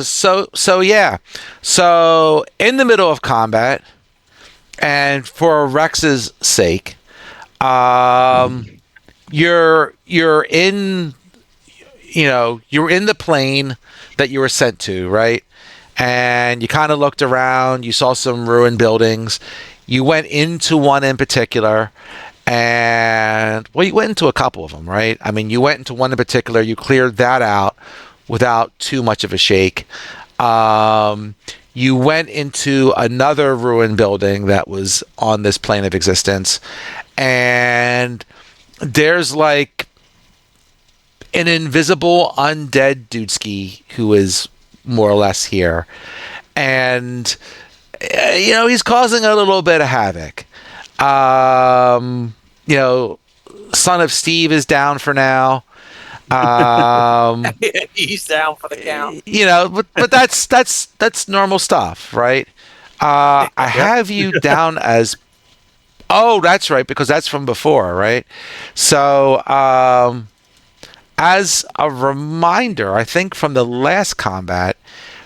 So yeah. So in the middle of combat, and for Rex's sake, um, you're in you're in the plane that you were sent to, right? And you kind of looked around, you saw some ruined buildings. You went into one in particular, and well, you went into a couple of them, right? I mean, you went into one in particular, you cleared that out without too much of a shake. You went into another ruined building that was on this plane of existence, and there's like an invisible undead dudeski who is more or less here, and he's causing a little bit of havoc. You know, Son of Steve is down for now. He's down for the count. But that's normal stuff, right? I have you down as. Oh, that's right, because that's from before, right? So, as a reminder, I think from the last combat,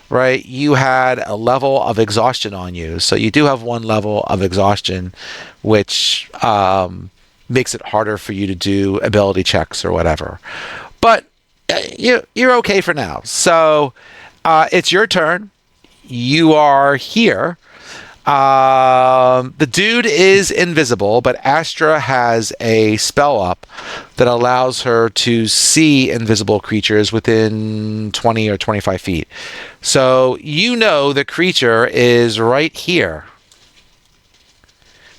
right, you had a level of exhaustion on you. So you do have one level of exhaustion, which makes it harder for you to do ability checks or whatever. But you're okay for now. So it's your turn. You are here. The dude is invisible, but Astra has a spell up that allows her to see invisible creatures within 20 or 25 feet. So the creature is right here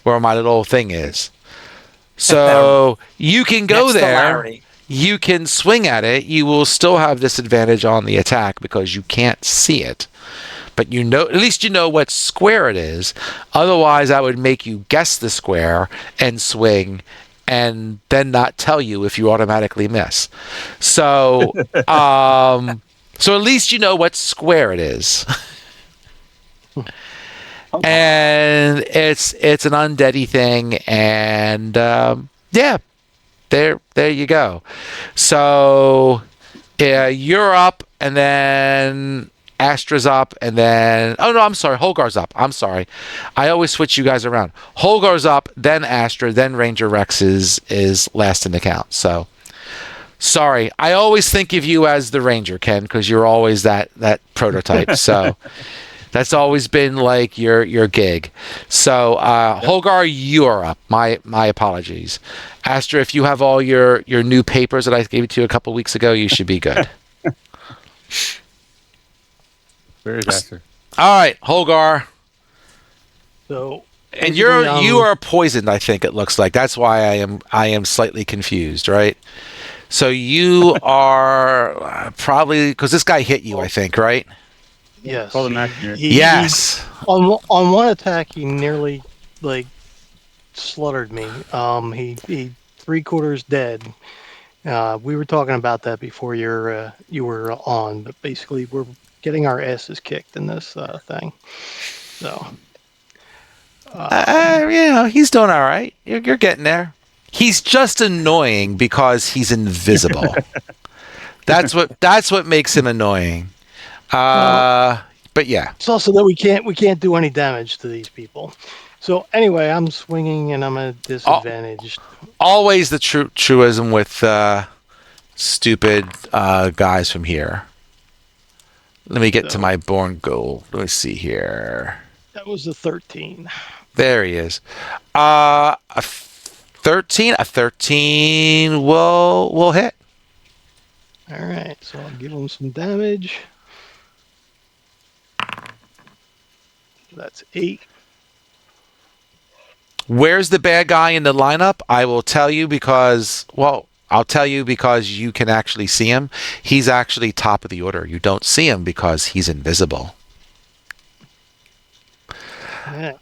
where my little thing is. So you can go there. You can swing at it. You will still have disadvantage on the attack because you can't see it. But at least you know what square it is. Otherwise, I would make you guess the square and swing, and then not tell you if you automatically miss. So, so at least you know what square it is. And it's an undeady thing, and yeah, there you go. So you're up, and then Astra's up, and then I'm sorry, Holgar's up. I'm sorry, I always switch you guys around. Holgar's up, then Astra, then Ranger Rex is last in the count. So sorry, I always think of you as the Ranger, Ken, because you're always that prototype. So that's always been like your gig. So Holgar, you're up. My apologies. Astra, if you have all your new papers that I gave to you a couple weeks ago, you should be good. Where is Astra? All right, Holgar. So, and you are poisoned. I think it looks like that's why I am slightly confused, right? So you are probably because this guy hit you, I think, right? Yes. Yes. On one attack, he nearly slaughtered me. He 3/4 dead. We were talking about that before you were on, but basically we're getting our asses kicked in this thing. So, he's doing all right. You're getting there. He's just annoying because he's invisible. That's what makes him annoying. But yeah, it's also that we can't do any damage to these people. So anyway, I'm swinging and I'm at a disadvantage. Always the truism with stupid guys from here. Let me get to my born goal. Let me see here. That was a 13. There he is. A 13. A 13 will hit. All right, so I'll give him some damage. That's 8. Where's the bad guy in the lineup? I will tell you because, I'll tell you because you can actually see him. He's actually top of the order. You don't see him because he's invisible. Yeah.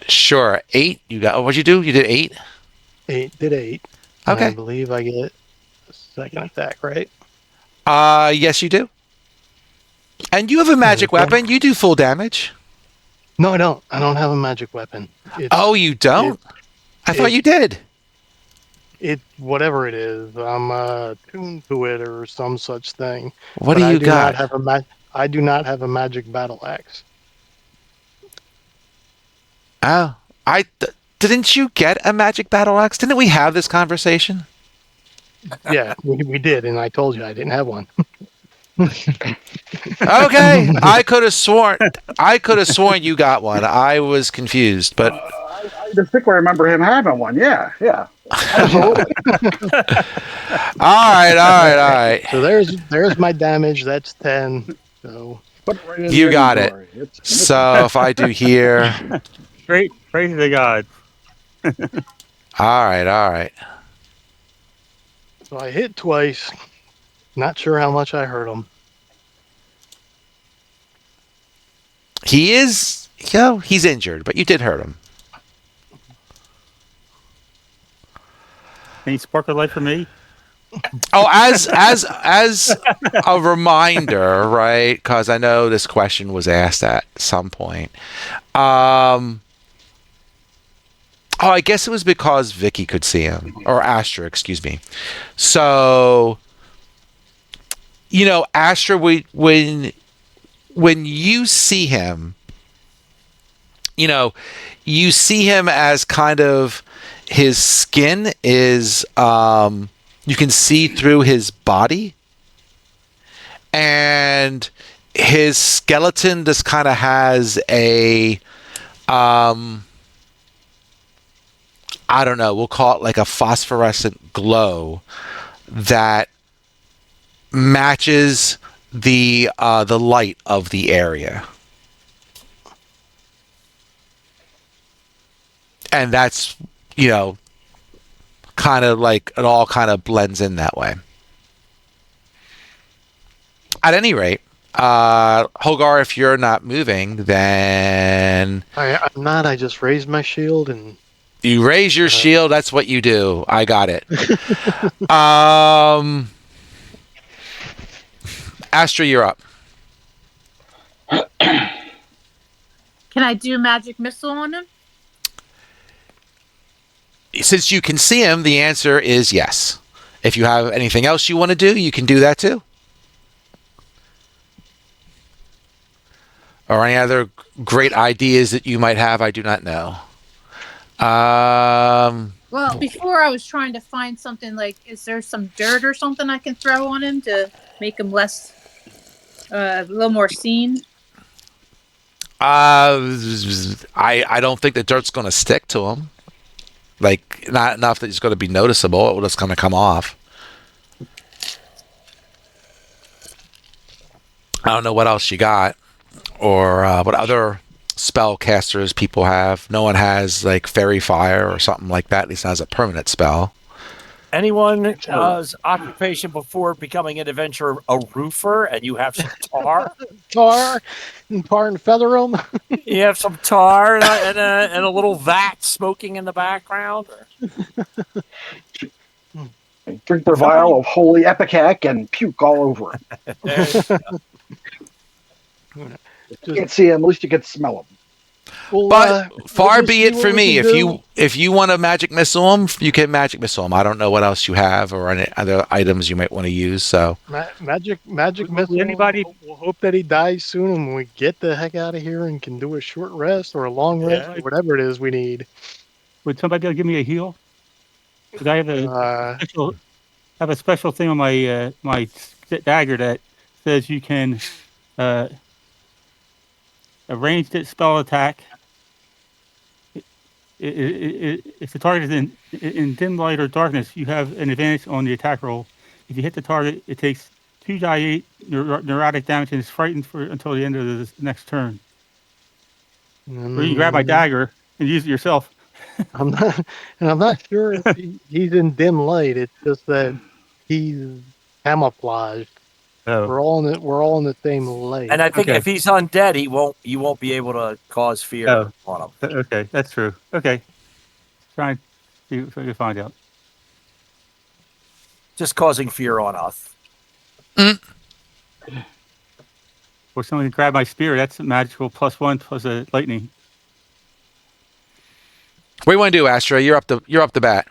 Sure. 8. You got. What'd you do? You did 8. 8. Okay. I believe I get a second attack, right? Yes, you do. And you have a magic weapon. You do full damage. No, I don't. I don't have a magic weapon. You don't? I thought you did. it whatever it is. I'm tuned to it or some such thing. What But do I you do not got? have I do not have a magic battle axe. Oh, didn't you get a magic battle axe? Didn't we have this conversation? Yeah, we did, and I told you I didn't have one. Okay, I could have sworn you got one. I was confused, but I distinctly remember him having one. Yeah, yeah, absolutely. all right. So there's my damage. That's 10. So Put it right in You the got it. inventory. It's So if I do here, Straight praise to God. all right. so I hit twice. Not sure how much I hurt him. He's injured, but you did hurt him. Any sparkle light for me? Oh, as a reminder, right? Because I know this question was asked at some point. Oh, I guess it was because Vicky could see him, or Astra, excuse me. So, Astra, when you see him, you see him as kind of his skin is, you can see through his body, and his skeleton just kind of has a, I don't know, we'll call it like a phosphorescent glow that matches the light of the area. And that's, kind of like it all kind of blends in that way. At any rate, Hogar, if you're not moving, then I'm not. I just raised my shield and you raise your shield. That's what you do. I got it. Astra, you're up. Can I do magic missile on him? Since you can see him, the answer is yes. If you have anything else you want to do, you can do that too. Or any other great ideas that you might have, I do not know. Well, before I was trying to find something like, is there some dirt or something I can throw on him to make him less, a little more seen? I don't think the dirt's going to stick to him. Like, not enough that it's going to be noticeable. It will just kind of come off. I don't know what else you got, or what other spellcasters people have. No one has like fairy fire or something like that. At least not as a permanent spell. Anyone occupation before becoming an adventurer a roofer, and you have some tar? tar and feather him. You have some tar and a little vat smoking in the background? drink their vial of holy epicac and puke all over it. You can't see them, at least you can smell them. Well, But far we'll be see it what for we me. can do. If you want to magic missile them, you can magic missile them. I don't know what else you have or any other items you might want to use. So magic missile. Anybody- We'll hope that he dies soon, and we get the heck out of here and can do a short rest or a long rest, Yeah. or whatever it is we need. Would somebody be able to give me a heal? Because I have a special thing on my my dagger that says you can arrange that spell attack. If the target is in dim light or darkness, you have an advantage on the attack roll. If you hit the target, it takes 2d8 neurotic damage and is frightened until the end of the next turn. Or you can grab my dagger and use it yourself. I'm not sure if he's in dim light. It's just that he's camouflaged. Oh, We're all in the same light. And I think Okay. if he's undead, you won't be able to cause fear Oh. on him. okay, that's true. Okay, try and see if I can find out. Just causing fear on us. Or someone can grab my spear. That's a magical +1 plus a lightning. what do you want to do, Astra? You're up the bat.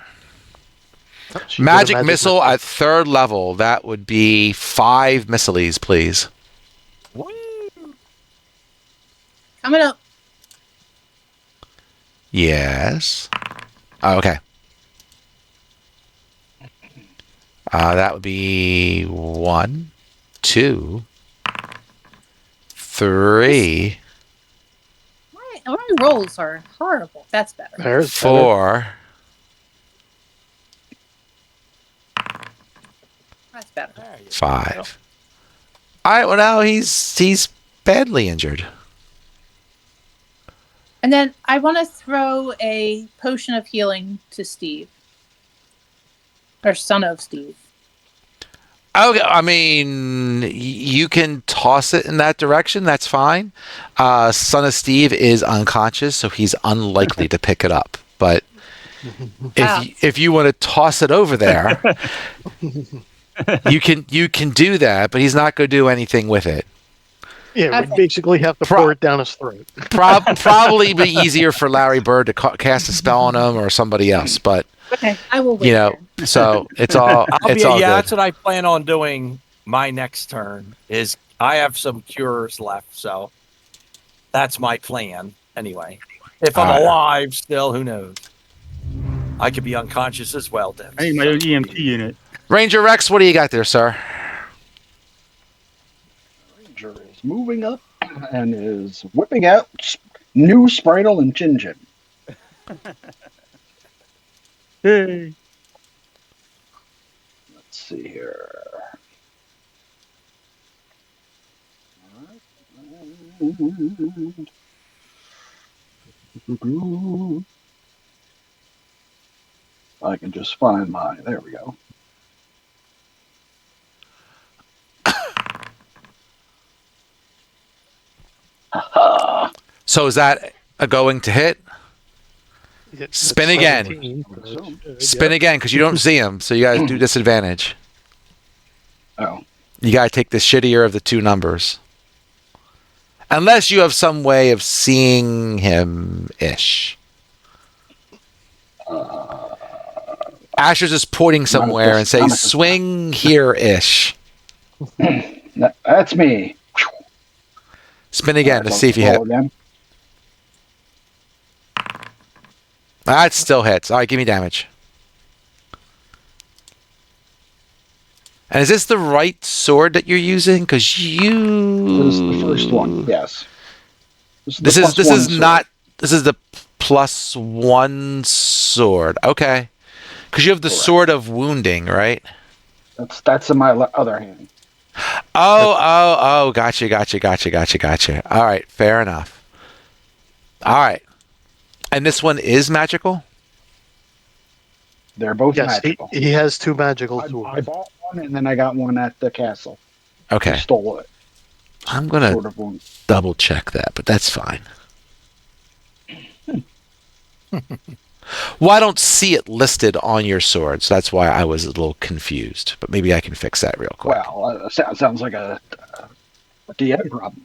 She got a Magic missile at 3rd level. That would be 5 missiles, please. Woo! Coming up. Yes. Oh, okay. That would be 1, 2, 3, My rolls are horrible. That's better. There's better. 4. That's better. There you go. 5. All right. Well, now he's badly injured. And then I want to throw a potion of healing to Steve. Or son of Steve. Okay. I mean, you can toss it in that direction. That's fine. Son of Steve is unconscious, so he's unlikely to pick it up. But Wow. if you want to toss it over there, you can do that. But he's not going to do anything with it. Yeah, we Okay. basically have to pour it down his throat. Probably be easier for Larry Bird to cast a spell on him or somebody else. But Okay, I will wait. you know, then. so it's all I'll it's be, all yeah, good. that's what I plan on doing my next turn. Is I have some cures left, so that's my plan. Anyway, if I'm Alright. alive still, who knows? I could be unconscious as well, then. I need my own EMT unit. Ranger Rex, what do you got there, sir? Ranger is moving up and is whipping out new Sprinal and Chin Chin. Hey. Let's see here. I can just find mine. There we go. So is that a going to hit? It's Spin again. 17, Spin again because you don't see him, so you guys do disadvantage. Oh, You gotta take the shittier of the two numbers, unless you have some way of seeing him ish. Asher's just pointing somewhere and say, "Swing here ish." that's me. Spin again to see if you hit. Roll again. That still hits. All right, give me damage. And is this the right sword that you're using? Because you. This is the first one. Yes. This the is plus one sword. not. This is the +1 sword. Okay. Because you have the Correct. sword of wounding, right? That's in my other hand. Oh, gotcha. All right, fair enough. All right. And this one is magical? They're both Yes, magical. he has 2 magical I swords. bought one and then I got one at the castle. Okay. I stole it. I'm going to Sort of one. double check that, but that's fine. Well, I don't see it listed on your sword, so that's why I was a little confused. But maybe I can fix that real quick. Well, sounds like a DM problem.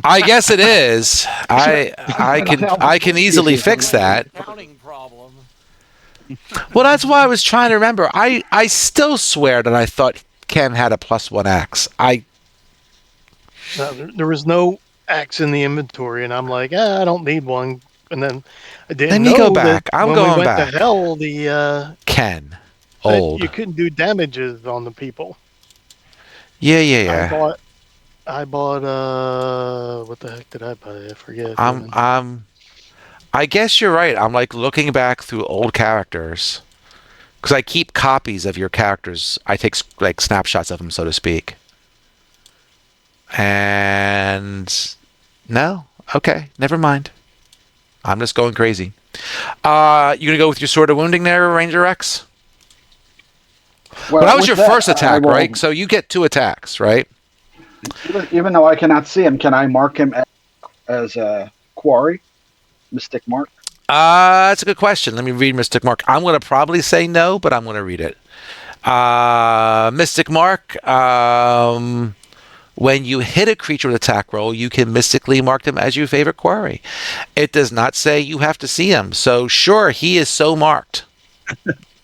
I guess it is. I can easily fix that. Counting problem. Well, that's why I was trying to remember. I still swear that I thought Ken had a +1 axe. There was no axe in the inventory, and I'm like, I don't need one. And then I didn't Let me know go back. that I'm when going we went back. to hell, that Ken. Old. you couldn't do damages on the people. Yeah. I bought what the heck did I buy? I forget. I guess you're right. I'm like looking back through old characters because I keep copies of your characters. I take like snapshots of them, so to speak. And no, okay, never mind. I'm just going crazy. You gonna go with your sword of wounding there, Ranger X? Well, that was with your first I attack, will- right? So you get 2 attacks, right? Even though I cannot see him, can I mark him as a quarry? Mystic mark? That's a good question. Let me read Mystic Mark. I'm going to probably say no, but I'm going to read it. Mystic Mark. When you hit a creature with attack roll, you can mystically mark them as your favorite quarry. It does not say you have to see him. So sure, he is so marked.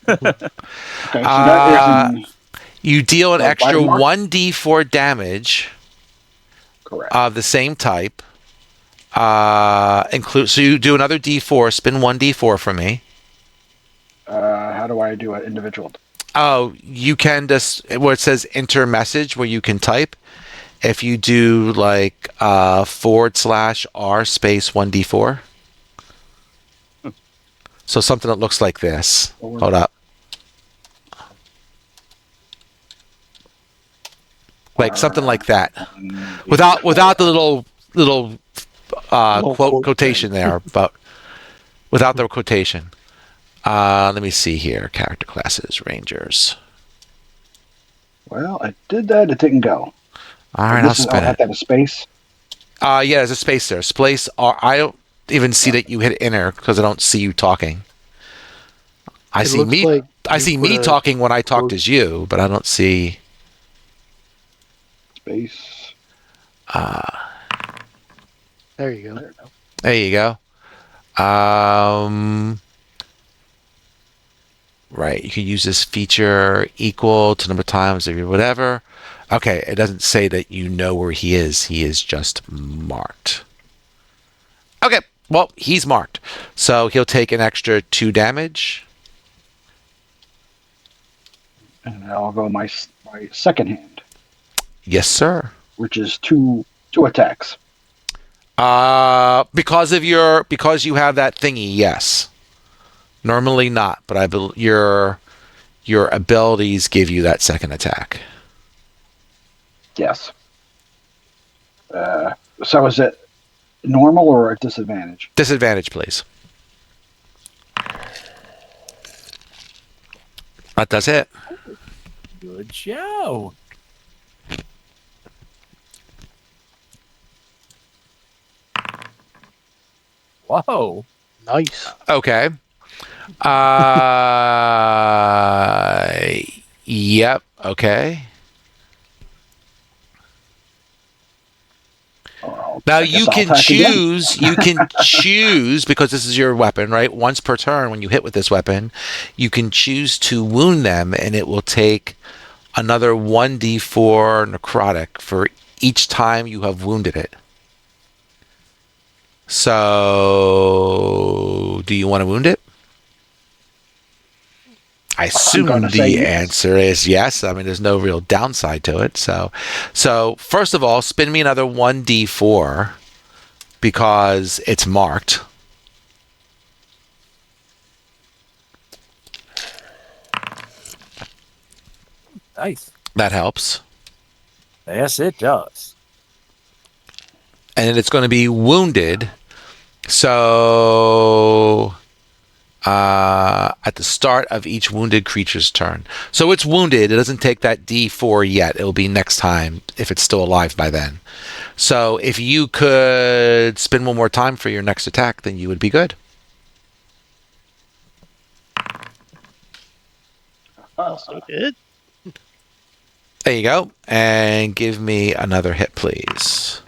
Okay, so that is You deal an Like extra bite mark? 1d4 damage correct. of the same type. So you do another d4, spin 1d4 for me. How do I do an individual? Oh, you can just where it says enter message where you can type. If you do like /r space 1d4. So something that looks like this. Hold up. Like something like that. Without the little Little quotation there, but without the quotation. Let me see here. Character classes, Rangers. Well, I did that. It didn't go. All right, I'll spin have it. to have a space. Yeah, there's a space there. Space. I don't even see that you hit enter because I don't see you talking. I It see looks me. like I you see put me a talking when I talked quote- as you, but I don't see. Space. There you go. There we go. There you go. Right. You can use this feature equal to number of times or whatever. Okay. It doesn't say that you know where he is. He is just marked. Okay. Well, he's marked. So he'll take an extra 2 damage. And I'll go my second hand, Yes, sir. which is two attacks. Because you have that thingy, yes. Normally not, but your abilities give you that second attack. Yes. So is it normal or a disadvantage? Disadvantage, please. That does it. Good show. Whoa. Nice. Okay. Yep. Okay. Now I guess you I'll can attack again. choose. You can choose because this is your weapon, right? Once per turn, when you hit with this weapon, you can choose to wound them, and it will take another 1d4 necrotic for each time you have wounded it. So, do you want to wound it? I assume gonna say the yes. answer is yes. I mean, there's no real downside to it. So first of all, spin me another 1d4 because it's marked. Nice. That helps. Yes, it does. And it's going to be wounded. So at the start of each wounded creature's turn. So it's wounded. It doesn't take that D4 yet. It'll be next time if it's still alive by then. So if you could spin one more time for your next attack, then you would be good. Also good. There you go. And give me another hit, please.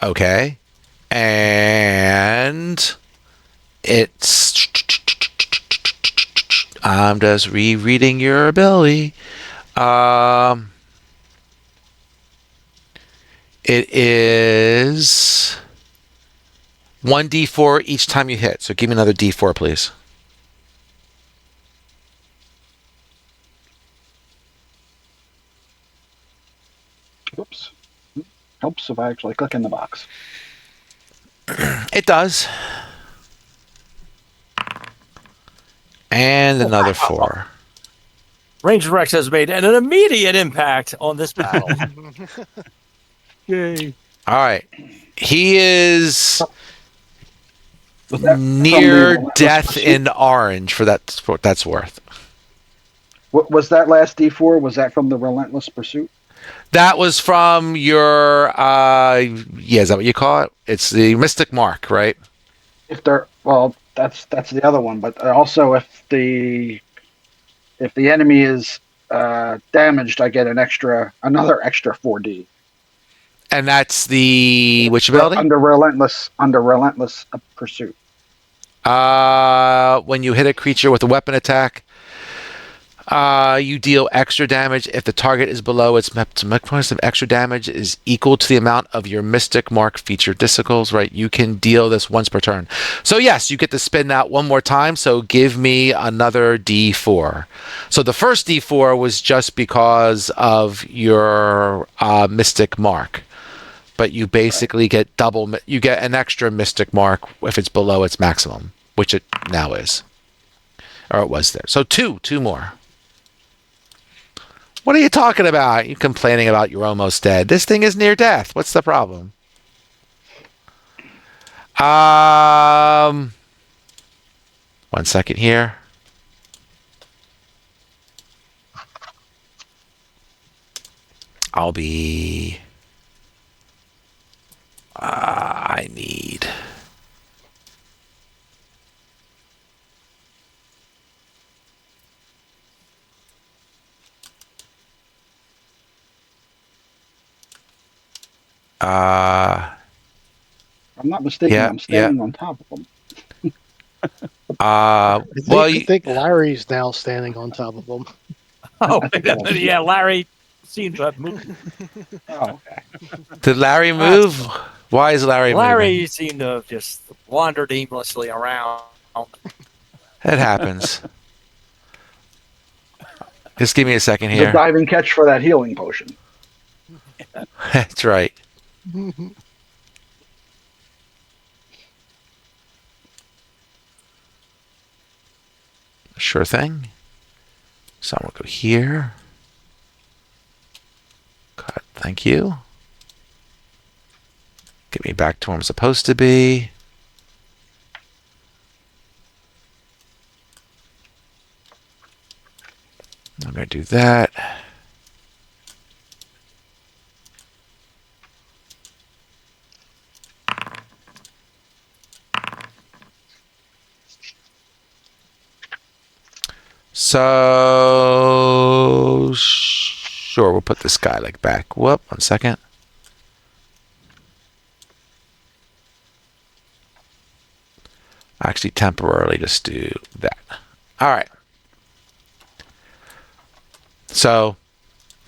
Okay. And it's... I'm just rereading your ability. It is 1d4 each time you hit. So give me another d4, please. Whoops. Helps if I actually click in the box. It does. And another 4. Ranger Rex has made an immediate impact on this battle. Yay. All right. He is Was that from near the death pursuit? in orange for what that's worth. What was that last D4? Was that from the Relentless Pursuit? That was from your is that what you call it? It's the Mystic Mark, right? If they're that's the other one. But also, if the enemy is damaged, I get another extra 4D. And that's the which ability? Under Relentless Pursuit. When you hit a creature with a weapon attack, you deal extra damage if the target is below its maximum point of extra damage is equal to the amount of your Mystic Mark feature disciples, right? You can deal this once per turn. So yes, you get to spin that one more time. So give me another D4. So the first D4 was just because of your Mystic Mark. But you basically get you get an extra Mystic Mark if it's below its maximum, which it now is. Or it was there. So two more. What are you talking about? You complaining about you're almost dead. This thing is near death. What's the problem? One second here. I'll be... I need... If I'm not mistaken, yeah, I'm standing on top of them. I think Larry's now standing on top of them. Oh, I think that was- yeah, Larry seemed to have moved. Oh, okay. Did Larry move? Why is Larry moving? Larry seemed to have just wandered aimlessly around. It happens. Just give me a second It's a here. diving catch for that healing potion. That's right. Sure thing. So I'm going to go here. Cut. Thank you. Get me back to where I'm supposed to be. I'm going to do that. So, sure, we'll put this guy like back. Whoop, 1 second. Actually, temporarily just do that. All right. So,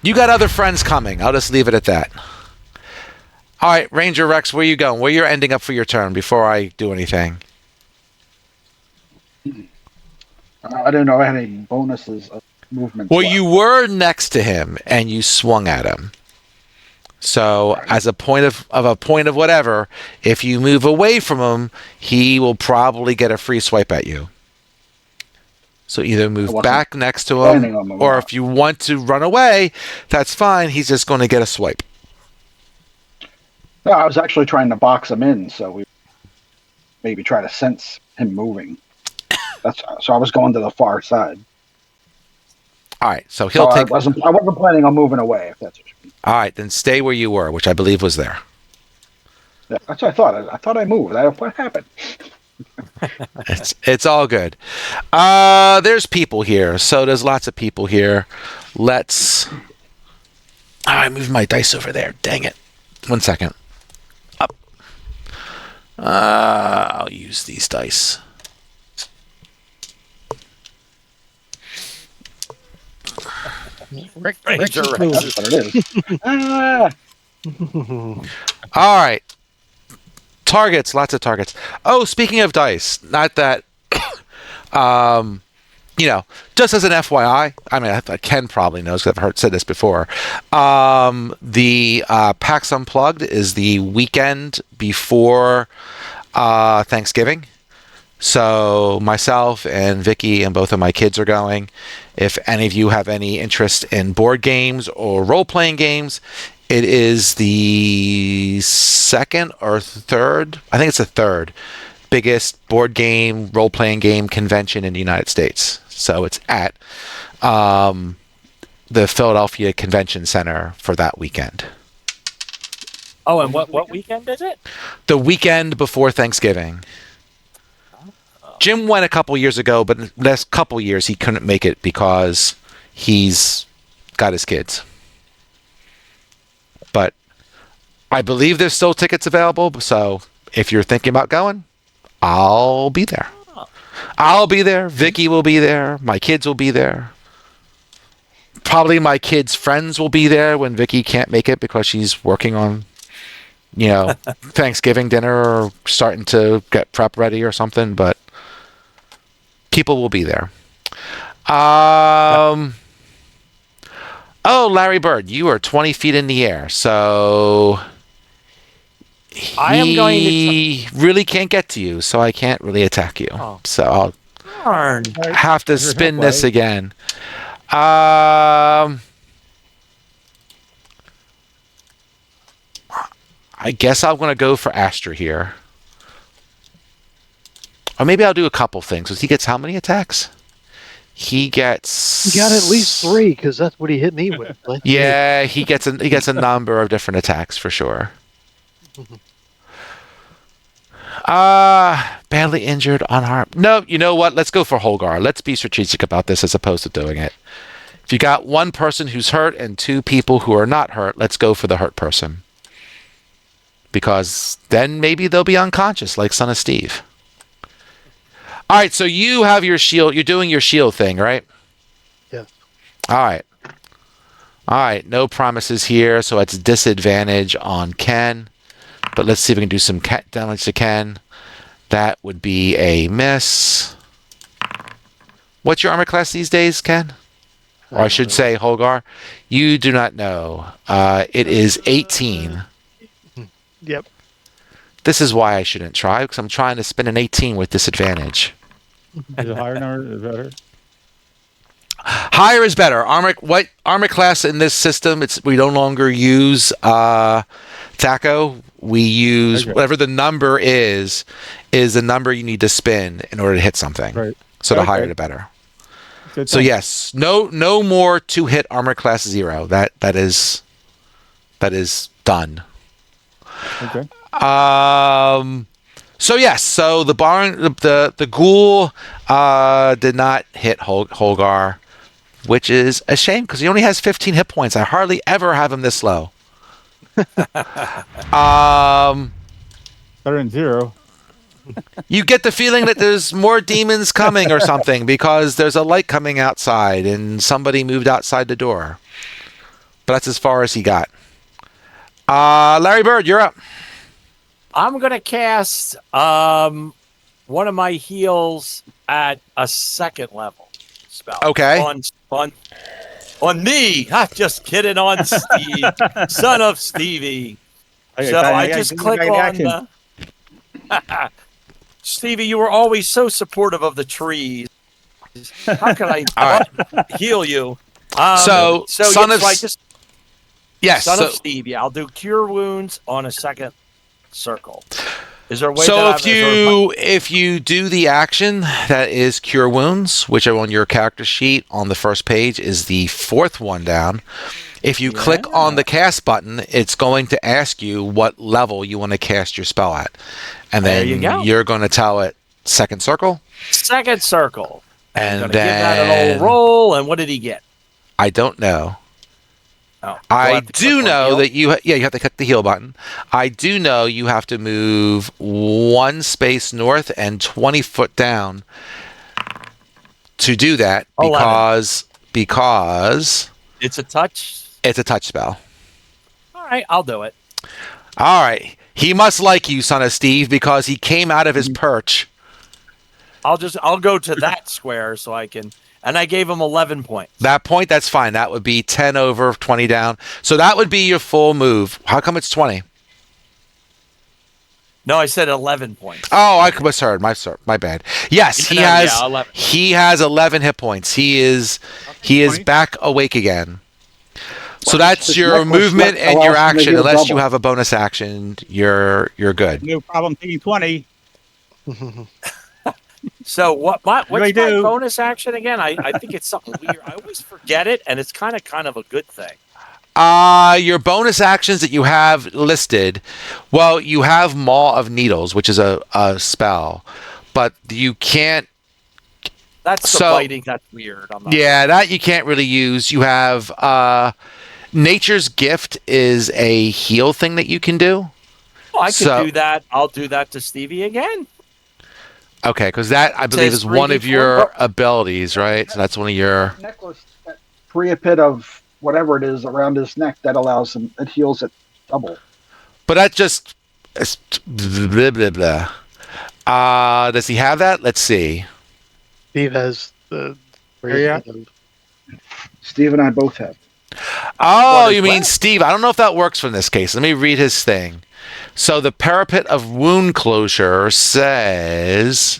you got other friends coming. I'll just leave it at that. All right, Ranger Rex, where you going? Where you're ending up for your turn before I do anything? I didn't know I had any bonuses of movement. Well, left. you were next to him and you swung at him. So, as a point of whatever, if you move away from him, he will probably get a free swipe at you. So either move back next to him, or if you want to run away, that's fine. He's just going to get a swipe. No, I was actually trying to box him in, so we maybe try to sense him moving. So I was going to the far side. All right, so he'll take. I wasn't planning on moving away. If that's what you mean. All right, then stay where you were, which I believe was there. Yeah, that's what I thought. I thought I moved. What happened? It's all good. There's people here, so there's lots of people here. Let's. I moved my dice over there. Dang it! 1 second. Up. I'll use these dice. Ranger That's Rex. what it is. All right. Targets, lots of targets. Oh, speaking of dice, not that, just as an FYI, I mean, Ken probably knows because I've said this before. The PAX Unplugged is the weekend before Thanksgiving. So myself and Vicky and both of my kids are going. If any of you have any interest in board games or role-playing games, it is the second or third, I think it's the third, biggest board game, role-playing game convention in the United States. So it's at the Philadelphia Convention Center for that weekend. Oh, and what weekend is it? The weekend before Thanksgiving. Jim went a couple years ago, but the last couple years he couldn't make it because he's got his kids. But I believe there's still tickets available, so if you're thinking about going, I'll be there. I'll be there. Vicky will be there. My kids will be there. Probably my kids' friends will be there when Vicky can't make it because she's working on, Thanksgiving dinner or starting to get prep ready or something. But people will be there. Oh, Larry Bird, you are 20 feet in the air, so I am going to he really can't get to you, so I can't really attack you. Oh. So I'll Darn. have to spin this again. I guess I'm going to go for Astra here. Or maybe I'll do a couple things. Because he gets how many attacks? He gets... He got at least 3 because that's what he hit me with. Yeah, he gets a number of different attacks for sure. Badly injured, unharmed. No, you know what? Let's go for Holgar. Let's be strategic about this as opposed to doing it. If you got one person who's hurt and 2 people who are not hurt, let's go for the hurt person. Because then maybe they'll be unconscious, like Son of Steve. All right, so you have your shield. You're doing your shield thing, right? Yeah. All right. All right, no promises here, so it's disadvantage on Ken. But let's see if we can do some damage to Ken. That would be a miss. What's your armor class these days, Ken? Or I should say, Holgar. You do not know. It is 18. Yep. This is why I shouldn't try, because I'm trying to spin an 18 with disadvantage. Is it higher number? Is better? Higher is better. What armor class in this system? We no longer use TACO. We use whatever the number is the number you need to spin in order to hit something. Right. So the higher the better. Good So thing. yes, no more to hit armor class 0. That is done. Okay. So yes, so the ghoul did not hit Holgar, which is a shame because he only has 15 hit points. I hardly ever have him this low. Better than 0. You get the feeling that there's more demons coming or something because there's a light coming outside and somebody moved outside the door. But that's as far as he got. Larry Bird, you're up. I'm going to cast one of my heals at a 2nd level spell. Okay. On me. Just kidding, on Steve. Son of Stevie. I just click on Stevie, you were always so supportive of the trees. How can I heal you? So Son of Stevie. I'll do Cure Wounds on a 2nd circle. Is there a way? So if you do the action that is Cure Wounds, which are on your character sheet on the first page, is the 4th one down. If you click on the cast button, it's going to ask you what level you want to cast your spell at, and then you're going to tell it 2nd circle. 2nd circle, and then give that an old roll. And what did he get? I don't know. Oh, I do know that you have to click the heal button. I do know you have to move 1 space north and 20 foot down to do that because it's a touch. It's a touch spell. All right, I'll do it. All right. He must like you, Son of Steve, because he came out of his perch. I'll go to that square so I can. And I gave him 11 points. That's fine. That would be 10 over, 20 down. So that would be your full move. How come it's 20? No, I said 11 points. Oh, I misheard. My bad. Yes, he has 11 hit points. He is back awake again. So that's your movement and your action. Unless you have a bonus action, you're good. No problem taking 20. So what's my bonus action again? I think it's something weird. I always forget it, and it's kind of a good thing. Your bonus actions that you have listed, well, you have Maw of Needles, which is a spell, but you can't. That's the biting. That's weird. That you can't really use. You have Nature's Gift is a heal thing that you can do. Oh, I could do that. I'll do that to Stevie again. Okay, because that I believe says is one of 3d4. your abilities, right? So that's one of your. That necklace, that priapit of whatever it is around his neck, that allows him, it heals it double. But that just it's blah blah blah. Does he have that? Let's see. Steve has the Yeah. Steve and I both have. Oh, What is you mean what? Steve? I don't know if that works from this case. Let me read his thing. So the parapet of wound closure says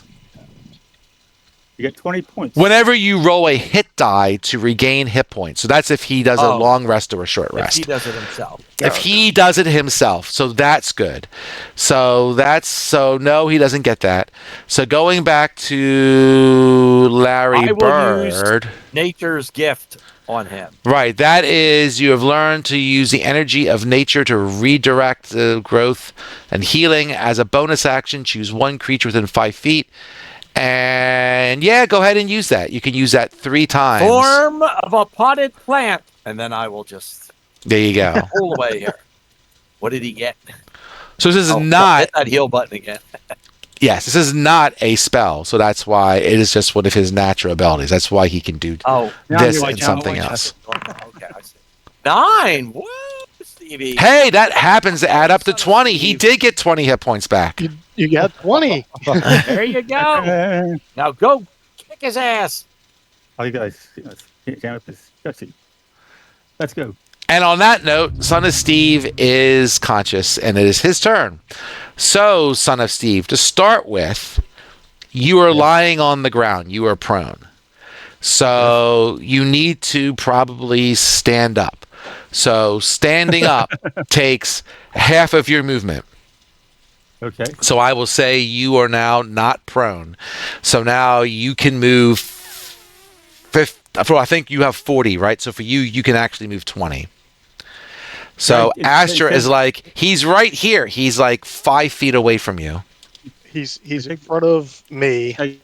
You get 20 points. whenever you roll a hit die to regain hit points. So that's if he does a Oh. long rest or a short If rest. he does it himself. If he does it himself, so that's good. So no, he doesn't get that. So going back to Larry I will use- Bird, Nature's gift on him. right? That is, you have learned to use the energy of nature to redirect the growth and healing. As a bonus action, choose one creature within 5 feet, and yeah, go ahead and use that. You can use that 3 times. Form of a potted plant, and then I will just There you go. pull away here. What did he get? So this is Oh, not. hit that heal button again. Yes, this is not a spell, so that's why it is just one of his natural abilities. That's why he can do Oh, this you're and like, something now, else. okay, I see. 9. Woo, Stevie. Hey, that happens to add up to 20. He did get 20 hit points back. You got 20. There you go. Now go kick his ass. Oh, you guys, can't with this. Let's go. And on that note, Son of Steve is conscious, and it is his turn. So, Son of Steve, to start with, you are lying on the ground. You are prone. So, you need to probably stand up. So, standing up takes half of your movement. Okay. So, I will say you are now not prone. So, now you can move. I think you have 40, right? So, for you, you can actually move 20. So Right, Astra is like, he's right here. He's like 5 feet away from you. He's in front of me. I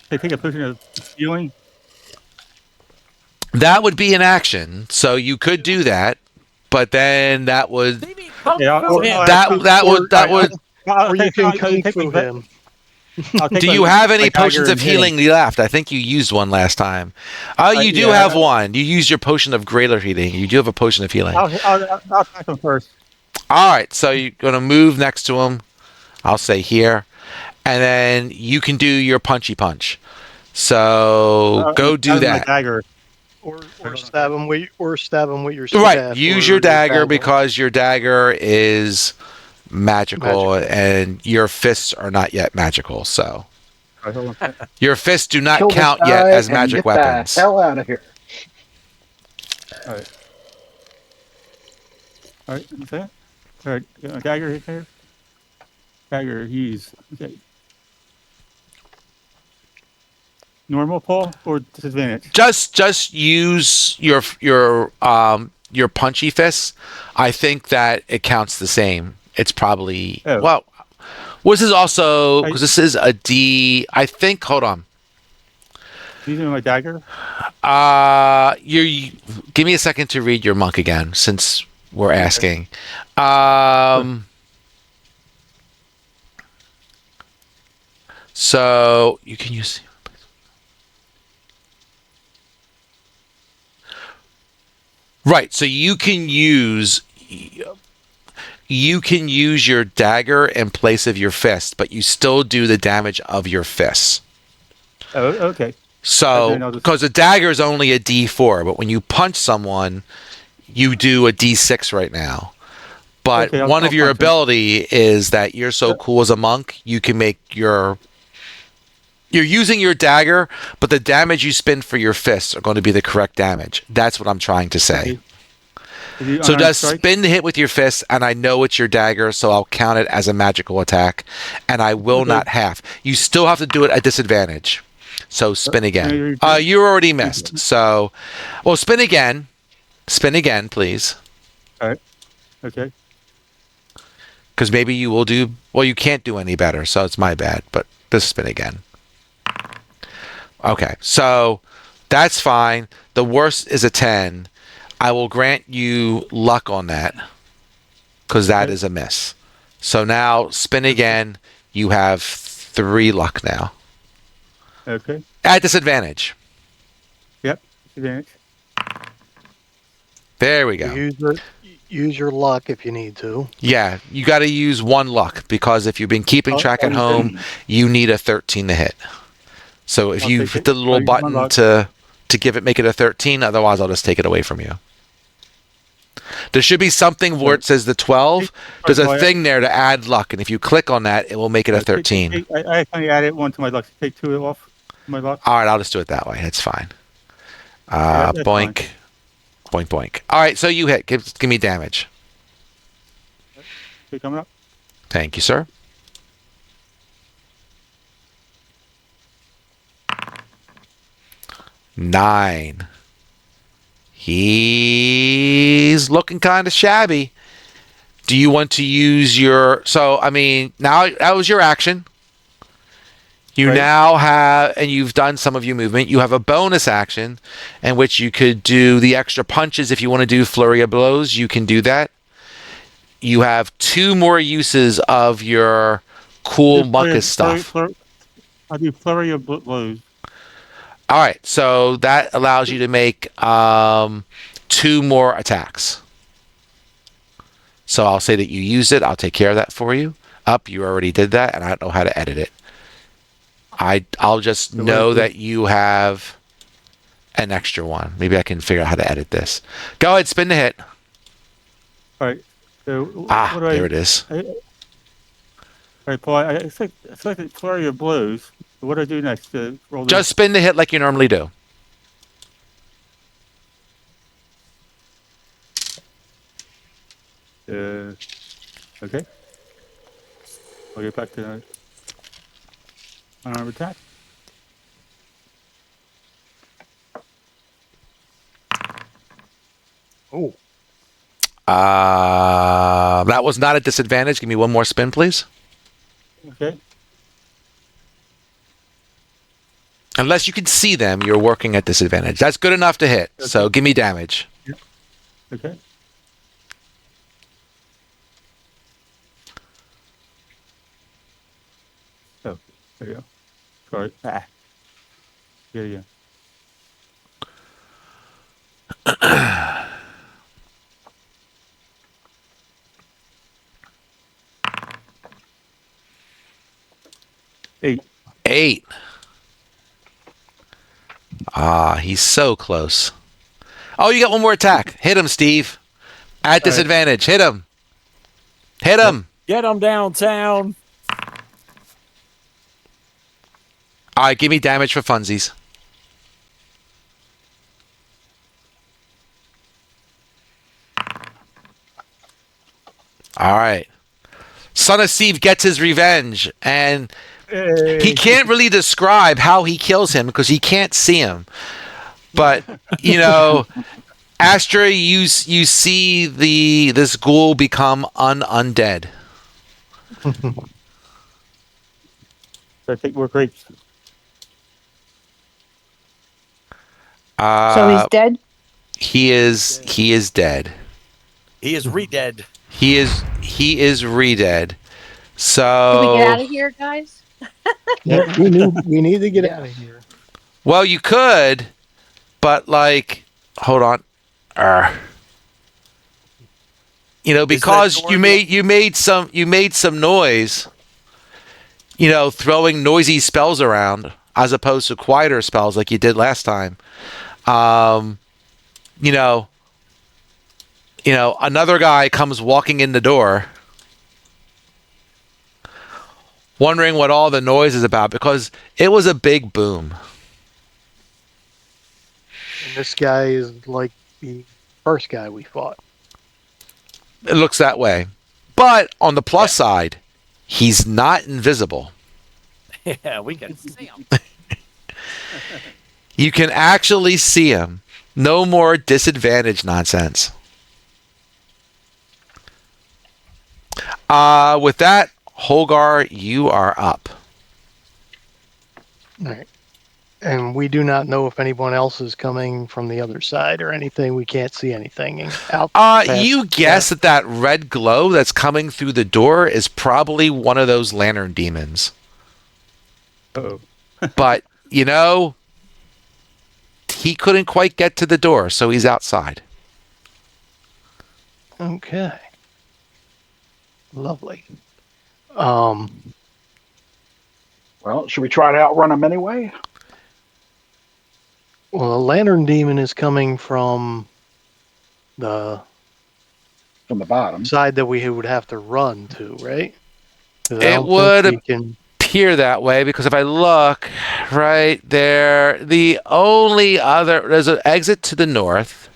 take a potion of healing. That would be an action. So you could do that, but then that would Stevie, kung Yeah, fu or- him. or- that would. Or you can kung take fu my- him. I'll take Do my- you have my any dagger potions of and hit him. healing left? I think you used one last time. Oh, you do yeah. have one. You used your potion of greater healing. You do have a potion of healing. I'll attack him first. All right, so you're going to move next to him. I'll say here. And then you can do your punchy punch. So go do That was my that. dagger. Or stab him with your Right, staff use or your dagger because your dagger is magical and your fists are not yet magical. So Alright, hold on. your fists do not Kill this count yet guy as and magic get weapons. the hell out of here. Alright, one second. Alright, got my dagger here. Dagger, he's okay. Normal pull or disadvantage? Just use your punchy fists. I think that it counts the same. It's probably well. This is also because this is a D. I think. Hold on. Using my dagger. You give me a second to read your monk again, since we're asking. So you can use. Right, so you can use your dagger in place of your fist, but you still do the damage of your fists. Oh, okay. So, because a dagger is only a D4, but when you punch someone, you do a D6 right now. But Okay, one of I'll your punch him. ability is that you're so cool as a monk, you can make you're using your dagger, but the damage you spend for your fists are going to be the correct damage. That's what I'm trying to say. So just spin the hit with your fist, and I know it's your dagger, so I'll count it as a magical attack, and I will not half. You still have to do it at disadvantage. So spin again. You already missed. So, well, spin again. Spin again, please. All right. Okay. Because maybe you will do. Well, you can't do any better, so it's my bad. But just spin again. Okay, so that's fine. The worst is a 10. I will grant you luck on that because that is a miss. So now spin again. You have 3 luck now. Okay. At disadvantage. Yep. Advantage. There we go. Use your luck if you need to. Yeah, you got to use one luck because if you've been keeping track at home, you need a 13 to hit. So if I'll you take hit it. the little I'll use my button luck. to make it a 13, otherwise I'll just take it away from you. There should be something where it says the 12. There's a thing there to add luck, and if you click on that, it will make it a 13. I only added one to my luck. Take 2 off my luck. All right, I'll just do it that way. It's fine. Yeah, that's Boink, fine. boink, boink. All right, so you hit. Give me damage. Okay, coming up. Thank you, sir. Nine. He's looking kind of shabby. Do you want to use your... So, I mean, now that was your action. You Right. now have, and you've done some of your movement, you have a bonus action in which you could do the extra punches. If you want to do flurry of blows, you can do that. You have 2 more uses of your cool muckus stuff. I'll do flurry of blows. All right, so that allows you to make 2 more attacks. So I'll say that you use it. I'll take care of that for you. You already did that, and I don't know how to edit it. I'll just know that you have an extra one. Maybe I can figure out how to edit this. Go ahead, spin the hit. All right. So There it is. All right, Paul. I selected flurry of blows. What do I do next? Roll Just spin the hit like you normally do. Okay. I'll get back to unarmed attack. Oh, That was not a disadvantage. Give me one more spin, please. Okay. Unless you can see them, you're working at disadvantage. That's good enough to hit. So give me damage. Okay. Oh, there you go. Sorry. Yeah. 8. 8. He's so close. Oh, you got one more attack. Hit him, Steve. At disadvantage. Hit him. Hit him. Get him downtown. All right, give me damage for funsies. All right. Son of Steve gets his revenge, and he can't really describe how he kills him because he can't see him. But, Astra, you see this ghoul become undead. I think we're great. So he's dead? He is dead. He is re-dead. He is re-dead. So Can we get out of here, guys? yeah, we need to get out of here. well, you could, but hold on. Because you made some noise, throwing noisy spells around as opposed to quieter spells like you did last time. Another guy comes walking in the door, wondering what all the noise is about because it was a big boom. And this guy is like the first guy we fought. It looks that way. But on the plus side, he's not invisible. Yeah, we can see him. You can actually see him. No more disadvantage nonsense. With that, Holgar, you are up. All right. And we do not know if anyone else is coming from the other side or anything. We can't see anything out. You guess that red glow that's coming through the door is probably one of those lantern demons. Uh-oh. But you know, he couldn't quite get to the door, so he's outside. Okay. Lovely. Um, Well, should we try to outrun him anyway? well, the lantern demon is coming from the From the bottom. side that we would have to run to, right? 'Cause I It don't think would we can. appear that way because if I look right there, the only other there's an exit to the north.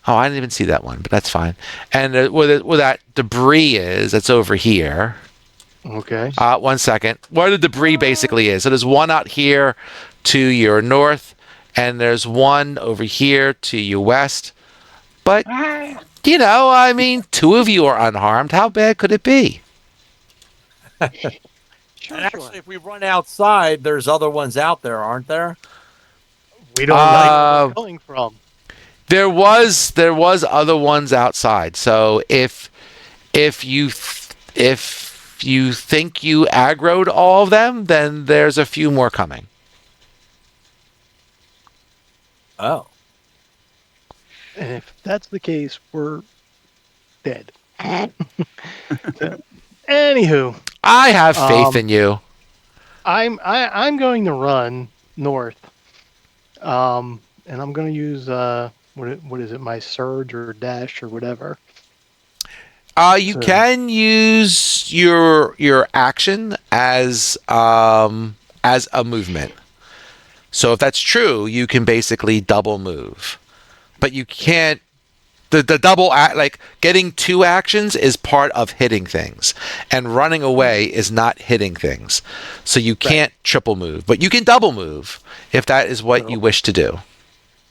Oh, I didn't even see that one, but that's fine. And where that debris is, that's over here. Okay. 1 second. Where the debris basically is. So there's one out here to your north, and there's one over here to your west. But, you know, I mean, two of you are unharmed. How bad could it be? Sure, And actually, if we run outside, there's other ones out there, aren't there? we don't know where Uh, they're coming from. there was other ones outside. So if you think you aggroed all of them, then there's a few more coming. Oh. And if that's the case, we're dead. So, anywho, I have faith in you. I'm going to run north. And I'm going to use what is it? My surge or dash or whatever. You So- can use your action as a movement. So if that's true, you can basically double move, but you can't. The double like getting two actions is part of hitting things, and running away is not hitting things. So you can't triple move, but you can double move if that is what you wish to do.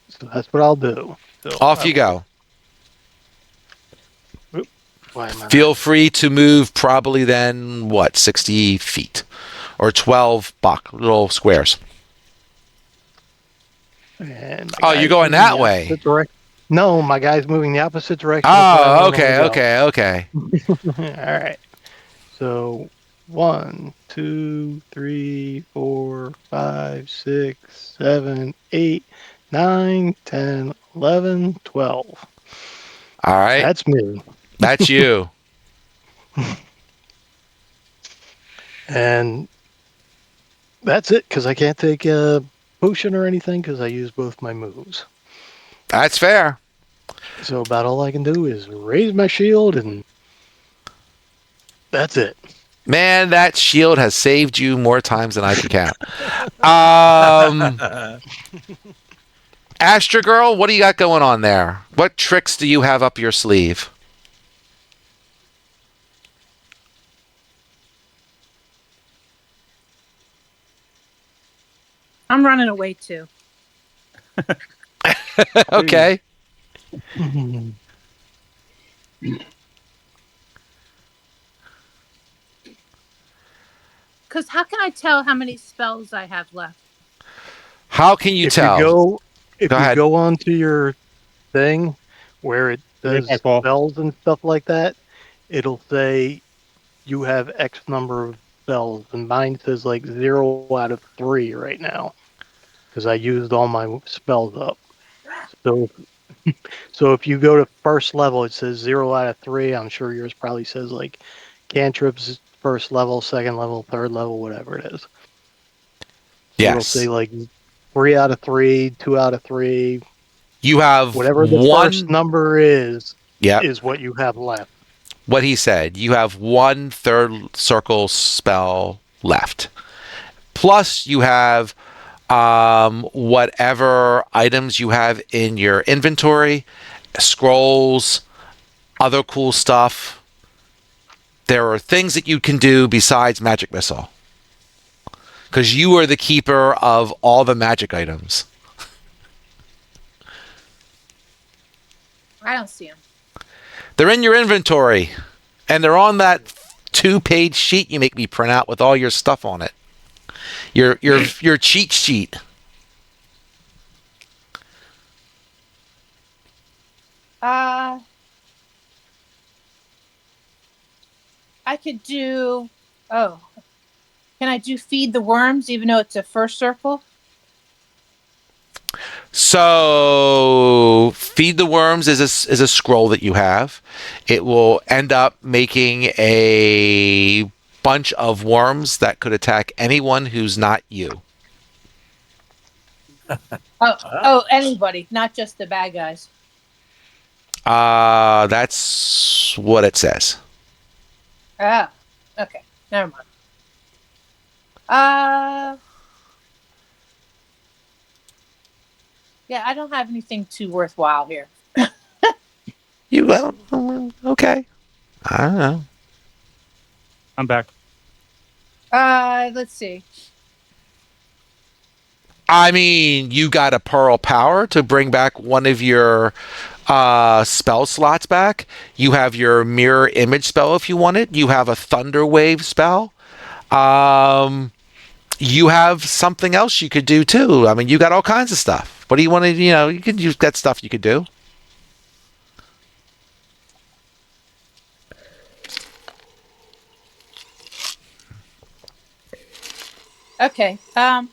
So that's what I'll do. So Off I you go. Why am I Feel free to move probably then, 60 feet or 12 little squares. And my Oh, you're guy's going moving that the way. opposite No, my guy's moving the opposite direction. of where I Oh, normally okay. go. All right. So 1, 2, 3, 4, 5, 6, 7, 8, 9, 10, 11, 12. All right. That's me. That's you. And that's it because I can't take a potion or anything because I use both my moves. That's fair. So about all I can do is raise my shield and that's it. Man, that shield has saved you more times than I can count. Astra Girl, what do you got going on there? What tricks do you have up your sleeve? I'm running away too. Okay. Because how can I tell how many spells I have left? How can you tell? If Go you ahead. go onto your thing where it Yeah, does Paul. spells and stuff like that, it'll say you have X number of spells, and mine says like 0 out of 3 right now because I used all my spells up. So, so if you go to first level, it says 0 out of 3. I'm sure yours probably says like cantrips first level, second level, third level, whatever it is. It'll Yes. say like 3 out of 3, 2 out of 3, You have whatever the first one. number is Yep. what you have left. What he said. You have one third circle spell left. Plus, you have whatever items you have in your inventory, scrolls, other cool stuff. There are things that you can do besides magic missile. Because you are the keeper of all the magic items. I don't see them. They're in your inventory. And they're on that 2-page sheet you make me print out with all your stuff on it. Your cheat sheet. I could do. Oh, Can I do feed the worms even though it's a first circle? So, feed the worms is a scroll that you have. It will end up making a bunch of worms that could attack anyone who's not you. Oh, anybody, not just the bad guys. That's what it says. Ah, okay, never mind. Yeah, I don't have anything too worthwhile here. You well, okay. I don't know. I'm back. Let's see. I mean, you got a pearl power to bring back one of your spell slots back. You have your mirror image spell if you want it. You have a thunder wave spell. You have something else you could do too. I mean, you got all kinds of stuff. What do you want to? You've got stuff you could do. Okay. Are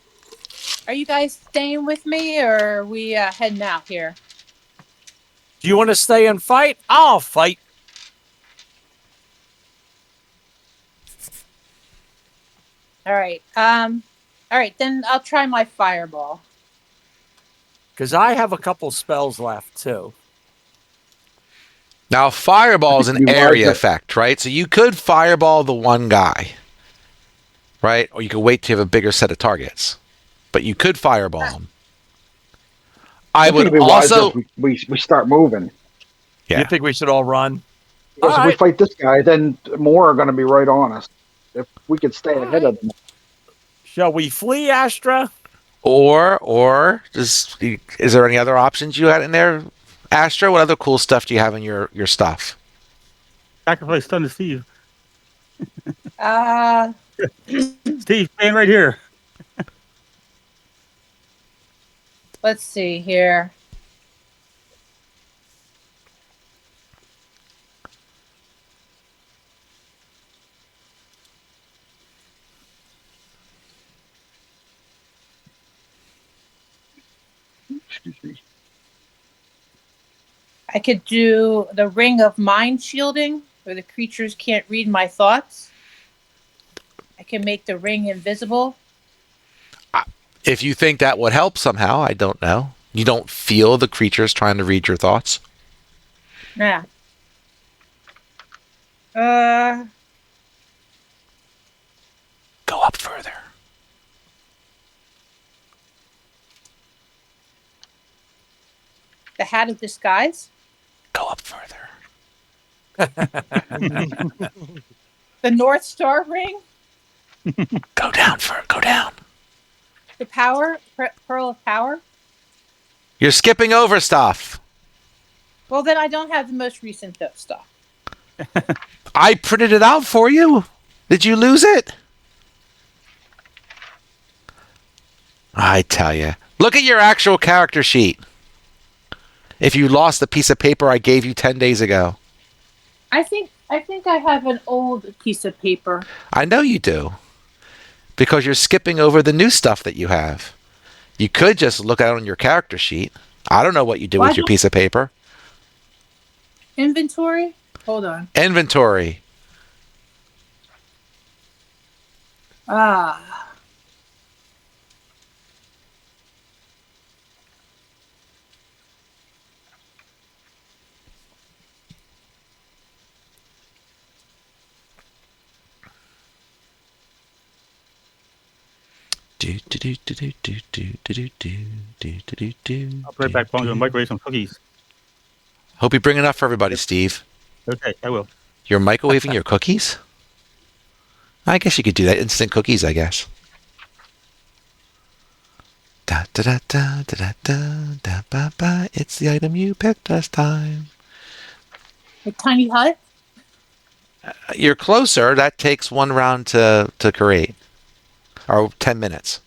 you guys staying with me, or are we heading out here? Do you want to stay and fight? I'll fight. All right. All right. Then I'll try my fireball. Because I have a couple spells left too. Now, fireball is an You area larger- effect, right? So you could fireball the one guy, right? Or you could wait to have a bigger set of targets. But you could fireball them. I think it'd would be wiser also. if we start moving. Yeah. You think we should all run? Because if we Alright. fight this guy, then more are going to be right on us. If we could stay ahead of them. Shall we flee, Astra? Or is there any other options you had in there, Astra? What other cool stuff do you have in your stuff? Sacrifice stun to Steve. Steve, stand right here. Let's see here. Excuse me. I could do the ring of mind shielding, where the creatures can't read my thoughts. I can make the ring invisible. If you think that would help somehow, I don't know. You don't feel the creatures trying to read your thoughts? Yeah. Go up further. The hat of disguise. Go up further. The North Star ring. Go down. Go down. The power. Pearl of power. You're skipping over stuff. Well, then I don't have the most recent stuff. I printed it out for you. Did you lose it? I tell you. Look at your actual character sheet. If you lost the piece of paper I gave you 10 days ago. I think I have an old piece of paper. I know you do. Because you're skipping over the new stuff that you have. You could just look at it on your character sheet. I don't know what you do with your piece of paper. Inventory? Hold on. Inventory. Ah. I'll be right back. I'm going to microwave some cookies. Hope you bring enough for everybody, Steve. Okay, I will. You're microwaving your cookies? I guess you could do that. Instant cookies, I guess. Da da da da da da da ba ba. It's the item you picked last time. A tiny hut? You're closer. That takes one round to create. Or 10 minutes.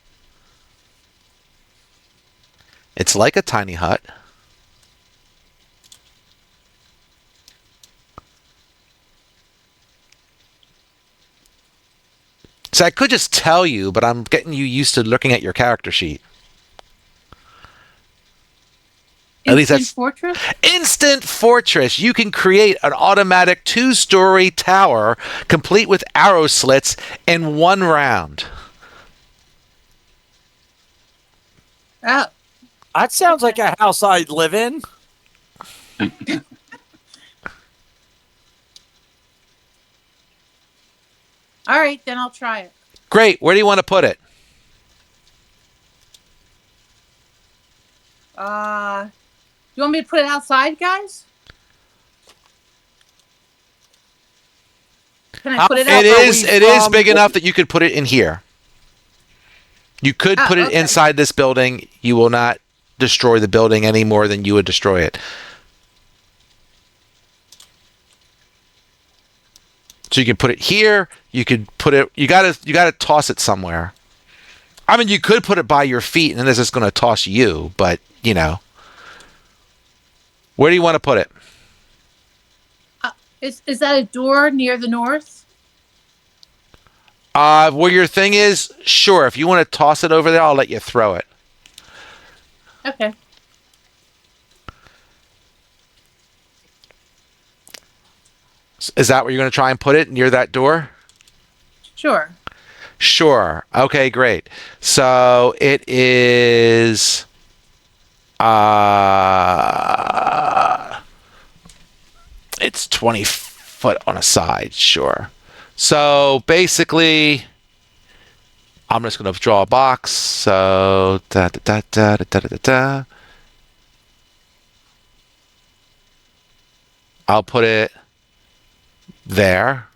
It's like a tiny hut. So I could just tell you, but I'm getting you used to looking at your character sheet. At least Instant that's fortress. Instant Fortress. You can create an automatic 2-story tower complete with arrow slits in 1 round. Oh, That sounds like a house I'd live in. all right, then I'll try it. Great. Where do you want to put it? You want me to put it outside, guys? Can I How put it far out? It is big enough that you could put it in here. You could put it okay. inside this building. You will not destroy the building any more than you would destroy it. So you can put it here. You could put it. You gotta toss it somewhere. I mean, you could put it by your feet, and then it's just going to toss you. But you know, where do you want to put it? Is that a door near the north? Where your thing is, sure. If you want to toss it over there, I'll let you throw it. Okay. Is that where you're going to try and put it, near that door? Sure. Sure. Okay, great. So it is it's 20 foot on a side, sure. So basically I'm just going to draw a box. So da da da da da da da da. I'll put it there.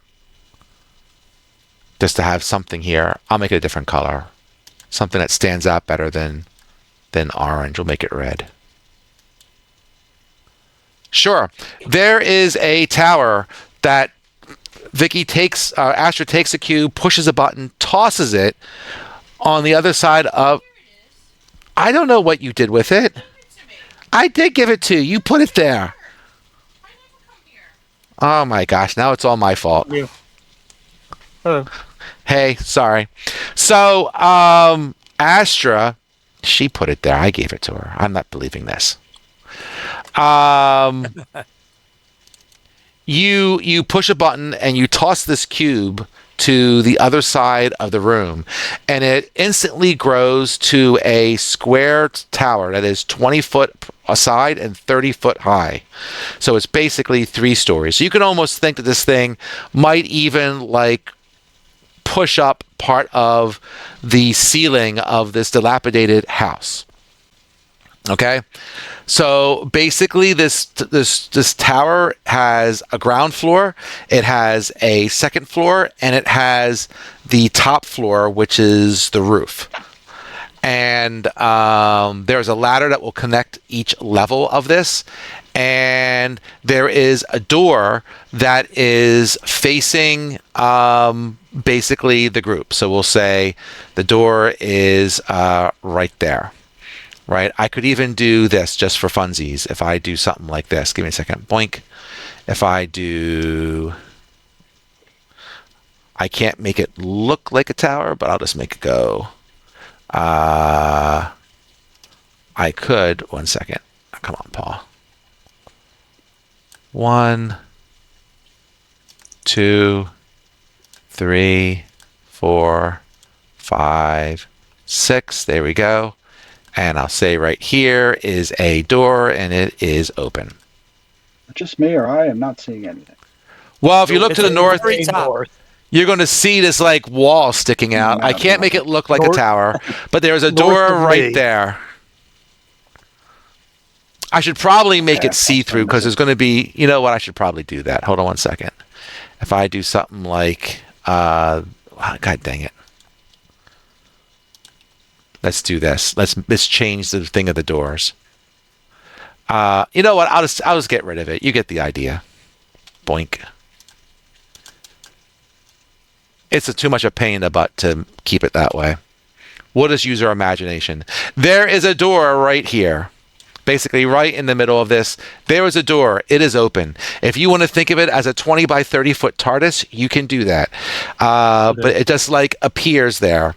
Just to have something here. I'll make it a different color. Something that stands out better than orange. We'll make it red. Sure. There is a tower that Astra takes a cube, pushes a button, tosses it on the other side of... I don't know what you did with it. I did give it to you. You put it there. Oh my gosh, now it's all my fault. Yeah. Hello. Hey, sorry. So, Astra, she put it there. I gave it to her. I'm not believing this. You push a button and you toss this cube to the other side of the room, and it instantly grows to a square tower that is 20 foot aside and 30 foot high. So it's basically 3 stories. So you can almost think that this thing might even like push up part of the ceiling of this dilapidated house. Okay, so basically this tower has a ground floor, it has a second floor, and it has the top floor, which is the roof. And there's a ladder that will connect each level of this. And there is a door that is facing basically the group. So we'll say the door is right there. Right? I could even do this just for funsies. If I do something like this, give me a second. Boink. If I do... I can't make it look like a tower, but I'll just make it go. I could... One second. Come on, Paul. 1, 2, 3, 4, 5, 6. There we go. And I'll say right here is a door, and it is open. Just me, or I am not seeing anything. Well, if you look to the north, Very top. you're going to see this like wall sticking out. I can't make it look like a tower, but there's a North door of right me. there. I should probably make it see-through because there's going to be... You know what? I should probably do that. Hold on one second. If I do something like... God dang it. Let's do this. Let's change the thing of the doors. You know what? I'll just get rid of it. You get the idea. Boink. It's too much a pain in the butt to keep it that way. We'll just use our imagination. There is a door right here. basically right in the middle of this. There is a door. It is open. If you want to think of it as a 20 by 30 foot TARDIS, you can do that. But it just like appears there.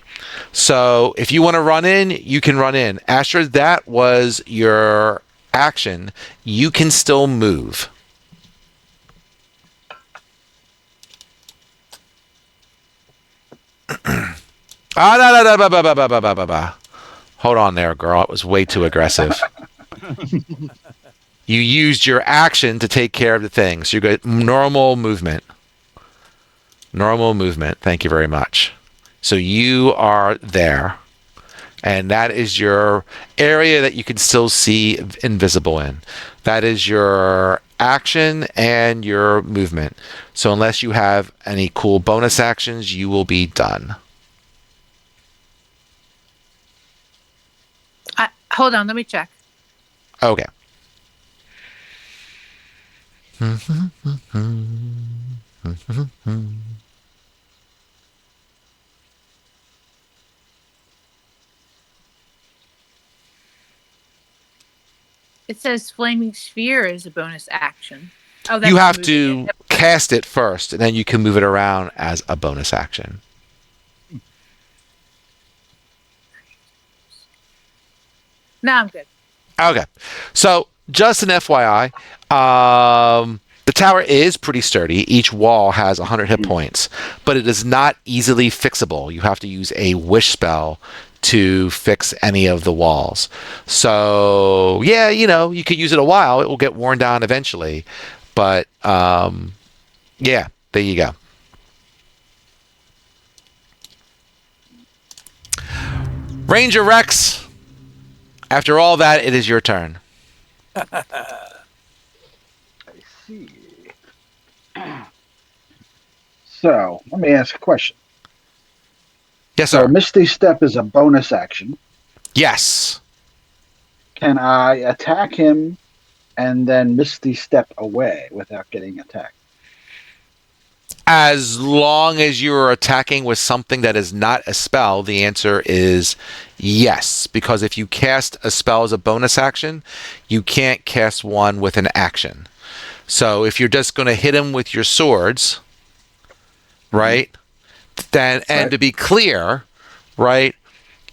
So if you want to run in, you can run in. Asher, that was your action. You can still move. Hold on there, girl. It was way too aggressive. You used your action to take care of the thing. So you got normal movement. Normal movement. Thank you very much. So you are there. And that is your area that you can still see invisible in. That is your action and your movement. So unless you have any cool bonus actions, you will be done. Hold on, let me check. Okay. It says Flaming Sphere is a bonus action. Oh, that's You have moving to it. cast it first, and then you can move it around as a bonus action. No, I'm good. Okay. So, just an FYI, the tower is pretty sturdy. Each wall has 100 hit points, but it is not easily fixable. You have to use a wish spell to fix any of the walls. So, yeah, you could use it a while. It will get worn down eventually. But, yeah, there you go. Ranger Rex, after all that, it is your turn. I see. So, let me ask a question. Yes, So, sir. Misty Step is a bonus action. Yes. Can I attack him and then Misty Step away without getting attacked? As long as you're attacking with something that is not a spell, the answer is yes. Because if you cast a spell as a bonus action, you can't cast one with an action. So if you're just going to hit him with your swords, right? Then, and Right. to be clear, right,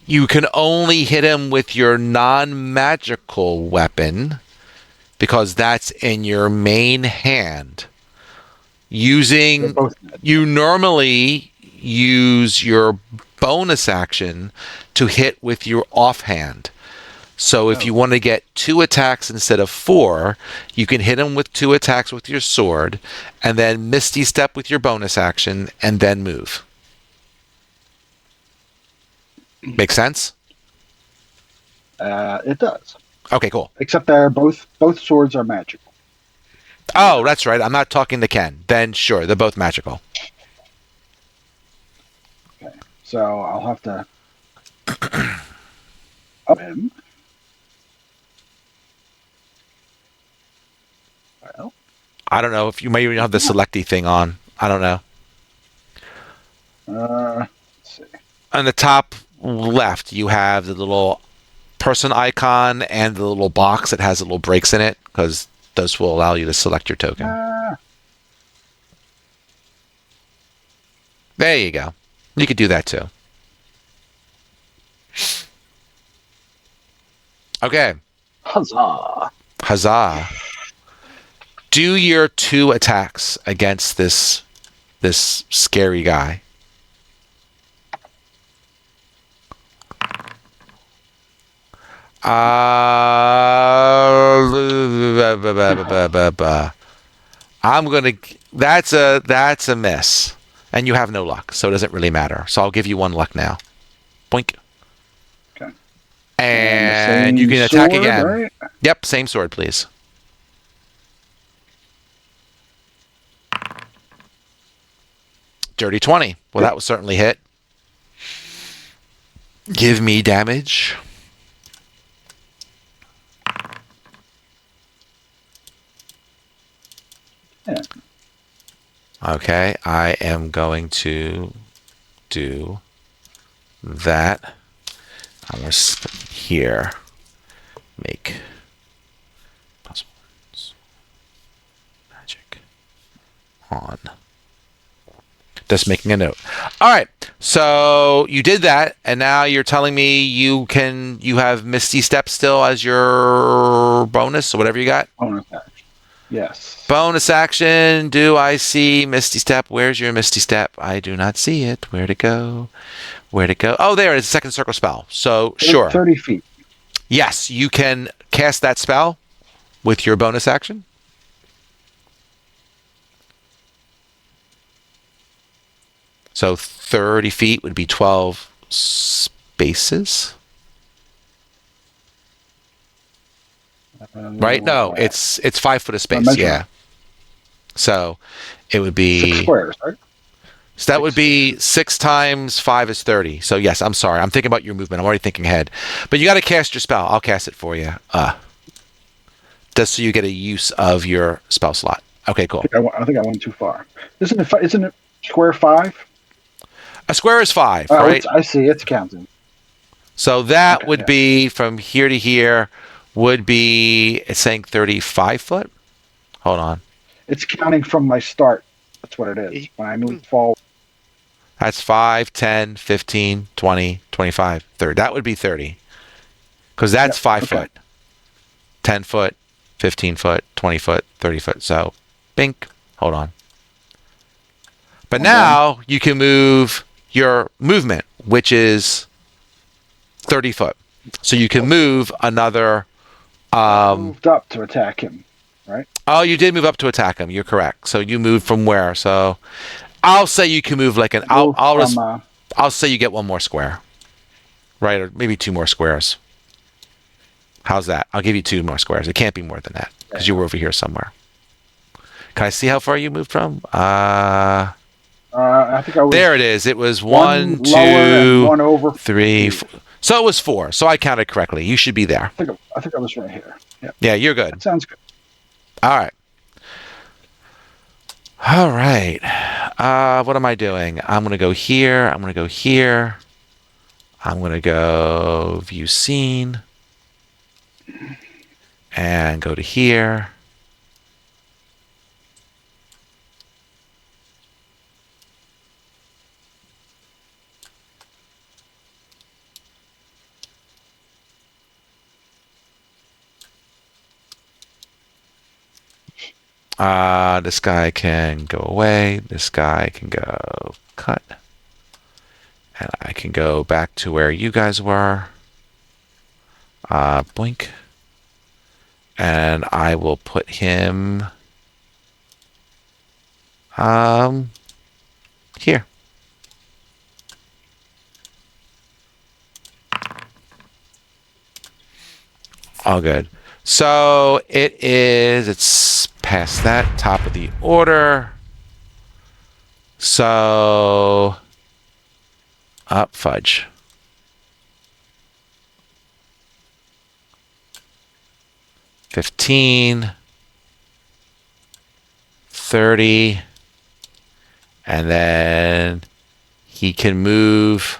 you can only hit him with your non-magical weapon because that's in your main hand. They're both You normally use your bonus action to hit with your offhand. So if you want to get 2 attacks instead of 4, you can hit him with 2 attacks with your sword, and then Misty Step with your bonus action, and then move. Make sense? It does. Okay, cool. Except they're both swords are magical. Oh, that's right. I'm not talking to Ken. Then sure, they're both magical. Okay. So I'll have to up him. Well, I don't know if you may even have the selecty thing on. I don't know. let's see. On the top left, you have the little person icon and the little box that has little breaks in it, because those will allow you to select your token. There you go. You could do that too. Okay. Huzzah! Huzzah. Do your 2 attacks against this scary guy. I'm gonna. That's a miss, and you have no luck, so it doesn't really matter. So I'll give you 1 luck now. Boink. Okay. And the you can same attack sword, again. right? Yep, same sword, please. Dirty 20. Well, that was certainly hit. Give me damage. Yeah. Okay, I am going to do that. I'm going to here make on. Just making a note. All right. So you did that, and now you're telling me you have Misty Step still as your bonus or whatever you got? Bonus action. Yes. Bonus action. Do I see Misty Step? Where's your Misty Step? I do not see it. Where'd it go? Where'd it go? Oh, there it is. Second circle spell. So, sure. 30 feet. Yes, you can cast that spell with your bonus action. So 30 feet would be 12 spaces. Right? No, it's 5 foot of space. Yeah. So it would be 6 squares, right? So that would be 6 times 5 is 30. So yes, I'm sorry. I'm thinking about your movement. I'm already thinking ahead. But you got to cast your spell. I'll cast it for you. Just so you get a use of your spell slot. Okay, cool. I think I went too far. Isn't it square 5? A square is 5, right? I see. It's counting. So that would be from here to here would be, it's saying 35 foot? Hold on. It's counting from my start. That's what it is. When I move forward. That's 5, 10, 15, 20, 25, 30. That would be 30. Because that's 5 foot. 10 foot, 15 foot, 20 foot, 30 foot. So, bink. Hold on. But now you can move your movement, which is 30 foot. So you can move another... moved up to attack him, right? Oh, you did move up to attack him. You're correct. So you moved from where? So I'll say you can move like an... I'll say you get 1 more square. Right? Or maybe 2 more squares. How's that? I'll give you 2 more squares. It can't be more than that because you were over here somewhere. Can I see how far you moved from? I think I was... There it is. It was 1, 2, and 1 over 3, 4. So it was 4. So I counted correctly. You should be there. I think I was right here. Yeah. Yeah, you're good. That sounds good. All right. All right. What am I doing? I'm going to go here. I'm going to go here. I'm going to go view scene. And go to here. This guy can go away. This guy can go cut. And I can go back to where you guys were. Blink. And I will put him here. All good. So it's past that, top of the order. So, fudge. $15, $30, and then he can move.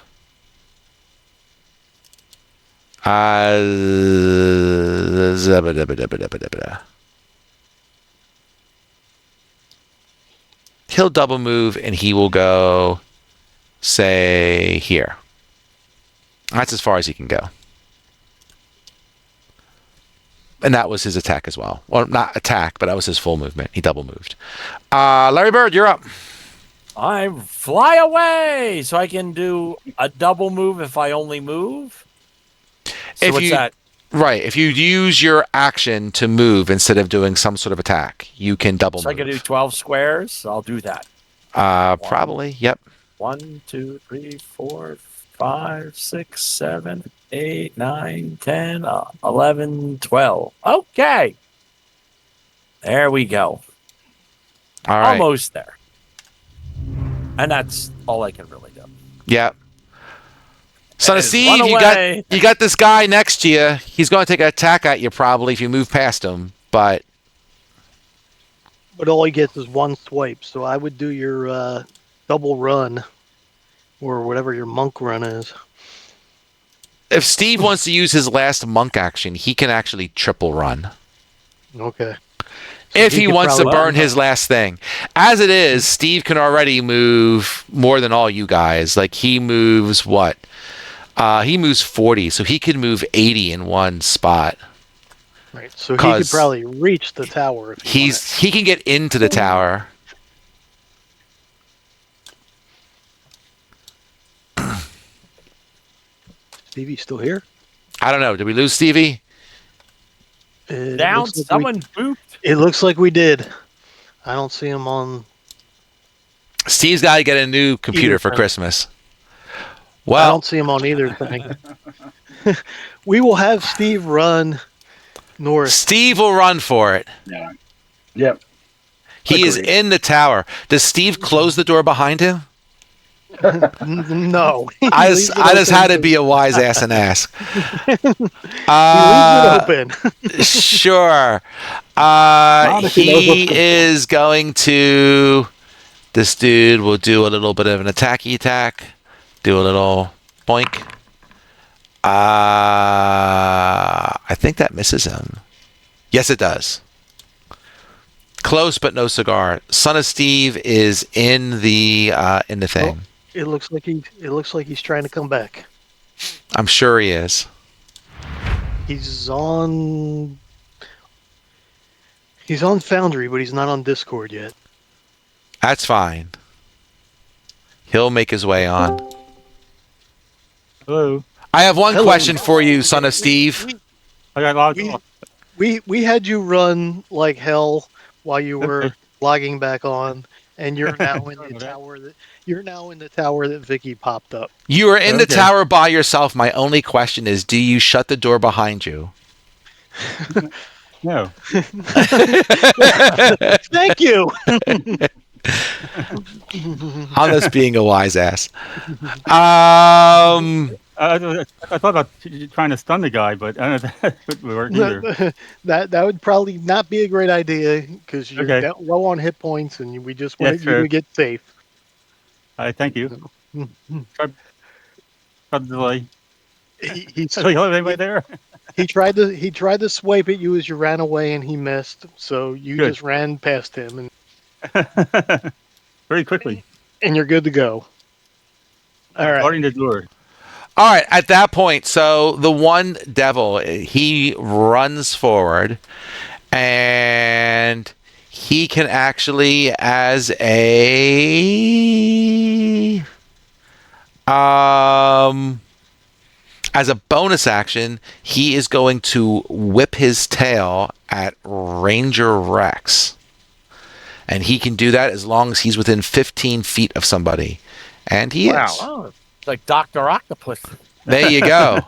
He'll double move and he will go, say, here. That's as far as he can go. And that was his attack as well. Well, not attack, but that was his full movement. He double moved. Larry Bird, you're up. I fly away, so I can do a double move if I only move. So what's that? Right. If you use your action to move instead of doing some sort of attack, you can double move. So I can do 12 squares. I'll do that. Probably. Yep. 1, 2, 3, 4, 5, 6, 7, 8, 9, 10, 11, 12. Okay. There we go. All right. Almost there. And that's all I can really do. Yep. Son of Steve, you got this guy next to you. He's going to take an attack at you probably if you move past him, but all he gets is 1 swipe. So I would do your double run, or whatever your monk run is. If Steve wants to use his last monk action, he can actually triple run. Okay. If he he could wants to probably- burn his last thing. As it is, Steve can already move more than all you guys. Like, he moves what? He moves 40, so he could move 80 in one spot. Right. So he 'Cause could probably reach the tower if he wanted. He can get into the tower. Stevie's still here? I don't know. Did we lose Stevie? It Down. looks like Someone booped. it looks like we did. I don't see him on. Steve's got to get a new computer Either for thing. Christmas. I Well, don't see him on either thing. We will have Steve run north. Steve will run for it. Yeah. Yep. He is Agreed. in the tower. Does Steve close the door behind him? No. He I leaves just, it I just open had to be a wise ass and ask. He leaves it open. Sure. if he knows what's He going is going to. This dude will do a little bit of an attacky attack. Do a little boink. I think that misses him. Yes, it does. Close, but no cigar. Son of Steve is in the thing. It looks like he's trying to come back. I'm sure he is. He's on Foundry, but he's not on Discord yet. That's fine. He'll make his way on. Hello. I have one Hello. question for you, Son of Steve. I got logged We- off. We had you run like hell while you were Okay. logging back on, and you're now in the Okay. tower that Vicky popped up. You are in the Okay. tower by yourself. My only question is, do you shut the door behind you? No. Thank you. I'm just being a wise ass. I thought about trying to stun the guy, but I don't know if that would work either. that would probably not be a great idea because you're Okay. low on hit points, and we just Yeah, wanted you true. to get safe. Thank you. Try the delay. He, So you have anybody there? he tried to swipe at you as you ran away, and he missed. So you Good. just ran past him, and Very quickly. you're good to go. All right. Guarding the door. All right, at that point, so the one devil, he runs forward, and he can actually, as a bonus action, he is going to whip his tail at Ranger Rex. And he can do that as long as he's within 15 feet of somebody. And he is. Oh, it's like Dr. Octopus. There you go.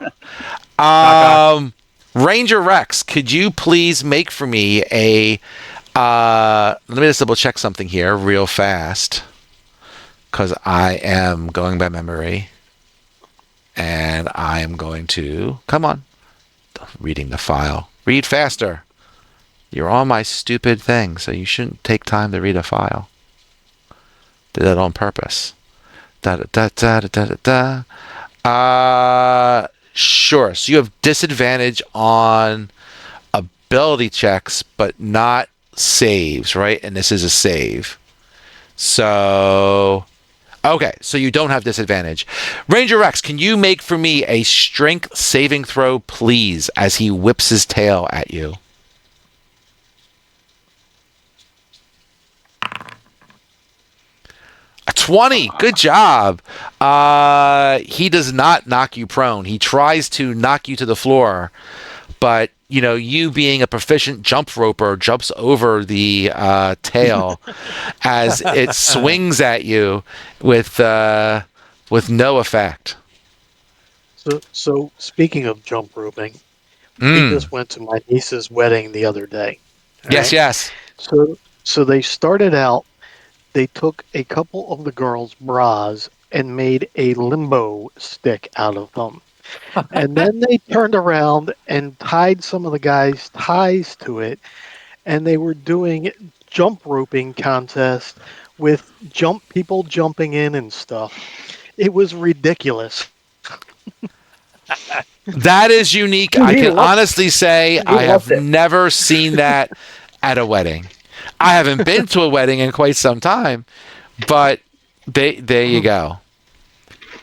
Ranger Rex, could you please make for me a... let me just double check something here real fast. Because I am going by memory. And I am going to... Come on. Reading the file. Read faster. You're on my stupid thing, so you shouldn't take time to read a file. Did that on purpose. Sure. So you have disadvantage on ability checks, but not saves, right? And this is a save. So, okay. So you don't have disadvantage. Ranger Rex, can you make for me a strength saving throw, please, as he whips his tail at you? A 20. Good job. He does not knock you prone. He tries to knock you to the floor, but you being a proficient jump roper jumps over the tail as it swings at you with no effect. So speaking of jump roping, we Mm. just went to my niece's wedding the other day. all Yes, right? yes. So they started out. They took a couple of the girls' bras and made a limbo stick out of them. And then they turned around and tied some of the guys' ties to it, and they were doing jump roping contest with people jumping in and stuff. It was ridiculous. That is unique. Dude, I he can loved- honestly say I have loved it. never seen that at a wedding. I haven't been to a wedding in quite some time, but there you go.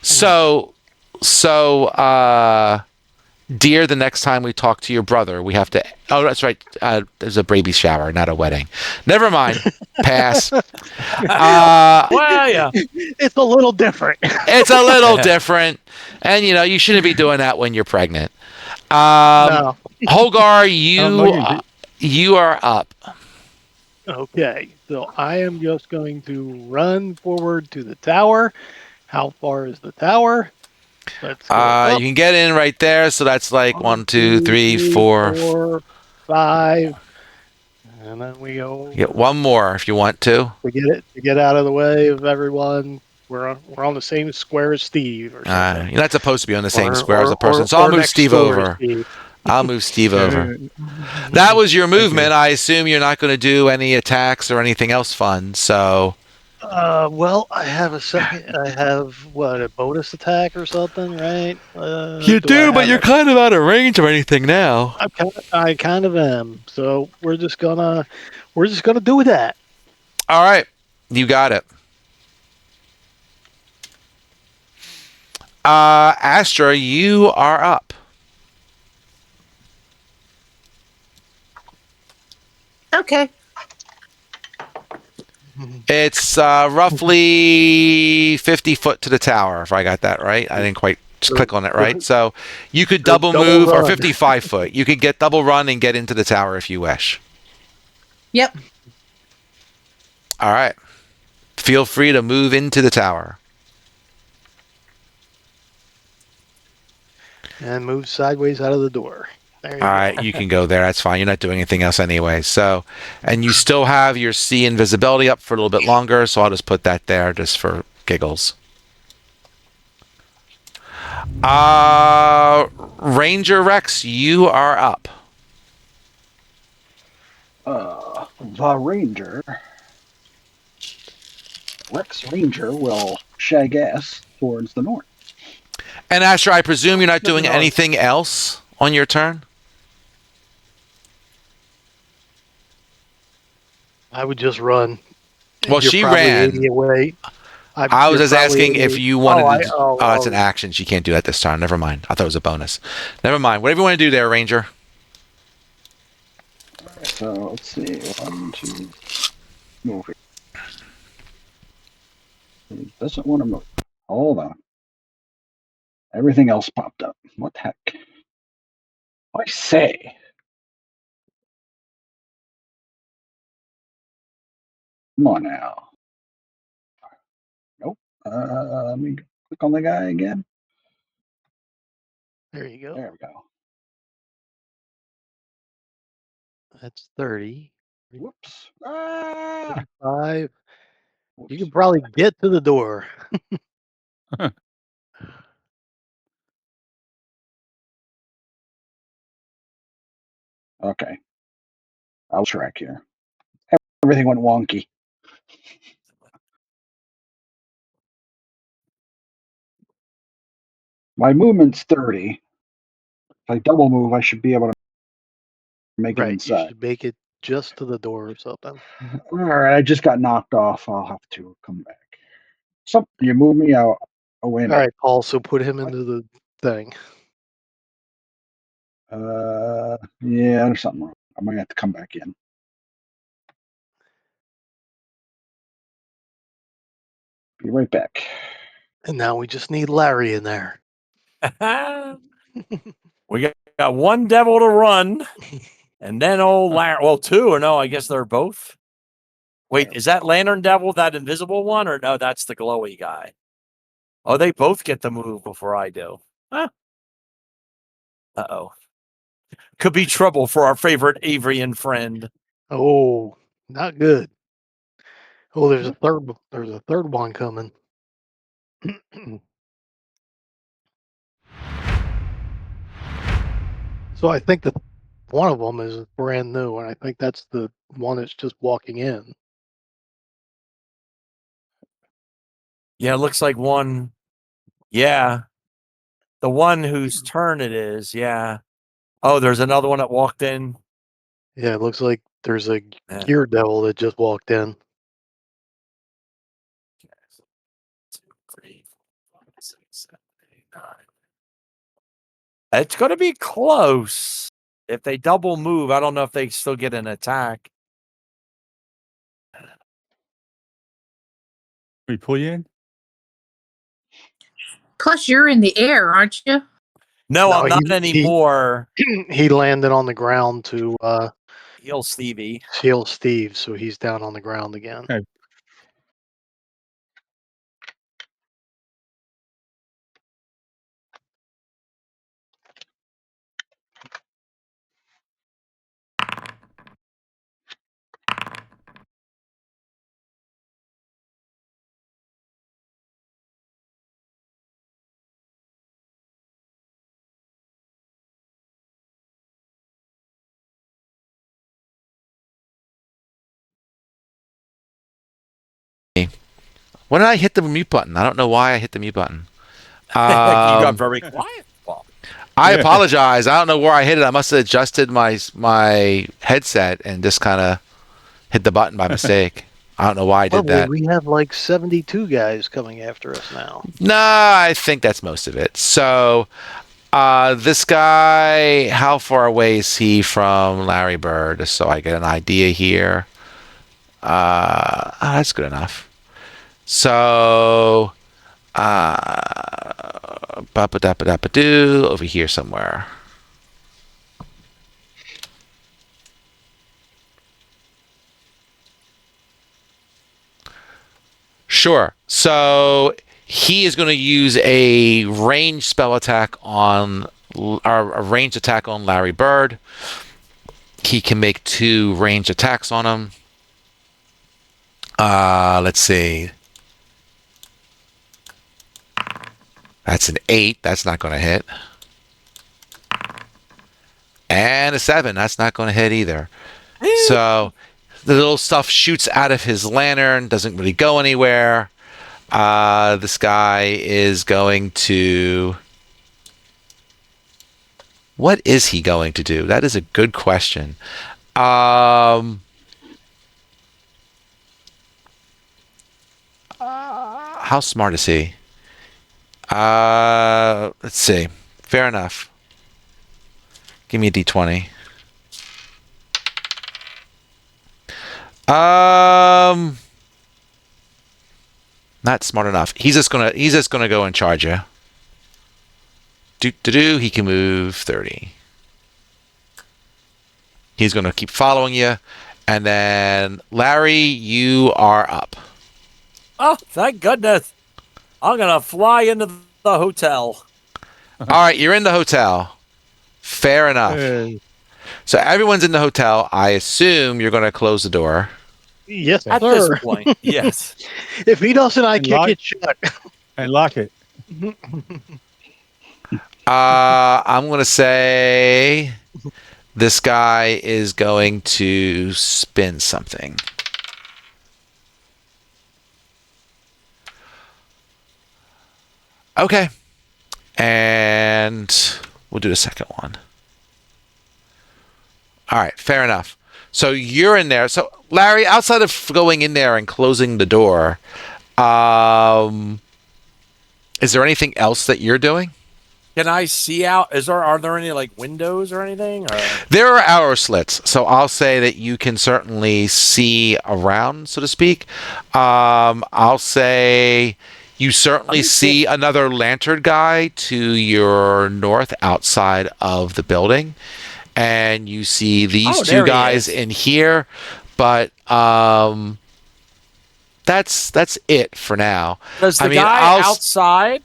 So, dear, the next time we talk to your brother, we have to. Oh, that's right. There's a baby shower, not a wedding. Never mind. Pass. Well, yeah. It's a little different. It's a little different, and you shouldn't be doing that when you're pregnant. No. Hogar, Logan, you are up. Okay, so I am just going to run forward to the tower. How far is the tower? Let's go up. You can get in right there. So that's like 1, 2, 3, 4. 4, 5, and then we go. Get one more if you want to. To get out of the way of everyone. We're on the same square as Steve or something. You're not supposed to be on the same Or- square as or- a person, or- so I'll or move next Steve door as over. Steve. I'll move Steve over. That was your movement. I assume you're not going to do any attacks or anything else fun. So Well, I have a second. I have a bonus attack or something, right? you do, but you're it? kind of out of range of anything now. I kind of am. So we're just gonna do that. All right, you got it. Astra, you are up. Okay. It's roughly 50 foot to the tower, if I got that right. I didn't quite click on it right. So you could double move, or run. 55 foot. You could get double run and get into the tower if you wish. Yep. All right. Feel free to move into the tower. And move sideways out of the door. There you All go. right, you can go there. That's fine. You're not doing anything else anyway. So, and you still have your see invisibility up for a little bit longer. So I'll just put that there just for giggles. Ranger Rex, you are up. The Ranger, Rex Ranger, will shag ass towards the north. And Asher, I presume you're not doing No. anything else on your turn? I would just run. Well, You're she probably ran. 80 away. I was You're just probably asking 80 if you wanted to. Oh, That's an action. She can't do that this turn. Never mind. I thought it was a bonus. Never mind. Whatever you want to do there, Ranger. So let's see. 1, 2, move here. He doesn't want to move. Hold on. Everything else popped up. What the heck? I say. Come on now. Nope. Let me click on the guy again. There you go. There we go. That's 30. Whoops. Ah! 5. You Whoops. can probably get to the door. Okay. I'll track here. Everything went wonky. My movement's 30. If I double move, I should be able to make it Right. You inside. should make it just to the door or something. All right, I just got knocked off. I'll have to come back. Something you move me out. Oh wait a All minute. right, Paul. So put him into the thing. Yeah, there's something wrong. I might have to come back in. Be right back. And now we just need Larry in there. We got one devil to run, and then old well, two, or no, I guess they're both. Wait, is that Lantern Devil that invisible one, or no, that's the glowy guy? Oh, they both get to move before I do. Huh. Uh-oh. Could be trouble for our favorite Avrian friend. Oh, not good. Oh, there's a third one coming. So I think that one of them is brand new, and I think that's the one that's just walking in. Yeah, it looks like one. Yeah. The one whose turn it is. Yeah. Oh, there's another one that walked in. Yeah, it looks like there's a Yeah. gear devil that just walked in. 2, 3, 4, 5, 6, 7, 8, 9. It's going to be close. If they double move, I don't know if they still get an attack. We pull you in. Plus, you're in the air, aren't you? No, No, I'm not he- anymore. He landed on the ground to Heal Stevie. heal Steve, so he's down on the ground again. Okay. When did I hit the mute button? I don't know why I hit the mute button. You got Um, very quiet. Paul. I Yeah. apologize. I don't know where I hit it. I must have adjusted my headset and just kind of hit the button by mistake. I don't know why I did Probably that. we have like 72 guys coming after us now. No, I think that's most of it. So, this guy, how far away is he from Larry Bird? Just so I get an idea here. That's good enough. So, ba-ba-da-ba-da-ba-doo, over here somewhere. Sure. So he is going to use a ranged spell attack on, or a ranged attack on Larry Bird. He can make 2 ranged attacks on him. Let's see. That's an 8. That's not going to hit. And a 7. That's not going to hit either. So the little stuff shoots out of his lantern, doesn't really go anywhere. This guy is going to... What is he going to do? That is a good question. How smart is he? Let's see. Fair enough. Give me a d20. Not smart enough. He's just gonna go and charge you. He can move 30. He's gonna keep following you, and then Larry, you are up. Oh, thank goodness. I'm going to fly into the hotel. All right, you're in the hotel. Fair enough. Hey. So everyone's in the hotel. I assume you're gonna close the door. Yes, At sir. this point, yes. If he doesn't, I And kick lock- it shut. And lock it. I'm gonna say this guy is going to spin something. Okay. And we'll do the second one. All right, fair enough. So you're in there. So Larry, outside of going in there and closing the door, is there anything else that you're doing? Can I see out? Are there any like windows or anything? Or? There are arrow slits, so I'll say that you can certainly see around, so to speak. I'll say you certainly see another lantern guy to your north outside of the building, and you see these Oh, two there he guys is. in here, but that's it for now. Does the I mean, guy outside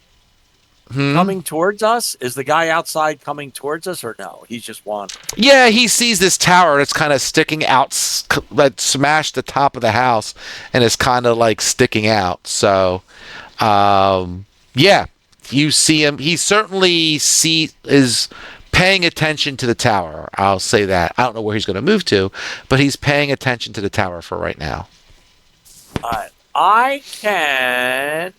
Hmm? coming towards us? Is the guy outside coming towards us, or no? He's just wandering. Yeah, he sees this tower that's kind of sticking out, that smashed the top of the house, and is kind of like sticking out. So, yeah, you see him. He certainly is paying attention to the tower. I'll say that. I don't know where he's going to move to, but he's paying attention to the tower for right now. I can.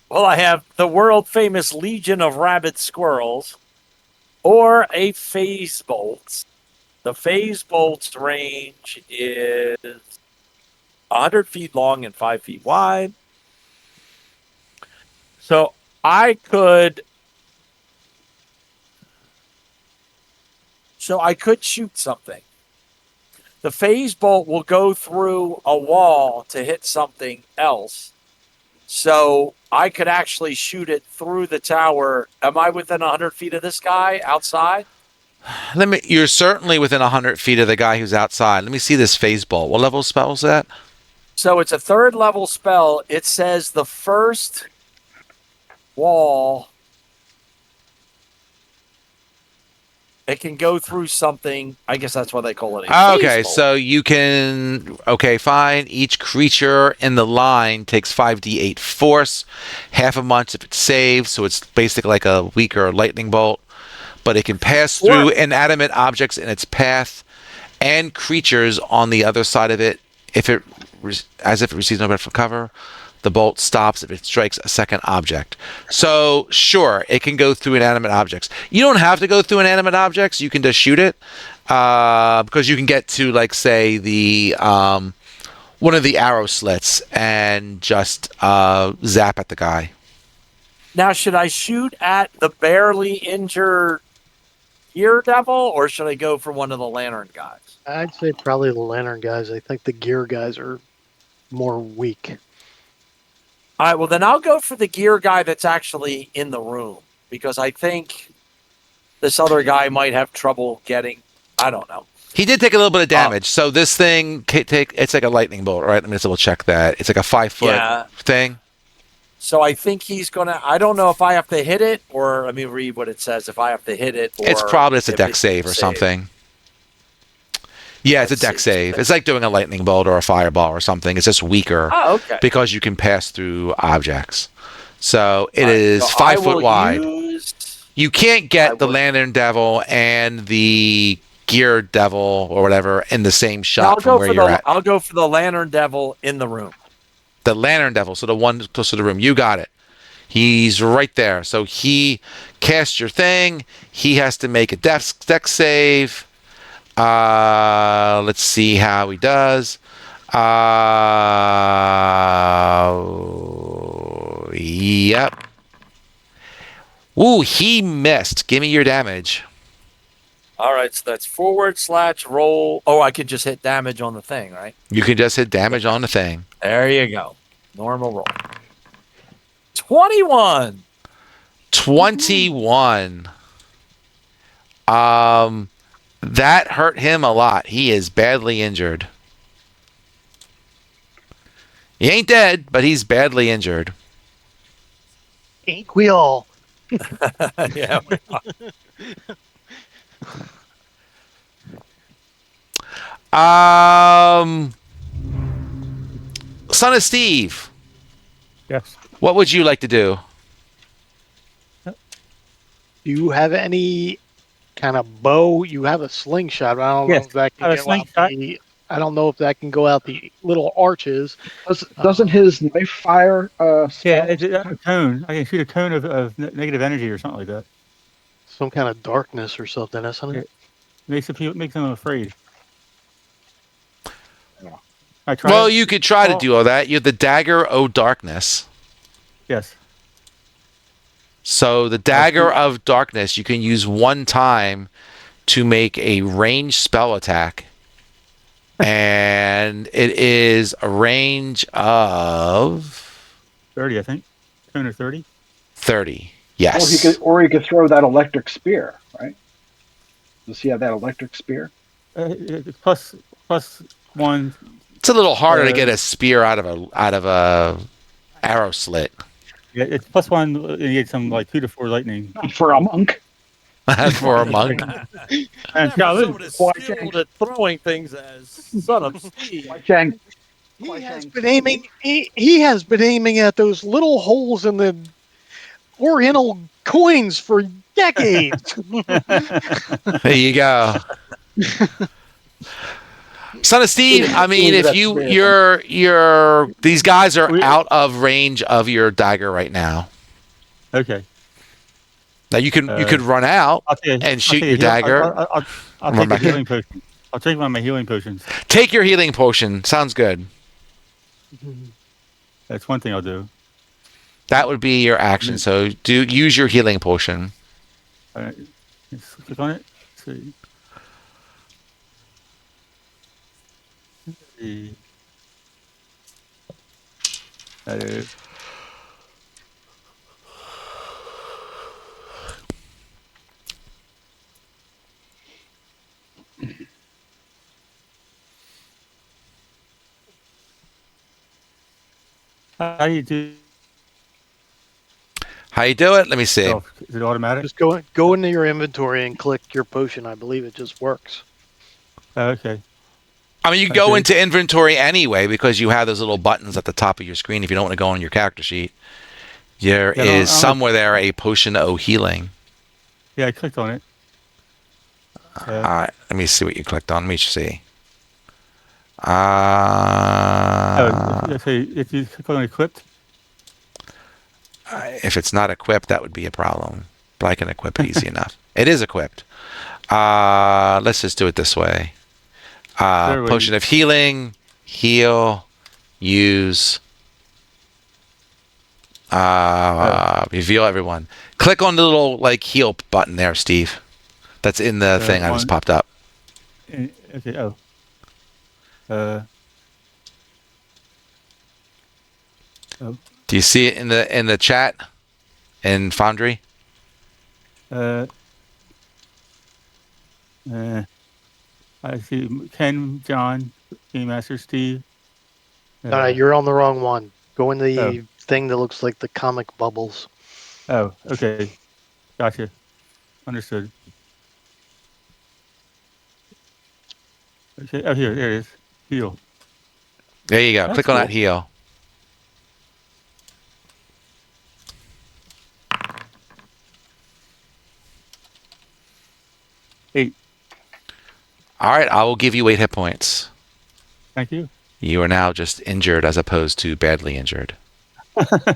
Well, I have the world famous Legion of Rabbit Squirrels, or a Phase Bolt, The phase bolt's range is 100 feet long and 5 feet wide. So I could shoot something. The phase bolt will go through a wall to hit something else. So I could actually shoot it through the tower. Am I within 100 feet of this guy outside? You're certainly within 100 feet of the guy who's outside. Let me see this phase bolt. What level spell is that? So it's a 3rd level spell. It says the first wall, it can go through something. I guess that's why they call it a phase bolt. So you can... Okay, fine. Each creature in the line takes 5d8 force, half a month if it saves, so it's basically like a weaker lightning bolt. But it can pass through inanimate objects in its path and creatures on the other side of it. As if it receives no benefit from cover, the bolt stops if it strikes a second object. So, sure, it can go through inanimate objects. You don't have to go through inanimate objects. You can just shoot it because you can get to, like, say, the one of the arrow slits and just zap at the guy. Now, should I shoot at the barely injured Gear Devil, or should I go for one of the Lantern guys? I'd say probably the Lantern guys. I think the Gear guys are more weak. All right, well, then I'll go for the Gear guy that's actually in the room, because I think this other guy might have trouble getting... I don't know. He did take a little bit of damage. So this thing, it's like a lightning bolt, right? Let me just double check that. It's like a 5-foot thing. So I think he's going to... I don't know if I have to hit it, or let me read what it says, if I have to hit it. Or it's probably a dex save or something. Yeah, it's a dex save. It's like doing a lightning bolt or a fireball or something. It's just weaker because you can pass through objects. So it is 5 foot wide. You can't get the Lantern Devil and the Gear Devil or whatever in the same shot from where you're at. I'll go for the Lantern Devil in the room. The Lantern Devil, so the one close to the room. You got it. He's right there. So he casts your thing. He has to make a dex save. Let's see how he does. Yep. Ooh, he missed. Give me your damage. All right, so that's /roll. Oh, I could just hit damage on the thing, right? You can just hit damage on the thing. There you go. Normal roll. 21. 21. That hurt him a lot. He is badly injured. He ain't dead, but he's badly injured. Ain't we all? Yeah. Son of Steve. Yes. What would you like to do? Do you have any kind of bow? You have a slingshot. I don't know if that can go out the, I don't know if that can go out the little arches. Doesn't his knife fire? Yeah, it's a cone. I can shoot a cone of negative energy or something like that. Some kind of darkness or something, isn't it? Makes them afraid. Well, you could try to do all that. You have the Dagger O Darkness. Yes. So the Dagger of Darkness, you can use one time to make a ranged spell attack. And it is a range of 30, I think. 20 or 30. 30. Yes. Or he could throw that electric spear, right? Does he have that electric spear? It's plus one. It's a little harder to get a spear out of a arrow slit. Yeah, it's plus one. You get some like 2 to 4 lightning. For a monk. For a monk. And someone is skilled at throwing things as Son of Steve. He has been aiming. He has been aiming at those little holes in the Oriental coins for decades. There you go. Son of Steve, I mean, if you're these guys are out of range of your dagger right now. Okay. Now you could run out and shoot your dagger. I'll Run take a back in. healing potion. I'll take one of my healing potions. Take your healing potion. Sounds good. That's one thing I'll do. That would be your action. So use your healing potion. All right. Let's click on it. Let's see. That is. How do you do? How you do it? Let me see. Oh, is it automatic? Just go into your inventory and click your potion. I believe it just works. Oh, okay. I mean, you can go into inventory anyway because you have those little buttons at the top of your screen if you don't want to go on your character sheet. There is somewhere there a potion of healing. Yeah, I clicked on it. All right, let me see what you clicked on. Let me see. If you click on equipped. If it's not equipped, that would be a problem. But I can equip it easy enough. It is equipped. Let's just do it this way. Potion of healing, heal, use, reveal everyone. Click on the little heal button there, Steve. That's in the thing I just popped up. Okay. Oh. Do you see it in the chat in Foundry? I see Ken, John, Game Master, Steve. You're on the wrong one. Go in the thing that looks like the comic bubbles. Oh, okay. Gotcha. Understood. Okay. Oh, there it is. Heal. There you go. That's Click on that cool. heal. Eight. All right, I will give you 8 hit points. Thank you. You are now just injured as opposed to badly injured. There you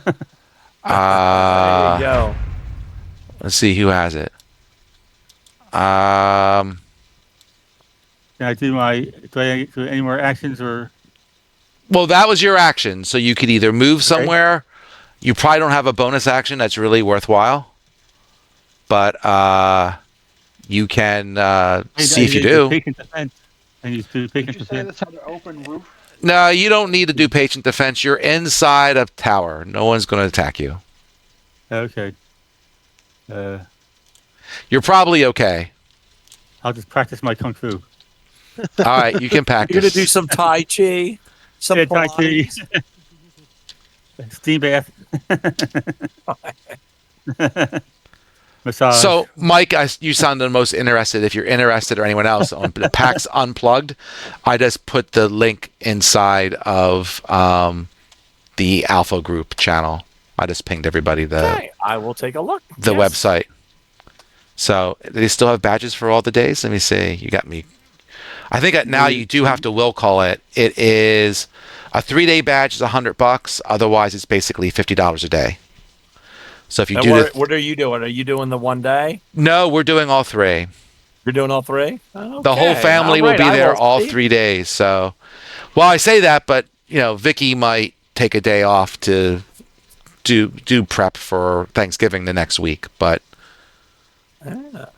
go. Let's see who has it. Can I do any more actions or? Well, that was your action, so you could either move somewhere. You probably don't have a bonus action that's really worthwhile, but you can see if you do. Patient defense. And you do patient Did you say defense. that's how to open roof? No, you don't need to do patient defense. You're inside a tower. No one's going to attack you. Okay. You're probably okay. I'll just practice my kung fu. All right, you can practice. You're gonna do some Tai Chi, some Tai Chi. Pilates. Steam bath. Massage. So, Mike, you sound the most interested. If you're interested, or anyone else, on the PAX Unplugged, I just put the link inside of the Alpha Group channel. I just pinged everybody Okay, I will take a look. the Yes. website. So, do they still have badges for all the days? Let me see. You got me. I think now you do have to will call it. It is a 3-day badge is $100. Otherwise, it's basically $50 a day. So if you And do what are you doing? Are you doing the one day? no, we're doing all 3. You're doing all 3? The whole family will be there all 3 days. So, well, I say that, but Vicky might take a day off to do prep for Thanksgiving the next week. But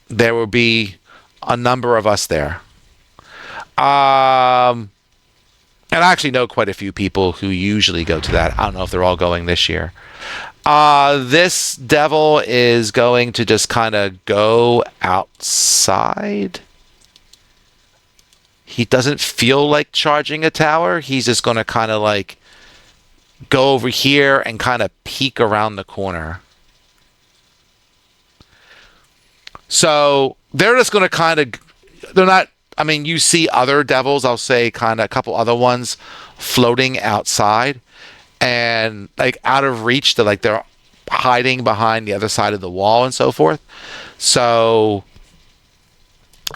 there will be a number of us there. And I actually know quite a few people who usually go to that. I don't know if they're all going this year. This devil is going to just kind of go outside. He doesn't feel like charging a tower. He's just going to kind of go over here and kind of peek around the corner. So they're just going to they're not, I mean, you see other devils, I'll say kind of a couple other ones floating outside and out of reach. They're hiding behind the other side of the wall and so forth. So,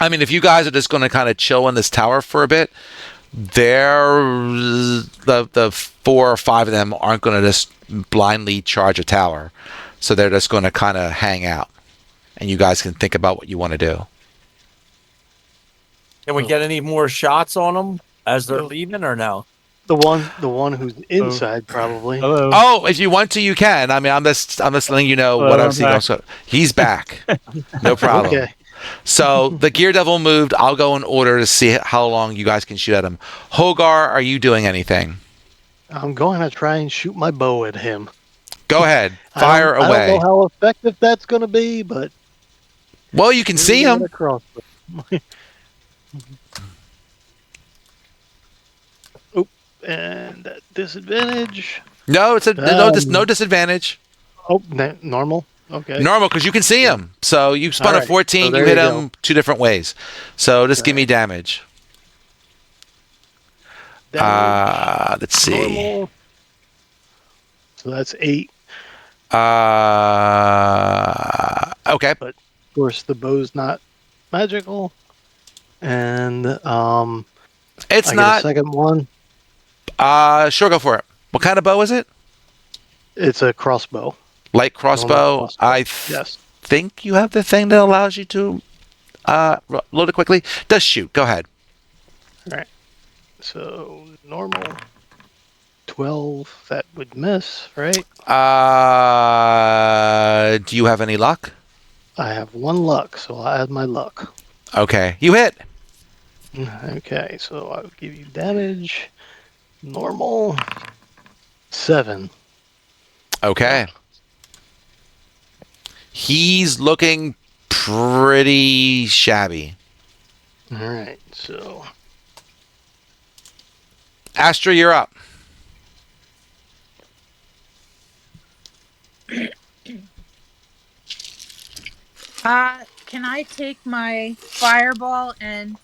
I mean, if you guys are just going to kind of chill in this tower for a bit, the 4 or 5 of them aren't going to just blindly charge a tower. So they're just going to kind of hang out. and you guys can think about what you want to do. Can we get any more shots on them as they're leaving, or no? The one who's inside probably. Hello. Oh, if you want to, you can. I mean, I'm just letting you know Hello, what I've I'm seen. back. Also, he's back. No problem. Okay. So the Gear Devil moved. I'll go in order to see how long you guys can shoot at him. Hogar, are you doing anything? I'm going to try and shoot my bow at him. Go ahead. Fire I away. don't know how effective that's going to be, but Well, you can see him. Oop, and at disadvantage. No, it's no disadvantage. Oh, normal. Okay. Normal, because you can see him. So you spun All a right. 14, So you there hit you him 2 different ways. So just give me damage. Let's see. Normal. So that's 8. Okay. But of course, the bow's not magical, and It's I get a not. second one. Sure, go for it. What kind of bow is it? It's a crossbow. Light crossbow. crossbow. I Yes. think you have the thing that allows you to load it quickly. Does shoot. Go ahead. All right. So normal. 12. That would miss, right? Do you have any luck? I have 1 luck, so I'll add my luck. Okay. You hit. Okay, so I'll give you damage. Normal. 7. Okay. He's looking pretty shabby. All right, so Astra, you're up. Can I take my fireball and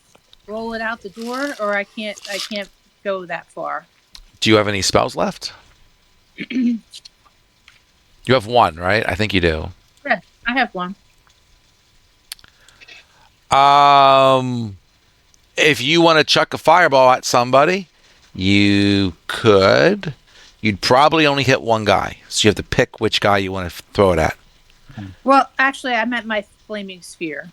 roll it out the door, or I can't go that far? Do you have any spells left? You have 1, right? I think you do. Yeah, I have 1. If you want to chuck a fireball at somebody, you could. You'd probably only hit 1 guy, so you have to pick which guy you want to throw it at. Well, actually, I meant my flaming sphere.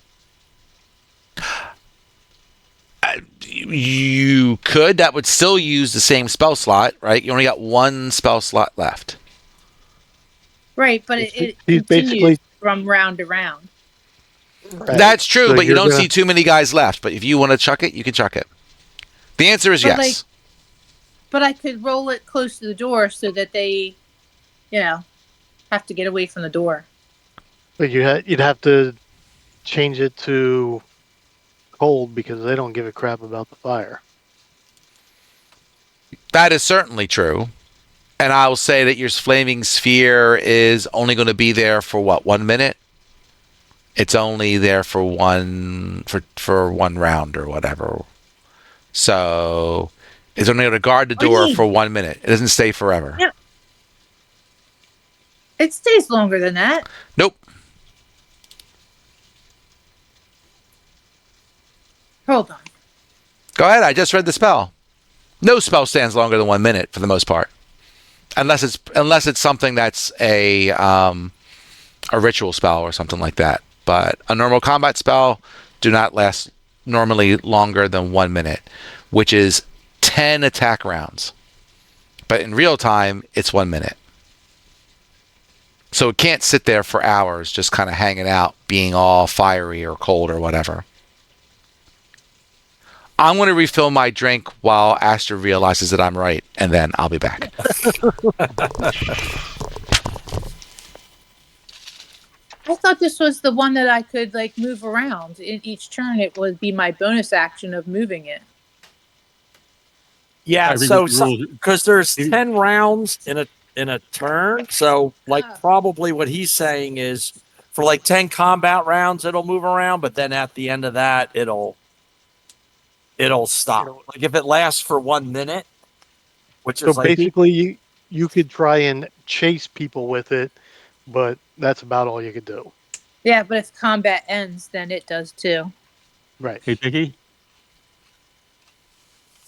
You could. That would still use the same spell slot, right? You only got 1 spell slot left. Right, but it He's continues basically- from round to round. right. That's true, So but you you're don't gonna- see too many guys left. But if you want to chuck it, you can chuck it. The answer is But, yes. But I could roll it close to the door so that they, have to get away from the door. But you'd have to change it to cold because they don't give a crap about the fire. That is certainly true. And I will say that your flaming sphere is only going to be there for what, 1 minute? It's only there for one round or whatever. So it's only going to guard the door for 1 minute. It doesn't stay forever. Yeah. It stays longer than that. Nope. Hold on. Go ahead. I just read the spell. No spell stands longer than 1 minute for the most part, unless it's something that's a ritual spell or something like that. But a normal combat spell do not last normally longer than 1 minute, which is 10 attack rounds. But in real time, it's 1 minute. So it can't sit there for hours just kind of hanging out, being all fiery or cold or whatever. I'm going to refill my drink while Astra realizes that I'm right, and then I'll be back. I thought this was the one that I could move around. In each turn, it would be my bonus action of moving it. Yeah, I read so the rules. because there's 10 rounds in a turn, so probably what he's saying is for 10 combat rounds it'll move around, but then at the end of that it'll stop. Like if it lasts for 1 minute, which So is basically, you could try and chase people with it, but that's about all you could do. Yeah, but if combat ends, then it does too. Right. Hey, Vicky.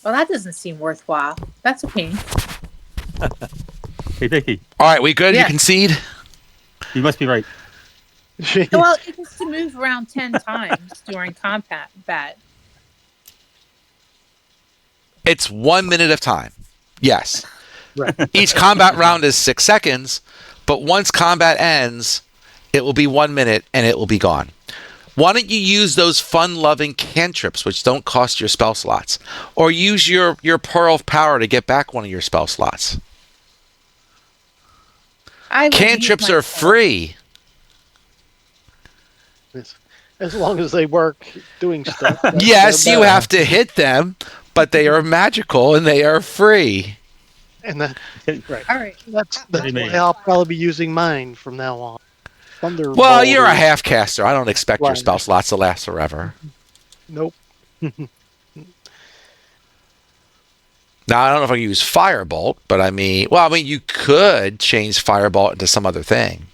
Well, that doesn't seem worthwhile. That's a pain. Hey, Vicky. All right, we good? Yeah. You concede? You must be right. Well, it gets to move around 10 times during combat. It's 1 minute of time. Yes. Right. Each combat round is 6 seconds, but once combat ends, it will be 1 minute and it will be gone. Why don't you use those fun-loving cantrips, which don't cost your spell slots, or use your Pearl of Power to get back one of your spell slots? Cantrips are free. As long as they work doing stuff. Yes, you have to hit them, but they are magical and they are free. And that, right. All right. That's why I'll probably be using mine from now on. Thunderbolt. Well, you're a half caster. I don't expect your spell slots to last forever. Nope. Now, I don't know if I can use Firebolt, but you could change Firebolt into some other thing.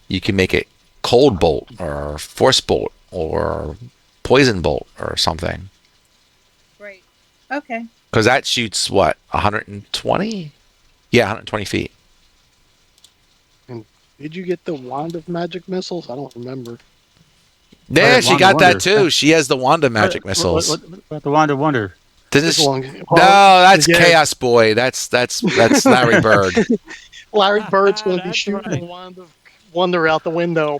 You can make it Cold Bolt or Force Bolt or Poison Bolt or something. Right. Okay. Because that shoots, what, 120? Yeah, 120 feet. And did you get the Wand of Magic Missiles? I don't remember. Yeah, she got Wonder. that too. She has the Wand of Magic Missiles. What about the Wand of Wonder? No, that's Chaos Boy. That's Larry Bird. Larry Bird's going to be shooting the Wand of Wonder out the window.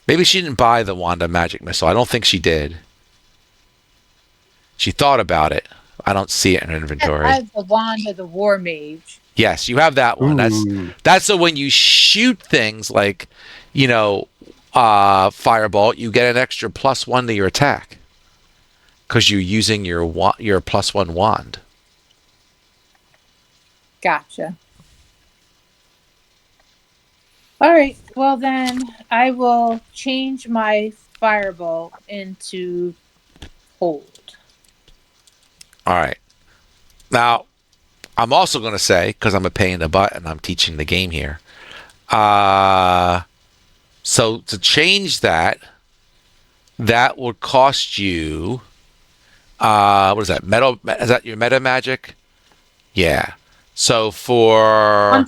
Maybe she didn't buy the Wand of Magic Missile. I don't think she did. She thought about it. I don't see it in her inventory. I have the Wand of the War Mage. Yes, you have that one. Ooh. That's so when you shoot things like, Firebolt, you get an extra +1 to your attack because you're using your +1 wand. Gotcha. All right. Well, then I will change my Firebolt into Cold. All right. Now, I'm also going to say, because I'm a pain in the butt and I'm teaching the game here, so to change that would cost you, what is that? Is that your meta magic? Yeah. So for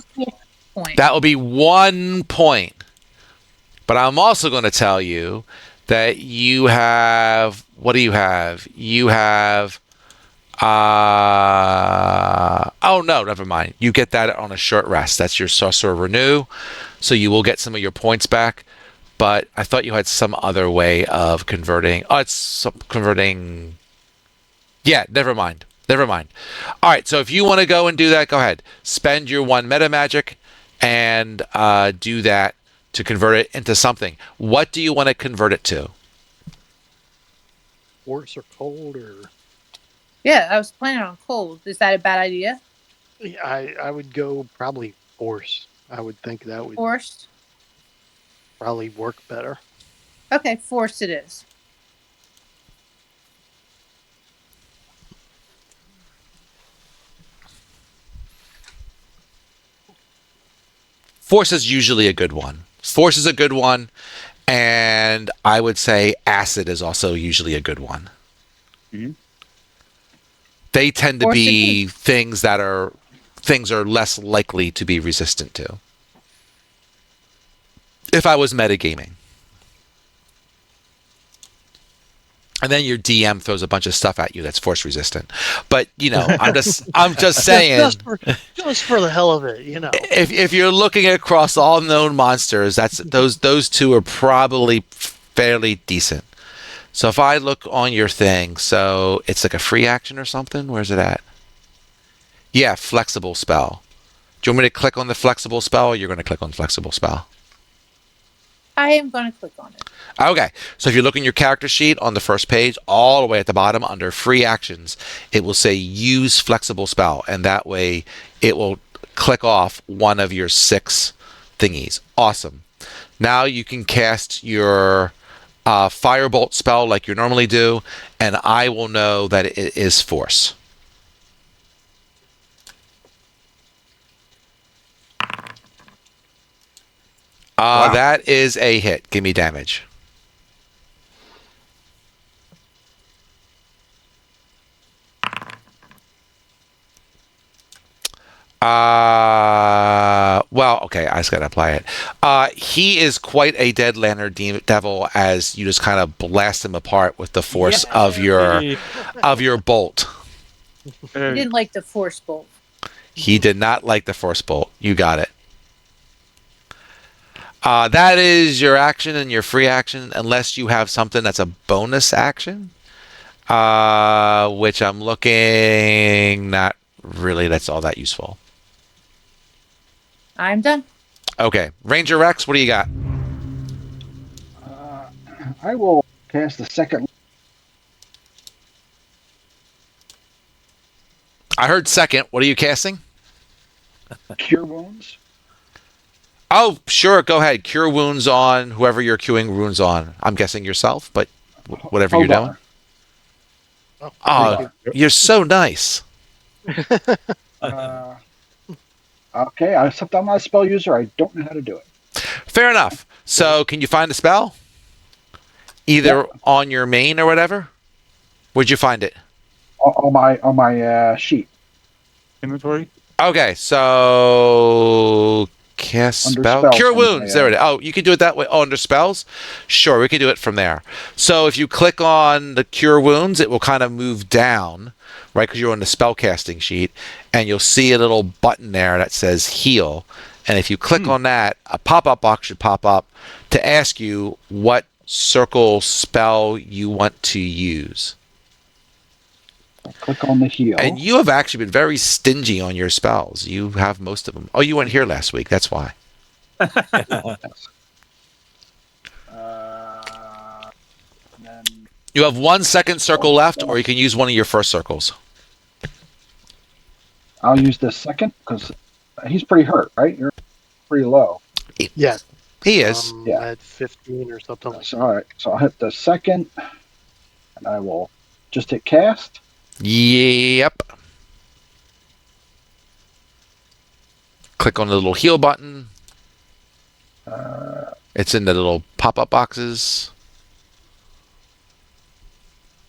Point. that will be 1 point. But I'm also going to tell you that you have, what do you have? You have, oh no, never mind. You get that on a short rest. That's your Sorcerer Renew. So you will get some of your points back. But I thought you had some other way of converting. Oh, it's converting. Yeah, never mind. Never mind. All right, so if you want to go and do that, go ahead. Spend your 1 meta magic and do that to convert it into something. What do you want to convert it to? Force or cold or... Yeah, I was planning on Cold. Is that a bad idea? I would go probably Force. I would think that would Forced? probably work better. Okay, Forced it is. Force is usually a good one. Force is a good one, and I would say Acid is also usually a good one. Mm-hmm. They tend to be things are less likely to be resistant to. If I was metagaming. And then your DM throws a bunch of stuff at you that's force resistant. But I'm just saying. just for the hell of it, If you're looking across all known monsters, those two are probably fairly decent. So if I look on your thing, so it's like a free action or something. Where's it at? Yeah, flexible spell. Do you want me to click on the flexible spell, or you're going to click on flexible spell? I am going to click on it. Okay, so if you look in your character sheet on the first page, all the way at the bottom under free actions, it will say use flexible spell, and that way it will click off one of your 6 thingies. Awesome. Now you can cast your Firebolt spell like you normally do, and I will know that it is force. Wow. That is a hit. Give me damage. Well, okay, I just gotta apply it. He is quite a dead lantern devil as you just kind of blast him apart with the force of Yay! your bolt. He didn't like the force bolt. He did not like the force bolt. You got it. That is your action and your free action, unless you have something that's a bonus action. Which I'm looking, not really. That's all that useful. I'm done. Okay, Ranger Rex, what do you got? I will cast the second. I heard second. What are you casting? Cure wounds. Oh, sure. Go ahead. Cure wounds on whoever you're curing wounds on. I'm guessing yourself, but whatever you're doing. Oh, Oh, you're so nice. Okay, except I'm not a spell user. I don't know how to do it. Fair enough. So, can you find a spell? Either on your main or whatever? Where'd you find it? On my sheet. Inventory. Okay, so cast Under spell. spells, Cure under wounds. There it is. Oh, you can do it that way. Oh, under spells? Sure, we can do it from there. So if you click on the cure wounds, it will kind of move down, right? Because you're on the spell casting sheet, and you'll see a little button there that says heal. And if you click on that, a pop-up box should pop up to ask you what circle spell you want to use. Click on the heal. And you have actually been very stingy on your spells. You have most of them. Oh, you weren't here last week. That's why. Then You have 1 second circle left, or you can use one of your first circles. I'll use the second because he's pretty hurt, right? You're pretty low. Yes. He is. Yeah. At 15 or something like So, all right. So I'll hit the second, and I will just hit cast. Yep. Click on the little heal button. It's in the little pop-up boxes.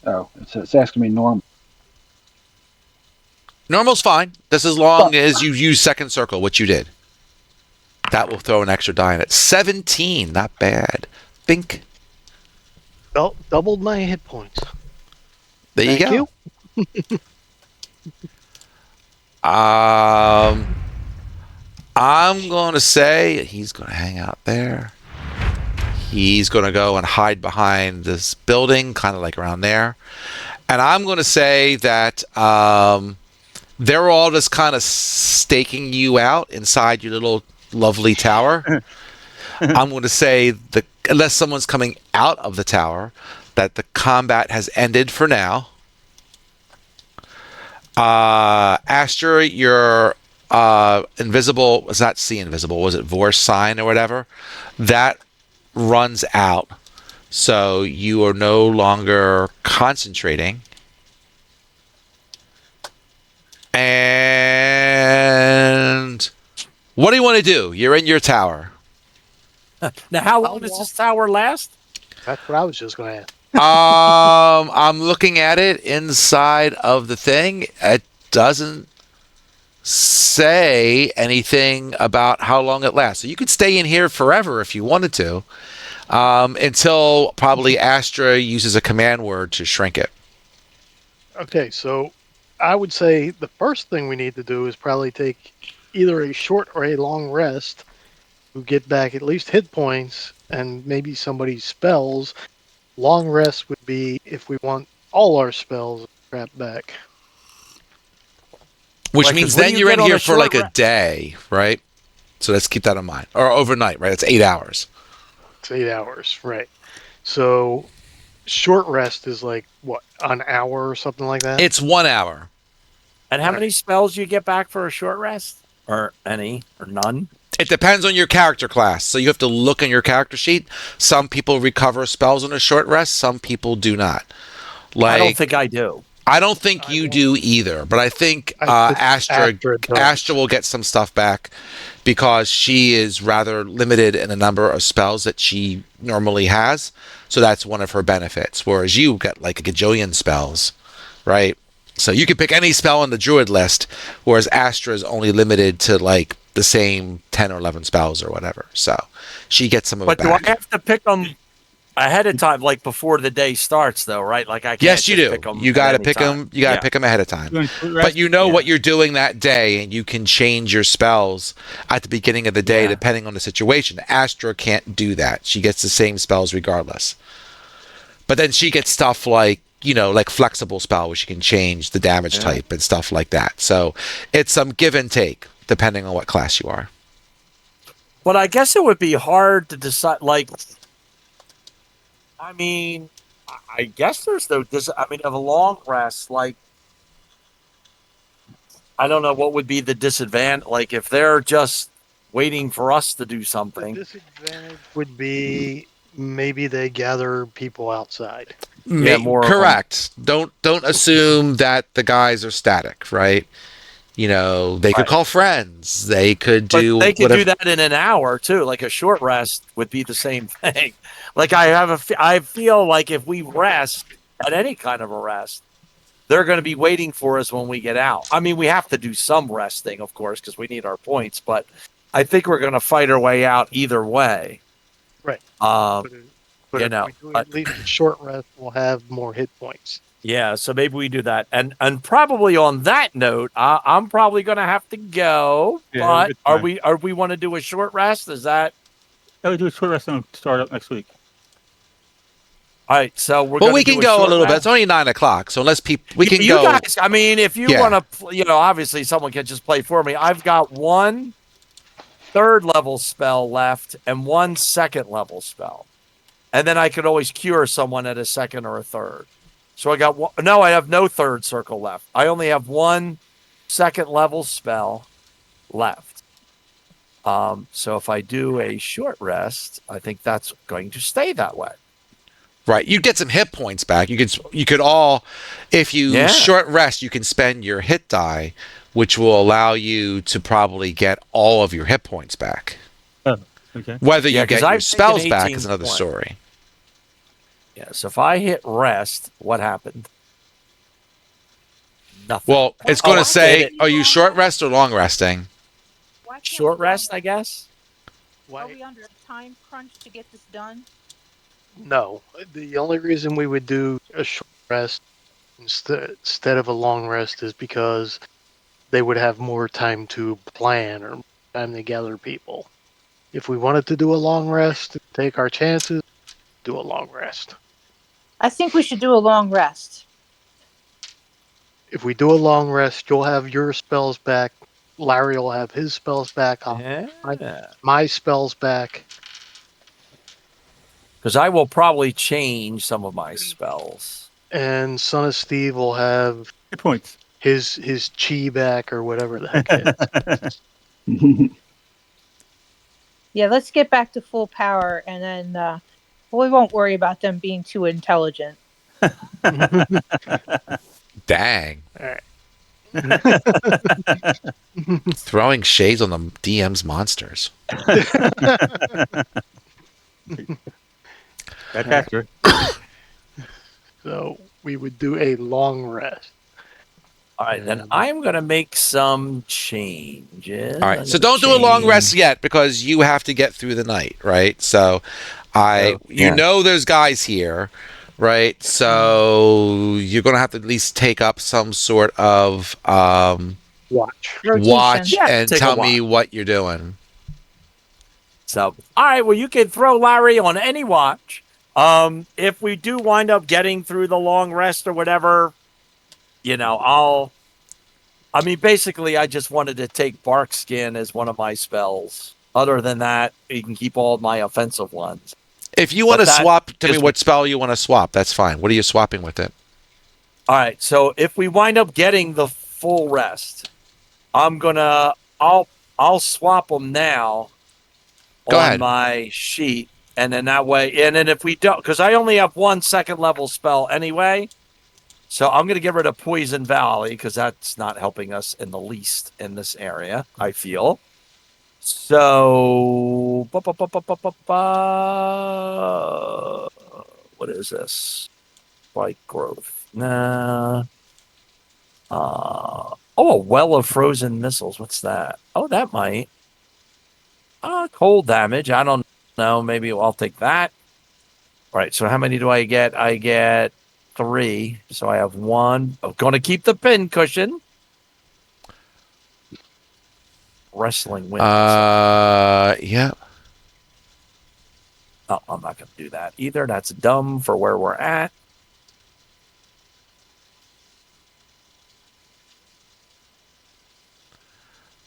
Oh, it's asking me normal. Normal's fine. This as long as you use second circle, which you did. That will throw an extra die in it. 17, not bad. Bink. doubled my hit points. There you Thank go. you. I'm going to say he's going to hang out there. He's going to go and hide behind this building, kind of like around there. And I'm going to say that they're all just kind of staking you out inside your little lovely tower. I'm going to say that unless someone's coming out of the tower, that the combat has ended for now. Astra, your invisible, was not see invisible, was it Vor's sign or whatever? That runs out. So you are no longer concentrating. And what do you want to do? You're in your tower. Now, how long does this tower last? That's what I was just going to ask. I'm looking at it inside of the thing. It doesn't say anything about how long it lasts. So you could stay in here forever if you wanted to, until probably Astra uses a command word to shrink it. Okay, so I would say the first thing we need to do is probably take either a short or a long rest to get back at least hit points and maybe somebody's spells. Long rest would be if we want all our spells trapped back. Which Right, means 'cause when then you you're get in on here a for like short a day, right? So let's keep that in mind. Or overnight, right? It's 8 hours. It's 8 hours, right? So short rest is like what, an hour or something like that? It's 1 hour. And how many spells you get back for a short rest? Or any? Or none? It depends on your character class. So you have to look in your character sheet. Some people recover spells on a short rest. Some people do not. I don't Like, think I do. I don't think you do either, but I think I think Astra does. Astra will get some stuff back because she is rather limited in the number of spells that she normally has. So that's one of her benefits. Whereas you get like a gajillion spells, right? So you can pick any spell on the druid list, whereas Astra is only limited to like the same 10 or 11 spells or whatever. So she gets some of it But do I back. have to pick them ahead of time, like before the day starts, though, right? Like I can't Yes, you just do. pick them. You got to pick them. You got to pick them ahead of time. Doing short But rest, you know Yeah. what you're doing that day, and you can change your spells at the beginning of the day Yeah. depending on the situation. Astra can't do that. She gets the same spells regardless. But then she gets stuff like, like flexible spell where she can change the damage Yeah. type and stuff like that. So it's some give and take depending on what class you are. But I guess it would be hard to decide. Like, I mean, I guess there's no. I mean, of a long rest, like, I don't know what would be the disadvantage. Like, if they're just waiting for us to do The something. disadvantage would be maybe they gather people outside. Yeah, more of 'em. Correct. Don't assume that the guys are static, right? They could Right. call friends. They could But do they could whatever. do that in an hour too. Like a short rest would be the same thing. Like I feel like if we rest at any kind of a rest, they're going to be waiting for us when we get out. I mean, we have to do some resting, of course, because we need our points. But I think we're going to fight our way out either way. Right. Um, But you if know, we do at least a short rest, we'll have more hit points. yeah. So maybe we do that. And probably on that note, I'm probably going to have to go. Yeah, But it's are fine. we want to do a short rest? Is that I would do a short rest and start up next week. all right? So we're Well, going we to can go a short little bit. rest? It's only 9:00, so unless we can you go. guys, I mean, if you Yeah. want to, obviously someone can just play for me. I've got one third level spell left and one second level spell, and then I could always cure someone at a second or a third. So I got one. No, I have no third circle left. I only have one second level spell left. So if I do a short rest, I think that's going to stay that way. Right, you get some hit points back. You could all, if you Yeah. short rest, you can spend your hit die, which will allow you to probably get all of your hit points back. Oh, okay. Whether Yeah, you 'cause get your I've spells taken back 18 is another points. story. Yeah. So if I hit rest, what happened? Nothing. Well, it's Oh, going I to say, get it. are you short rest or long resting? Why can't Short we go rest, I guess. Are we under a time crunch to get this done? No, the only reason we would do a short rest instead of a long rest is because they would have more time to plan or time to gather people. If we wanted to do a long rest, take our chances, do a long rest. I think we should do a long rest. If we do a long rest, you'll have your spells back. Larry will have his spells back. I'll Yeah. have my spells back. Because I will probably change some of my spells. And Son of Steve will have Hit points. his chi back or whatever the heck it is. Yeah, let's get back to full power, and then we won't worry about them being too intelligent. Dang. All right. Throwing shades on the DM's monsters. That's accurate. So we would do a long rest. All right, then I'm going to make some changes. All right, so don't do a long rest yet because you have to get through the night, right? So yeah. there's guys here, right? So you're going to have to at least take up some sort of Watch. Rotation. watch Yeah, and take a tell me watch. what you're doing. So, all right, well, you can throw Larry on any watch. If we do wind up getting through the long rest or whatever, basically, I just wanted to take Bark Skin as one of my spells. Other than that, you can keep all of my offensive ones. If you want to But that swap, tell me is- what spell you want to swap. That's fine. What are you swapping with it? All right, so if we wind up getting the full rest, I'll swap them now Go on ahead. my sheet, and then that way, and then if we don't, because I only have one second level spell anyway, so I'm going to get rid of Poison Valley because that's not helping us in the least in this area, I feel. So, what is this? Spike growth. Nah. A well of frozen missiles. What's that? Oh, that might. Cold damage. I don't know. Maybe I'll take that. All right. So how many do I get? I get 3. So I have 1. I'm going to keep the pin cushion. Wrestling wins. Yeah. Oh, I'm not going to do that either. That's dumb for where we're at.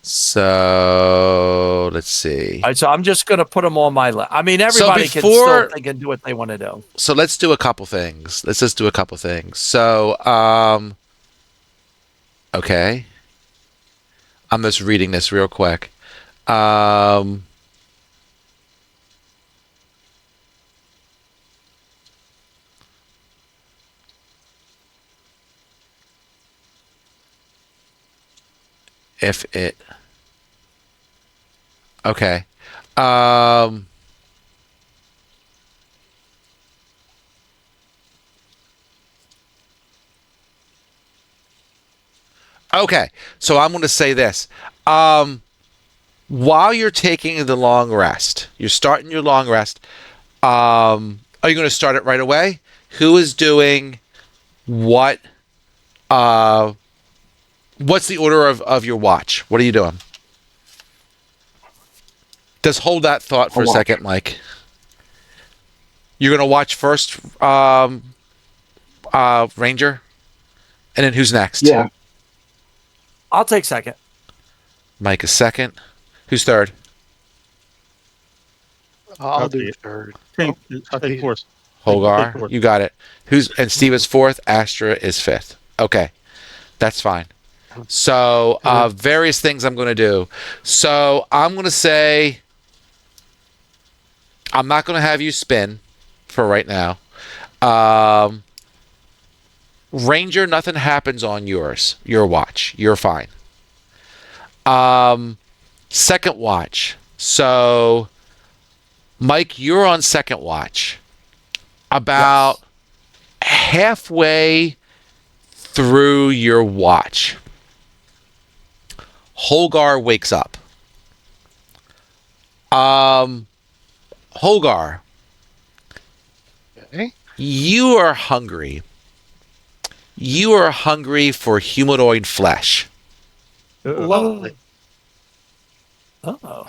So let's see. All right, so I'm just going to put them on my list. I mean, everybody can still think and do what they want to do. So let's do a couple things. Let's just do a couple things. So, okay. I'm just reading this real quick. If it... Okay. Okay, so I'm going to say this. While you're taking the long rest, you're starting your long rest, are you going to start it right away? Who is doing what? What's the order of your watch? What are you doing? Just hold that thought for a second, Mike. You're going to watch first, Ranger? And then who's next? Yeah. I'll take second. Mike is second. Who's third? I'll do third. I'll take fourth. Holgar, you got it. And Steve is fourth. Astra is fifth. Okay, that's fine. So various things I'm going to do. So I'm going to say I'm not going to have you spin for right now. Ranger, nothing happens on your watch. You're fine. Second watch. So, Mike, you're on second watch. About halfway through your watch, Holgar wakes up. Holgar, Okay. you are hungry. You are hungry for humanoid flesh. Lovely. Oh.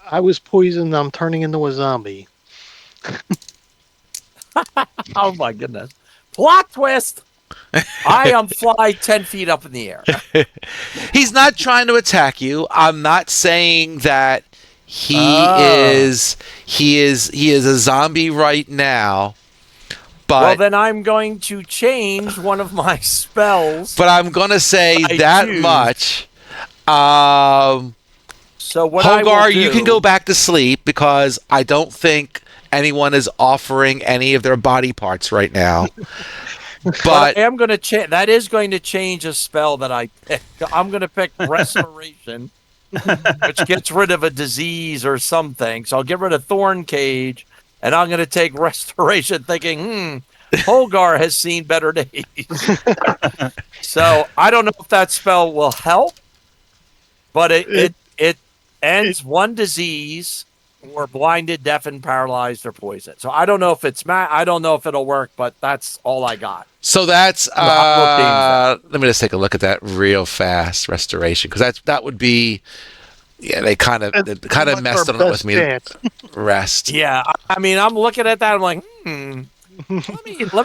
I was poisoned. I'm turning into a zombie. Oh my goodness. Plot twist. I am fly 10 feet up in the air. He's not trying to attack you. I'm not saying that he is a zombie right now. But well, then I'm going to change one of my spells. But I'm going to say that much. So what Holgar, I will do, you can go back to sleep because I don't think anyone is offering any of their body parts right now. But I am going to change. That is going to change a spell that I pick. I'm going to pick Restoration, which gets rid of a disease or something. So I'll get rid of Thorn Cage, and I'm going to take Restoration, thinking, Holgar has seen better days. So I don't know if that spell will help, but it ends one disease, or blinded, deafened, paralyzed, or poisoned. So I don't know if I don't know if it'll work, but that's all I got. So that's let me just take a look at that real fast. Restoration, because that would be they kind of messed on it with me. Rest. Yeah, I mean I'm looking at that. I'm like, let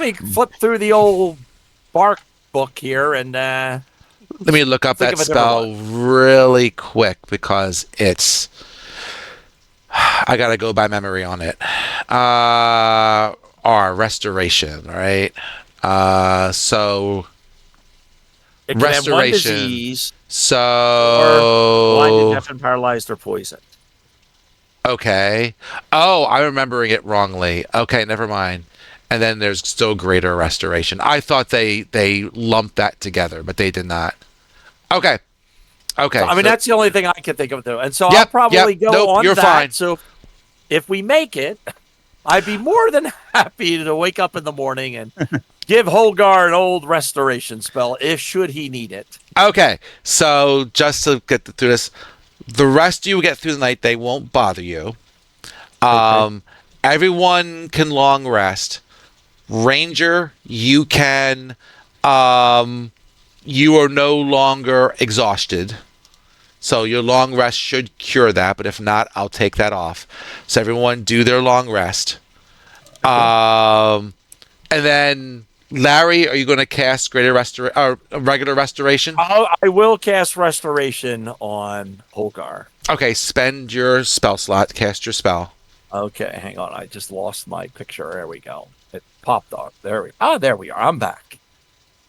me flip through the old bark book here and let me look up that spell really quick because it's. I gotta go by memory on it. Restoration, right? So it can restoration. Have one disease, so or blinded, deaf, and paralyzed, or poisoned. Okay. Oh, I'm remembering it wrongly. Okay, never mind. And then there's still greater restoration. I thought they lumped that together, but they did not. Okay. Okay. So, I mean, that's the only thing I can think of, though. And so I'll probably go on you're that. Fine. So if we make it, I'd be more than happy to wake up in the morning and Give Holgar an old restoration spell if should he need it. Okay, so just to get through this, the rest of you get through the night. They won't bother you. Everyone can long rest. Ranger, you can. You are no longer exhausted. So your long rest should cure that, but if not, I'll take that off. So everyone do their long rest. And then Larry, are you going to cast regular restoration? I will cast restoration on Holgar. Okay, spend your spell slot, cast your spell. Okay, hang on. I just lost my picture. There we go. It popped up. There we are. I'm back.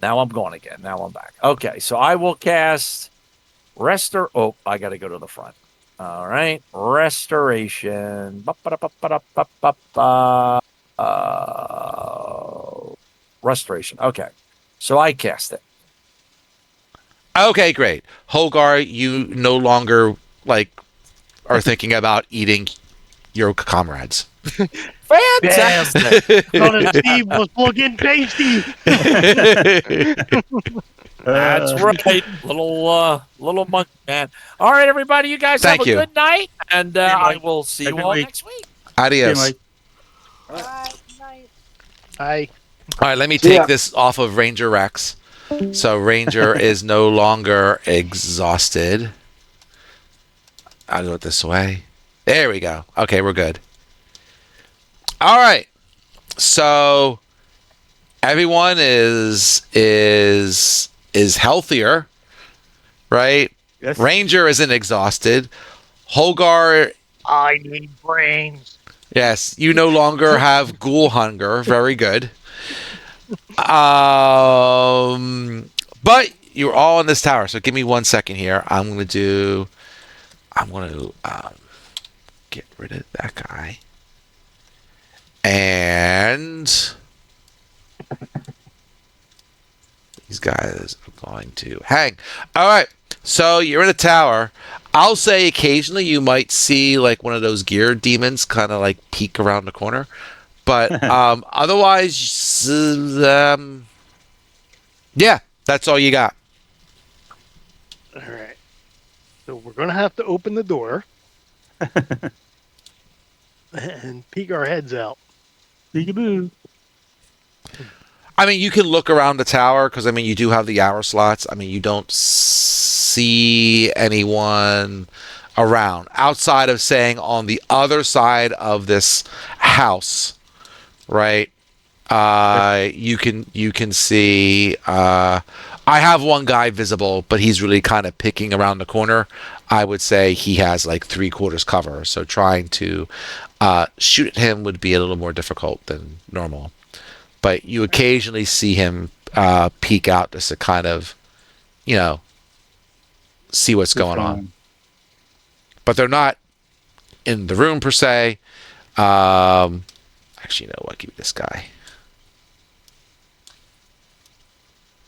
Now I'm gone again. Now I'm back. Okay, so I will cast Oh, I got to go to the front. All right. Restoration. Restoration. Okay. So I cast it. Okay, great. Holgar, you no longer are thinking about eating your comrades. Fantastic. Steve was looking tasty. That's right. Little monkey man. All right, everybody. You guys Thank have a you. good night. And I will see you Good all week. next week. Adios. Mike. Hi. All right, let me See ya. take this off of Ranger Rex. So Ranger is no longer exhausted. I'll do it this way. There we go. Okay, we're good. All right. So everyone is healthier, right? Yes. Ranger isn't exhausted. Holgar, I need brains. yes, you no longer have ghoul hunger. Very good. But you're all in this tower. So give me 1 second here. I'm going to get rid of that guy. And these guys are going to hang. All right. So you're in a tower. I'll say occasionally you might see like one of those gear demons kind of like peek around the corner. But otherwise, yeah, that's all you got. All right. So we're going to have to open the door and peek our heads out. Peekaboo. I mean, you can look around the tower because, I mean, you do have the hour slots. I mean, you don't see anyone around outside of saying on the other side of this house, right? You can see. I have one guy visible, but he's really kind of picking around the corner. I would say he has like 3/4 cover, so trying to shoot at him would be a little more difficult than normal. But you occasionally see him peek out just to kind of, see what's going on. But they're not in the room per se. Actually, you know what? Give me this guy.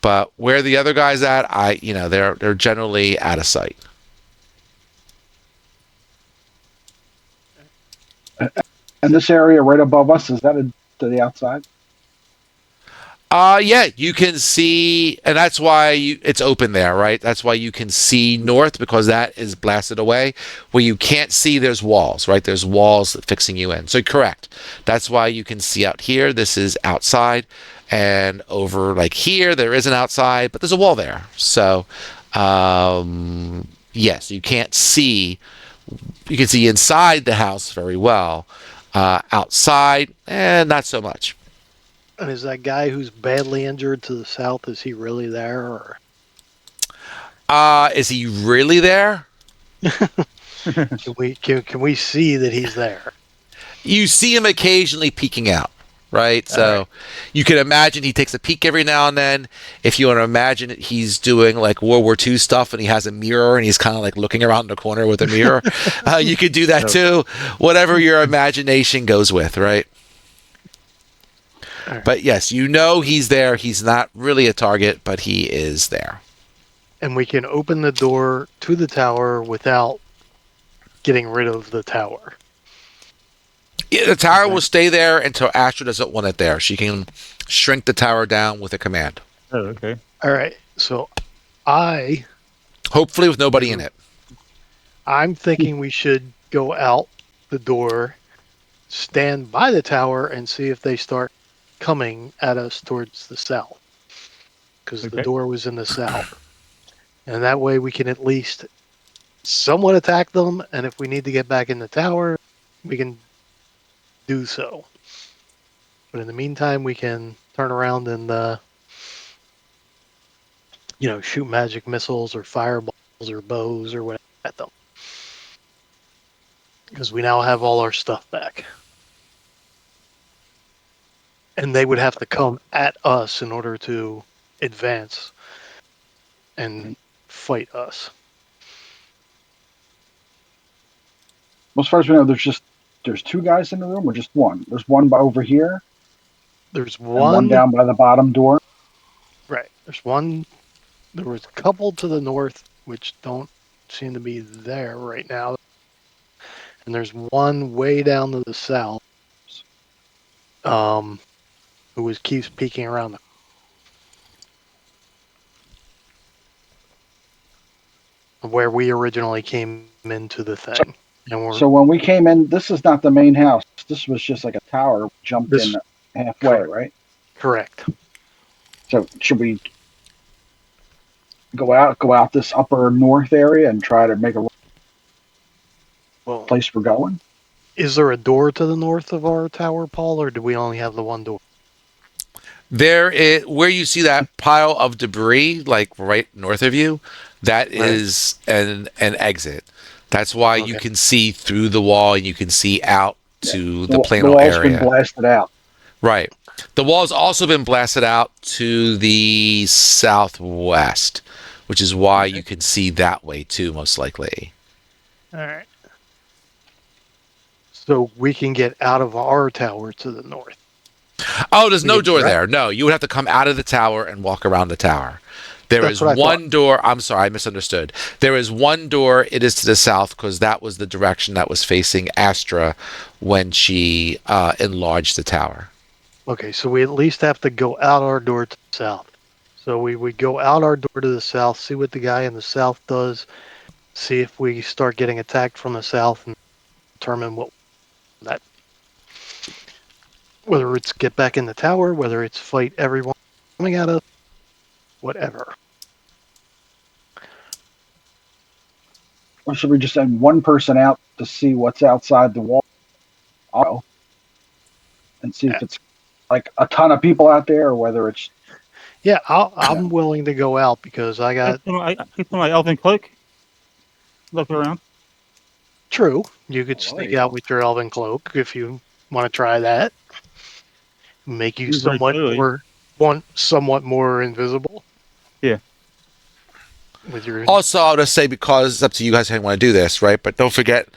But where the other guy's at, they're generally out of sight. And this area right above us, is that to the outside? Yeah, you can see, and that's why it's open there, right? That's why you can see north, because that is blasted away. Where you can't see, there's walls, right? There's walls fixing you in. So correct. That's why you can see out here. This is outside, and over like here, there is an outside, but there's a wall there. So, yes, you can't see. You can see inside the house very well. Outside, not so much. And is that guy who's badly injured to the south, is he really there? Or? Is he really there? Can we see that he's there? You see him occasionally peeking out, right? So you can imagine he takes a peek every now and then. If you want to imagine it, he's doing like World War II stuff and he has a mirror and he's kind of like looking around the corner with a mirror. You could do that too. Whatever your imagination goes with, right? But yes, he's there. He's not really a target, but he is there. And we can open the door to the tower without getting rid of the tower. Yeah, the tower Okay. will stay there until Astra doesn't want it there. She can shrink the tower down with a command. Oh, okay. All right. So I Hopefully with nobody in it. I'm thinking we should go out the door, stand by the tower, and see if they start coming at us towards the south. Because the Okay. door was in the south. And that way we can at least somewhat attack them. And if we need to get back in the tower, we can do so. But in the meantime, we can turn around and, shoot magic missiles or fireballs or bows or whatever at them. Because we now have all our stuff back. And they would have to come at us in order to advance and fight us. Well, as far as we know, there's 2 guys in the room, or just one. There's one by over here, There's and one one, down by the bottom door. right? There's one. There was a couple to the north, which don't seem to be there right now. And there's one way down to the south, who keeps peeking around where we originally came into the thing. And we're So when we came in, this is not the main house. This was just like a tower. We jumped This- in halfway, correct. right? correct. So should we go out this upper north area and try to make a Well, place we're going? is there a door to the north of our tower, Paul, or do we only have the one door? There is where you see that pile of debris, like right north of you, that is an exit. That's why you Okay. can see through the wall and you can see out to the The Plano wall's been area. blasted out. Right. The wall's also been blasted out to the southwest, which is why you can see that way too, most likely. All right. So we can get out of our tower to the north. Oh, there's We no can door try- there. No, you would have to come out of the tower and walk around the tower. There That's is what I one door. I'm sorry, I misunderstood. There is one door. It is to the south because that was the direction that was facing Astra when she enlarged the tower. Okay, so we at least have to go out our door to the south. So we would go out our door to the south, see what the guy in the south does, see if we start getting attacked from the south, and determine whether it's get back in the tower, whether it's fight everyone coming at us, whatever. Or should we just send one person out to see what's outside the wall? And see if it's like a ton of people out there or whether it's Yeah, I'm willing to go out because I got I put my elven cloak. Look around. true. You could Oh, there sneak you out go. with your elven cloak if you want to try that. Make you You're very clearly. somewhat more invisible. Yeah. With your Also, I'll just say because it's up to you guys how you want to do this, right? But don't forget,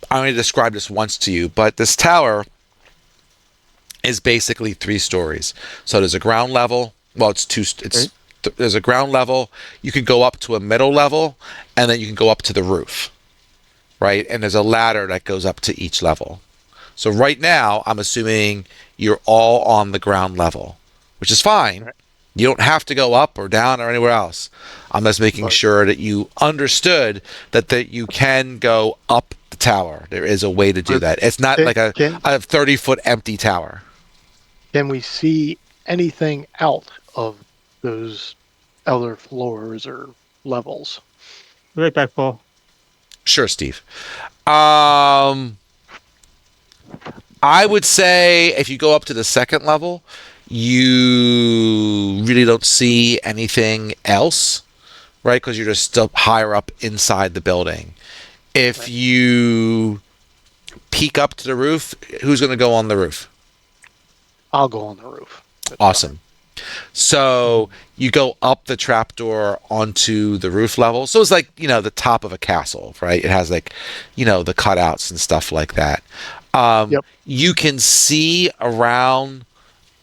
I only described this once to you, but this tower is basically 3 stories. So there's a ground level. Well, it's two. There's a ground level. You can go up to a middle level, and then you can go up to the roof, right? And there's a ladder that goes up to each level. So right now, I'm assuming you're all on the ground level, which is fine. Right. You don't have to go up or down or anywhere else. I'm just making Right. sure that you understood that you can go up the tower. There is a way to do that. It's not like a 30-foot empty tower. Can we see anything out of those other floors or levels? Be right back, Paul. Sure, Steve. I would say if you go up to the second level, you really don't see anything else, right? Because you're just still higher up inside the building. If Right. you peek up to the roof, who's going to go on the roof? I'll go on the roof. That's Awesome. So you go up the trapdoor onto the roof level. So it's like, the top of a castle, right? It has like, the cutouts and stuff like that. Yep. You can see around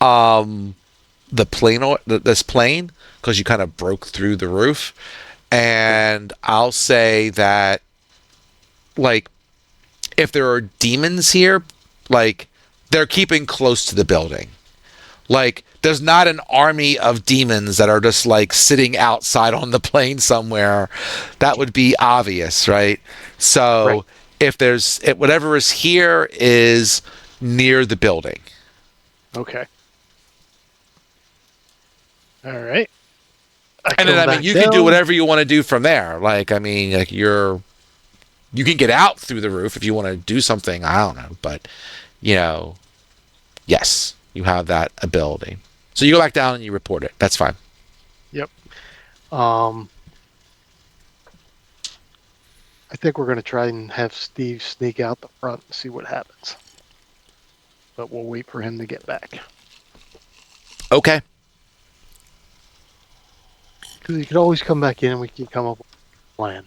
the plane, this plane, because you kind of broke through the roof. And I'll say that, like, if there are demons here, like they're keeping close to the building. Like there's not an army of demons that are just like sitting outside on the plain somewhere. That would be obvious, right? So Right. if there's whatever is here is near the building. Okay. All right. And then I mean you can do whatever you want to do from there. Like I mean like you can get out through the roof if you want to do something, I don't know, but you know, yes, you have that ability. So you go back down and you report it. That's fine. Yep. I think we're going to try and have Steve sneak out the front and see what happens. But we'll wait for him to get back. Okay. Because he could always come back in and we can come up with a plan.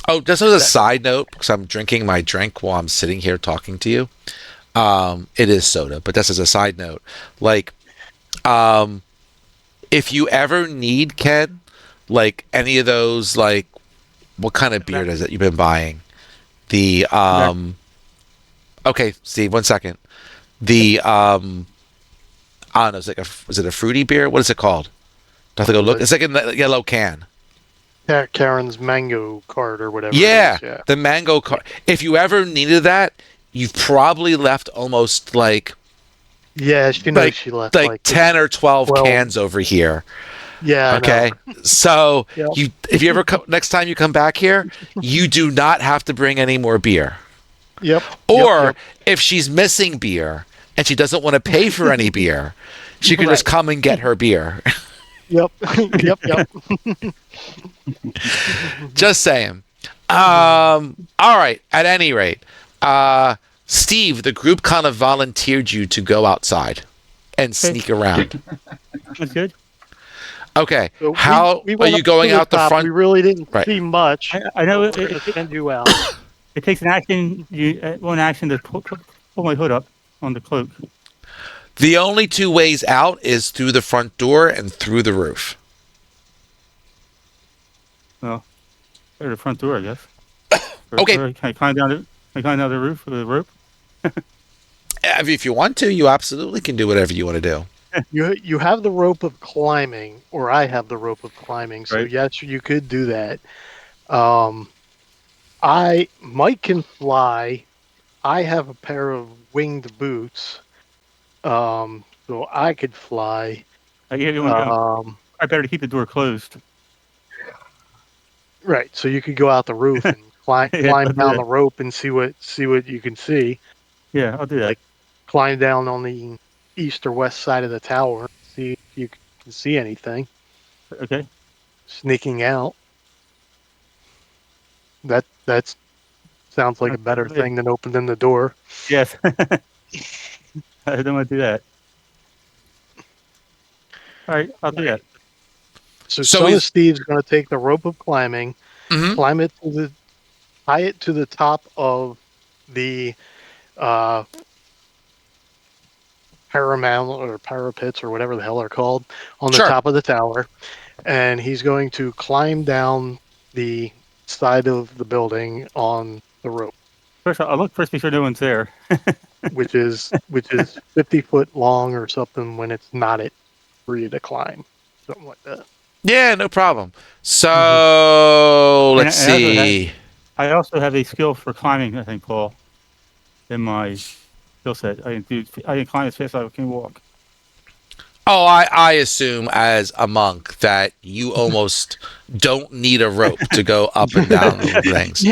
Oh, just as a side note, because I'm drinking my drink while I'm sitting here talking to you. It is soda, but that's as a side note. Like, if you ever need, Ken, like any of those, like, what kind of beer is it you've been buying? The, okay, Steve, 1 second. The, I don't know, is it a fruity beer? What is it called? Do I have to go look? It's like in the yellow can. Karen's mango card or whatever. Yeah, it is, yeah. the mango card. If you ever needed that, you've probably left almost like Yeah, she knows she left like 10 or 12 cans over here. Yeah. Okay. So Yep. if you ever come next time you come back here, you do not have to bring any more beer. Yep. Or Yep. if she's missing beer and she doesn't want to pay for any beer, she can just come and get her beer. Yep. Yep. Yep. Just saying. All right. At any rate, Steve, the group kind of volunteered you to go outside and sneak around. That's good. Okay. So How we are went you up going to the out the top. front? We really didn't Right. see much. I know We're gonna send you out. it takes an action. One action to pull my hood up on the cloak. The only two ways out is through the front door and through the roof. Well, or the front door, I guess. Okay. Or can I climb down the roof with a rope? If you want to, you absolutely can do whatever you want to do. You have the rope of climbing, or I have the rope of climbing. So Right. yes, you could do that. Mike can fly. I have a pair of winged boots, so I could fly. I better keep the door closed. Right. So you could go out the roof and climb Yeah, I'll do down that. the rope and see what you can see. Yeah, I'll do that. Like, climb down on the east or west side of the tower, see if you can see anything Okay. sneaking out. That's sounds like a better Yeah. thing than opening the door. Yes. I don't want to do that. All right, I'll do that. So So Son of he's- Steve's going to take the rope of climbing, Mhm. tie it to the top of the paramount or parapets or whatever the hell they're called on the Sure. top of the tower, and he's going to climb down the side of the building on the rope, First, I'll look first, make sure no one's there. which is 50 foot long or something when it's not it for you to climb, something like that. Yeah, no problem. So let's And I also see. I also have a skill for climbing, I think, Paul, in my skill set. I can climb as fast as I can walk. Oh, I assume as a monk that you almost don't need a rope to go up and down things.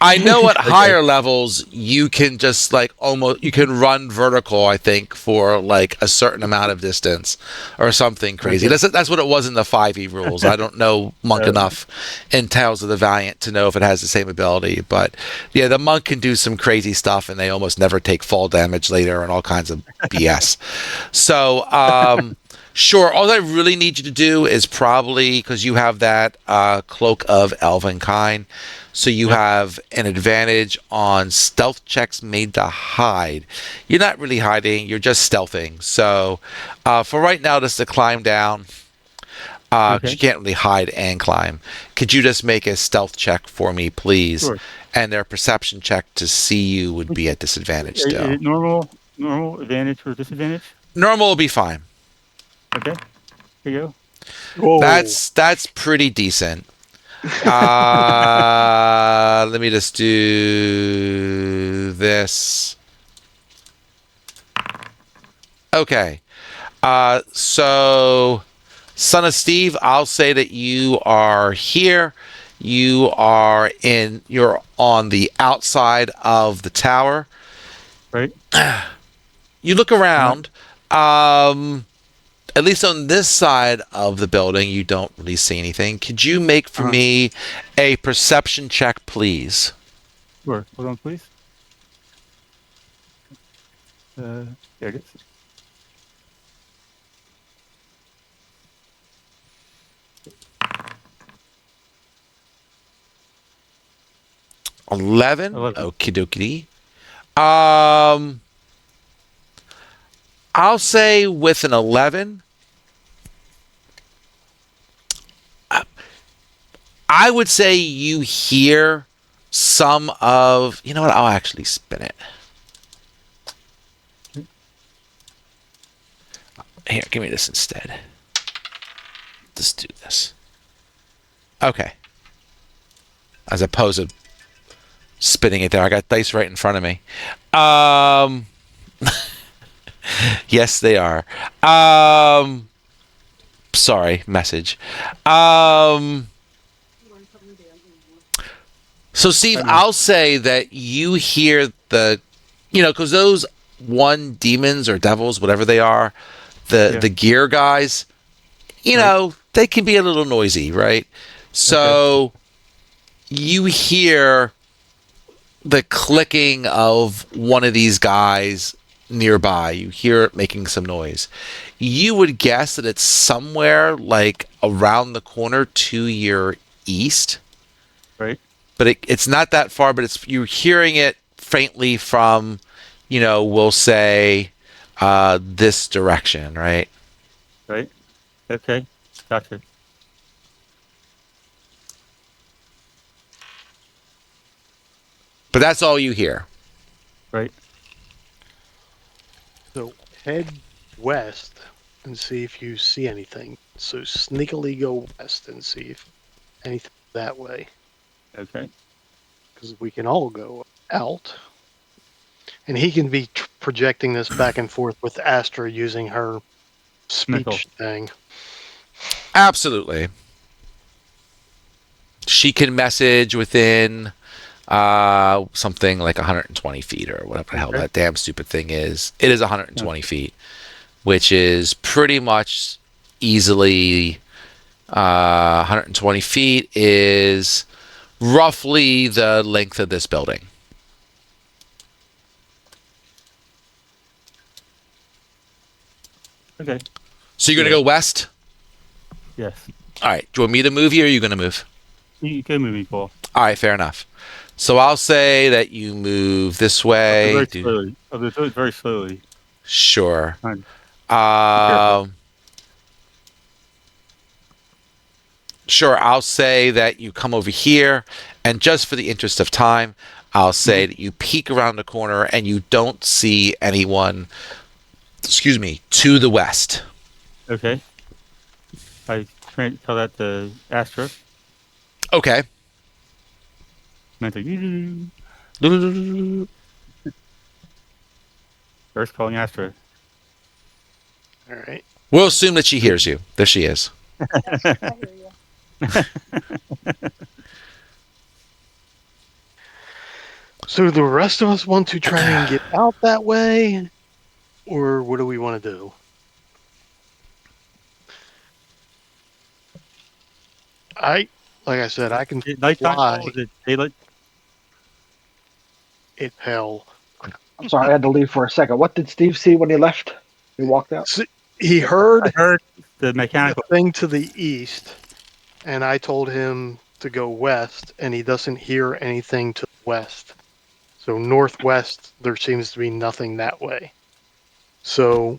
I know at higher levels you can just like you can run vertical, I think, for like a certain amount of distance or something crazy. That's what it was in the 5e rules. I don't know monk enough in Tales of the Valiant to know if it has the same ability, but yeah, the monk can do some crazy stuff and they almost never take fall damage later and all kinds of BS. So, sure. All I really need you to do is probably, because you have that cloak of elvenkind, so you have an advantage on stealth checks made to hide. You're not really hiding; you're just stealthing. So, for right now, just to climb down. Okay. You can't really hide and climb. Could you just make a stealth check for me, please? Sure. And their perception check to see you would be at disadvantage Is still. it normal, advantage, or disadvantage? Normal will be fine. Okay. Here you go. Whoa. That's pretty decent. Let me just do this. Okay. So, Son of Steve, I'll say that you are here. You're on the outside of the tower. Right. You look around. At least on this side of the building, you don't really see anything. Could you make for me a perception check, please? Sure. Hold on, please. There it is. 11? 11. Okie dokie. I'll say with an 11, I would say you hear some of... You know what? I'll actually spin it. Here, give me this instead. Let's do this. Okay. As opposed to spinning it there. I got dice right in front of me. Yes, they are. Sorry, message. So, Steve, I'll say that you hear because those one demons or devils, whatever they are, the gear guys, they can be a little noisy, right? So you hear the clicking of one of these guys nearby. You hear it making some noise. You would guess that it's somewhere like around the corner to your east. Right. But it's not that far, but you're hearing it faintly from, we'll say, this direction, right? Right. Okay. Gotcha. But that's all you hear. Right. So head west and see if you see anything. So sneakily go west and see if anything that way. Okay. Because we can all go out. And he can be projecting this back and forth with Astra using her speech Mental. thing. Absolutely. She can message within something like 120 feet or whatever the hell that damn stupid thing is. It is 120 feet, which is pretty much easily 120 feet is roughly the length of this building. Okay. So you're going to go west? Yes. All right. Do you want me to move you or are you going to move? You can move me, Paul. All right. Fair enough. So I'll say that you move this way. Very slowly. I'll do it very slowly. Sure. Fine. Careful. Sure. I'll say that you come over here, and just for the interest of time, I'll say that you peek around the corner and you don't see anyone, to the west. Okay. I tell that to Astra. Okay. Mentally. First calling Astra. All right. We'll assume that she hears you. There she is. I hear you. So do the rest of us want to try and get out that way? Or what do we want to do? Like I said, I can Nighttime, fly. Paul? Is it daylight? It hell. I'm sorry, I had to leave for a second. What did Steve see when he left? He walked out. So he heard I heard the the mechanical. thing to the east, and I told him to go west, and he doesn't hear anything to the west. So northwest, there seems to be nothing that way. So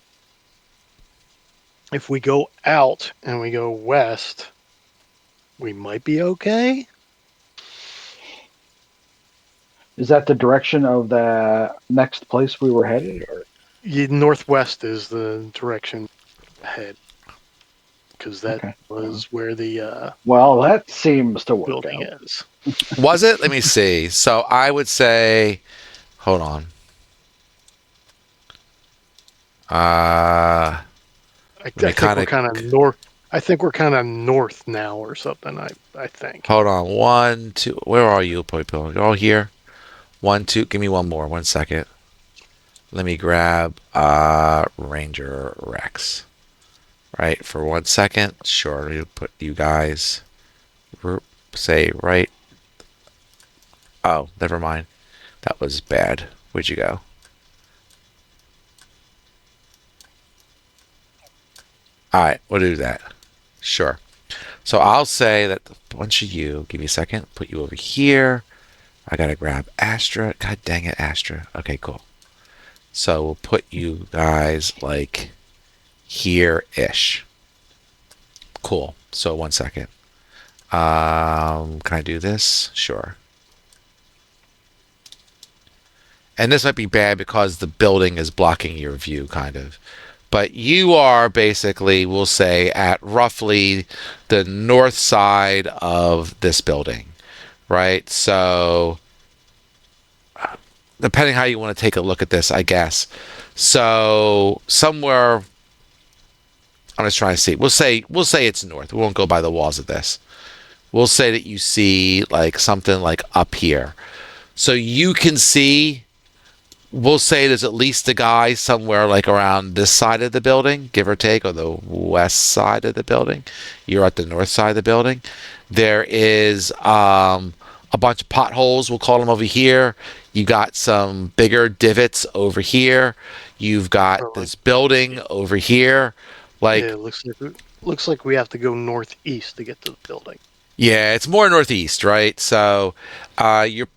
if we go out and we go west, we might be okay. Is that the direction of the next place we were headed? Or Northwest is the direction ahead because that okay. was where the Well, that seems to work building out. is. Was it? Let me see. So I would say, hold on. I Let me think we're kind of kind of north. I think we're kind of north now or something. I think. hold on. 1, 2. Where are you, people? You're all here. 1, 2. Give me one more. 1 second. Let me grab Ranger Rex. Right for 1 second. Sure, you put you guys. Say right. Oh, never mind. That was bad. Where'd you go? All right, we'll do that. Sure. So I'll say that a bunch of you. Give me a second. Put you over here. I gotta grab Astra. God dang it, Astra. Okay, cool. So we'll put you guys like here-ish. Cool. So 1 second. Can I do this? Sure. And this might be bad because the building is blocking your view, kind of. But you are basically, we'll say, at roughly the north side of this building, right? So, depending how you want to take a look at this, I guess. So, somewhere, I'm just trying to see. We'll say it's north. We won't go by the walls of this. We'll say that you see like something like up here. So you can see, we'll say there's at least a guy somewhere like around this side of the building, give or take, or the west side of the building. You're at the north side of the building. There is a bunch of potholes, we'll call them over here. You got some bigger divots over here. You've got this building over here. Like, Yeah, looks like we have to go northeast to get to the building. yeah, it's more northeast, right? So you're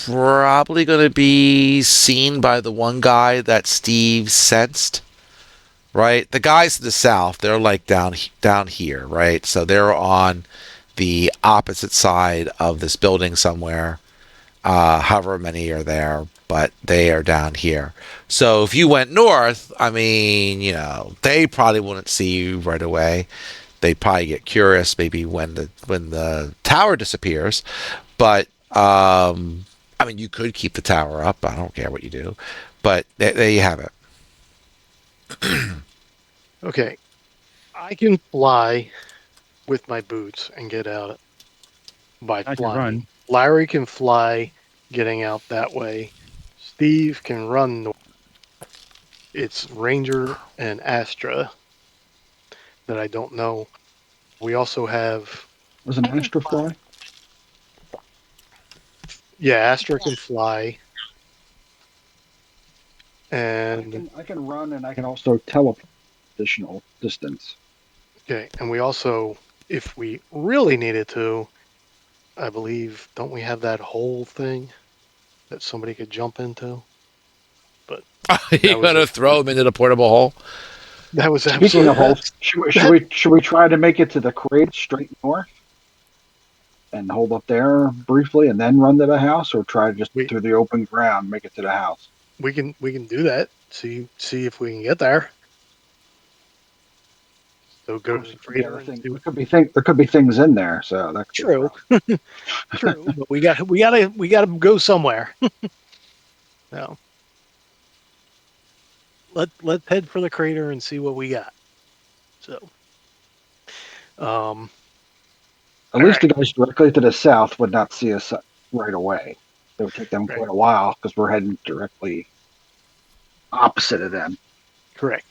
probably going to be seen by the one guy that Steve sensed, right? The guys to the south, they're like down here, right? So they're on the opposite side of this building somewhere. However many are there, but they are down here. So if you went north, I mean, they probably wouldn't see you right away. They'd probably get curious maybe when the tower disappears. But I mean, you could keep the tower up. I don't care what you do. But there you have it. Okay, I can fly with my boots and get out by I can flying. run. Larry can fly, getting out that way. Steve can run north. It's Ranger and Astra that I don't know. We also have, Was an I can Astra fly. fly? yeah, Astra can fly. And I can run and I can also teleport additional distance. okay, and we also, if we really needed to, I believe, don't we have that hole thing that somebody could jump into? But Are you was gonna throw him into the portable hole? that was Speaking of absolutely holes, should we try to make it to the crate straight north and hold up there briefly and then run to the house, or try just we through the open ground make it to the house? we can do that. See if we can get there. So Of go to course, the there could be crater other and things. see. There could be things in there, so that could be a True, problem. true, but we gotta go somewhere. No, let's head for the crater and see what we got. So, At all least right, the guys directly to the south would not see us right away. It would take them right, quite a while because we're heading directly opposite of them. correct.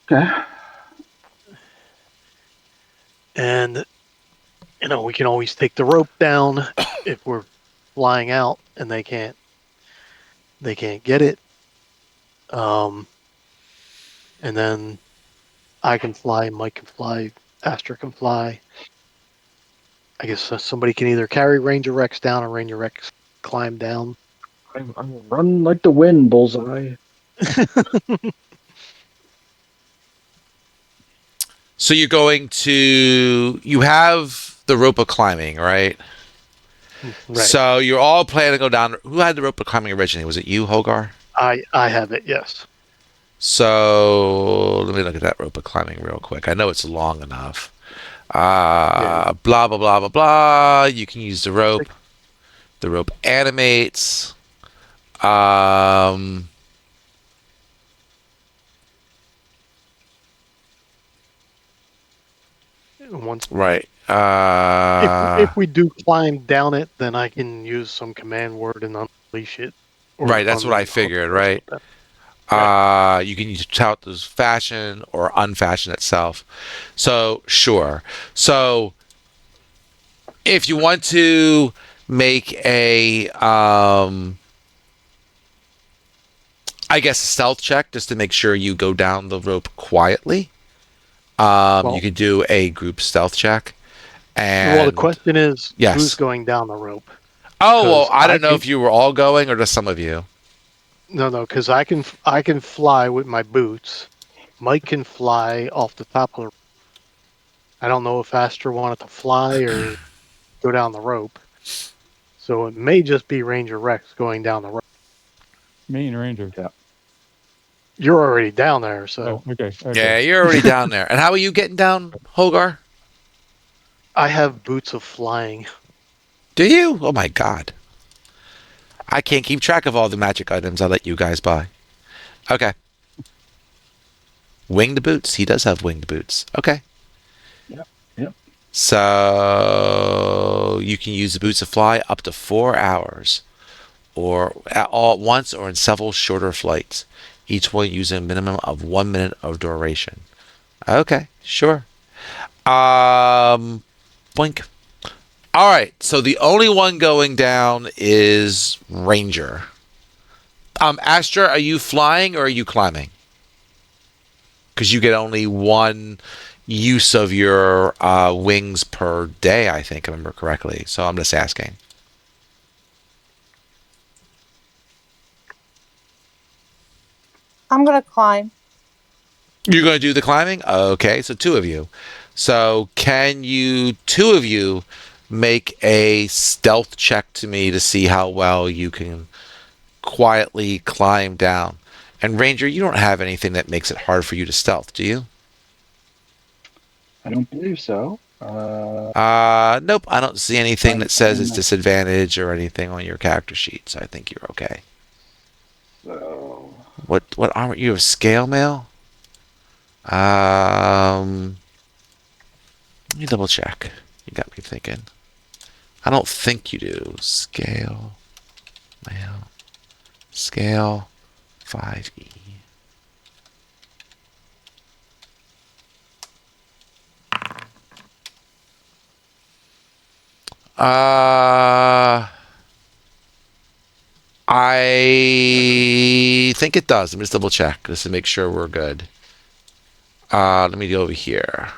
Okay. And we can always take the rope down if we're flying out and they can't get it. And then I can fly, Mike can fly, Astra can fly. I guess somebody can either carry Ranger Rex down or Ranger Rex climb down. I'm run like the wind, bullseye. So you're going to. You have the rope of climbing, right? Right. So you're all planning to go down. Who had the rope of climbing originally? Was it you, Hogar? I have it. Yes. So let me look at that rope of climbing real quick. I know it's long enough. Yeah. Blah blah blah blah blah. You can use the rope. Like- The rope animates. Um, Once right. if we do climb down it, then I can use some command word and unleash it. Right, that's what I figured, right? You can use tout this fashion or unfashion itself. So sure. So if you want to make a I guess a stealth check just to make sure you go down the rope quietly. You could do a group stealth check. And Well, the question is, yes. who's going down the rope? Oh well, I don't know can- if you were all going or just some of you. No, because I can fly with my boots. Mike can fly off the top of the. I don't know if Astra wanted to fly or go down the rope. So it may just be Ranger Rex going down the rope. Me and Ranger. You're already down there, so Oh, okay. Yeah, you're already down there. And how are you getting down, Hogar? I have boots of flying. Do you? Oh my god. I can't keep track of all the magic items I let you guys buy. Okay. Winged boots. He does have winged boots. Okay. Yep. So you can use the boots to fly up to 4 hours, or all at once, or in several shorter flights. Each one using a minimum of 1 minute of duration. Okay, sure. Blink. All right. So the only one going down is Ranger. Astra, are you flying or are you climbing? Because you get only one use of your wings per day, I think, if I remember correctly. So I'm just asking. I'm gonna climb. You're going to do the climbing? Okay, so 2 of you. So can you, 2 of you, make a stealth check to me to see how well you can quietly climb down? And Ranger, you don't have anything that makes it hard for you to stealth, do you? I don't believe so. Nope. I don't see anything that says it's disadvantage or anything on your character sheet, so I think you're okay. So What armor? You have scale mail? Let me double check. You got me thinking. I don't think you do. Scale mail. Scale 5e. I think it does. Let me just double check just to make sure we're good. Let me go over here.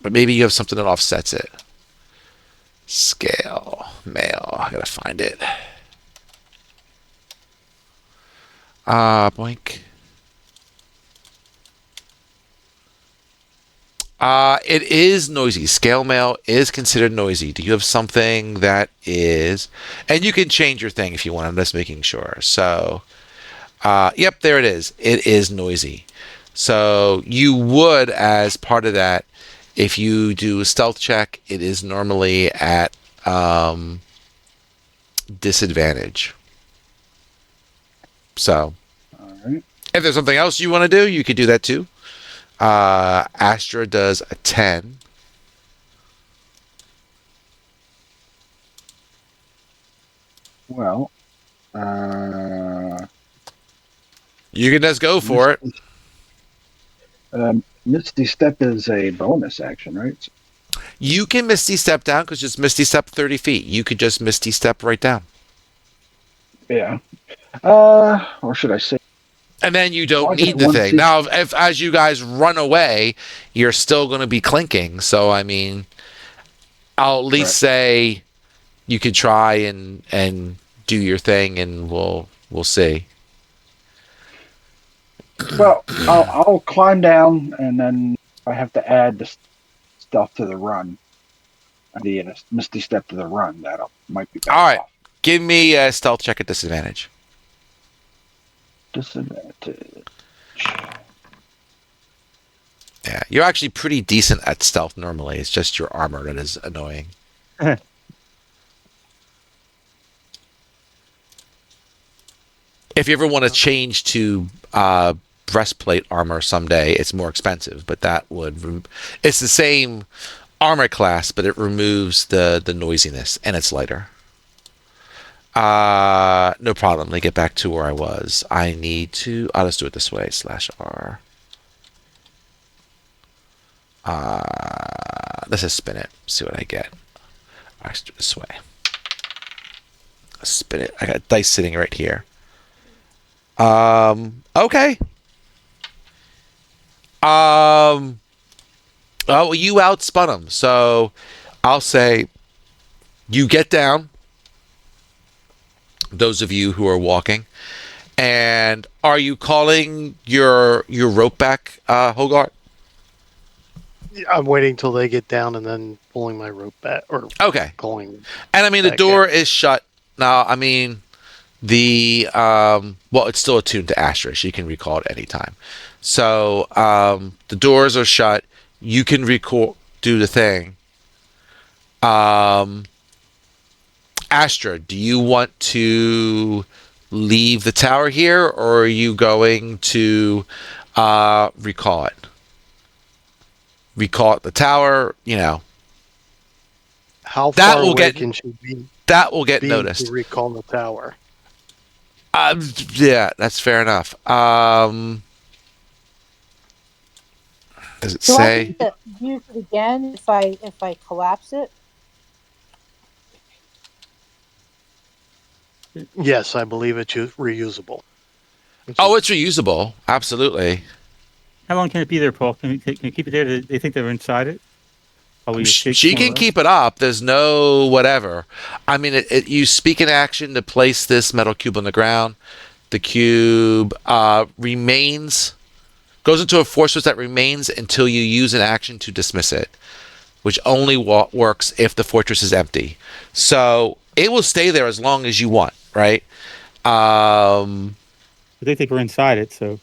But maybe you have something that offsets it. Scale mail. I gotta find it. Boink. It is noisy. Scale mail is considered noisy. Do you have something that is... And you can change your thing if you want. I'm just making sure. So, yep, there it is. It is noisy. So you would, as part of that, if you do a stealth check, it is normally at disadvantage. So, all right. if there's something else you want to do, you could do that too. Astra does a 10. Well, You can just go for it. Misty Step is a bonus action, right? You can Misty Step down because just Misty Step 30 feet. You could just Misty Step right down. Yeah. Or should I say? And then you don't I get need the one thing. feet. Now, if as you guys run away, you're still going to be clinking. So, I mean, I'll at least say you could try and do your thing, and we'll see. Well, I'll climb down, and then I have to add the stealth to the run. The misty step to the run. That might be better All right. off. Give me a stealth check at disadvantage. Disadvantage. Yeah, you're actually pretty decent at stealth normally. It's just your armor that is annoying. If you ever want to change to breastplate armor someday, it's more expensive, but that would it's the same armor class, but it removes the noisiness and it's lighter. No problem. Let me get back to where I was. I'll just do it this way, /R. Let's just spin it. See what I get. Let's do it this way. Spin it. I got dice sitting right here. Okay. Oh, you outspun them. So I'll say you get down, those of you who are walking. And are you calling your rope back, Hogarth? I'm waiting till they get down and then pulling my rope back, or Okay. calling. And I mean, the back door in. is shut. Now, I mean, it's still attuned to Astra. She can recall at any time. So the doors are shut. You can do the thing. Astra, do you want to leave the tower here, or are you going to recall it? Recall at the tower, How That far will away get- can she be that will get to noticed. recall the tower? Yeah, that's fair enough. Does it Do I say? need to use it again if I collapse it? Yes, I believe it's reusable. Oh, it's reusable. Absolutely. How long can it be there, Paul? Can you keep it there? Do they think they're inside it? While we escape She somewhere can else? keep it up. There's no whatever. I mean, you speak in action to place this metal cube on the ground. The cube goes into a force switch that remains until you use an action to dismiss it, which only works if the fortress is empty. So it will stay there as long as you want, right? But they think we're inside it, so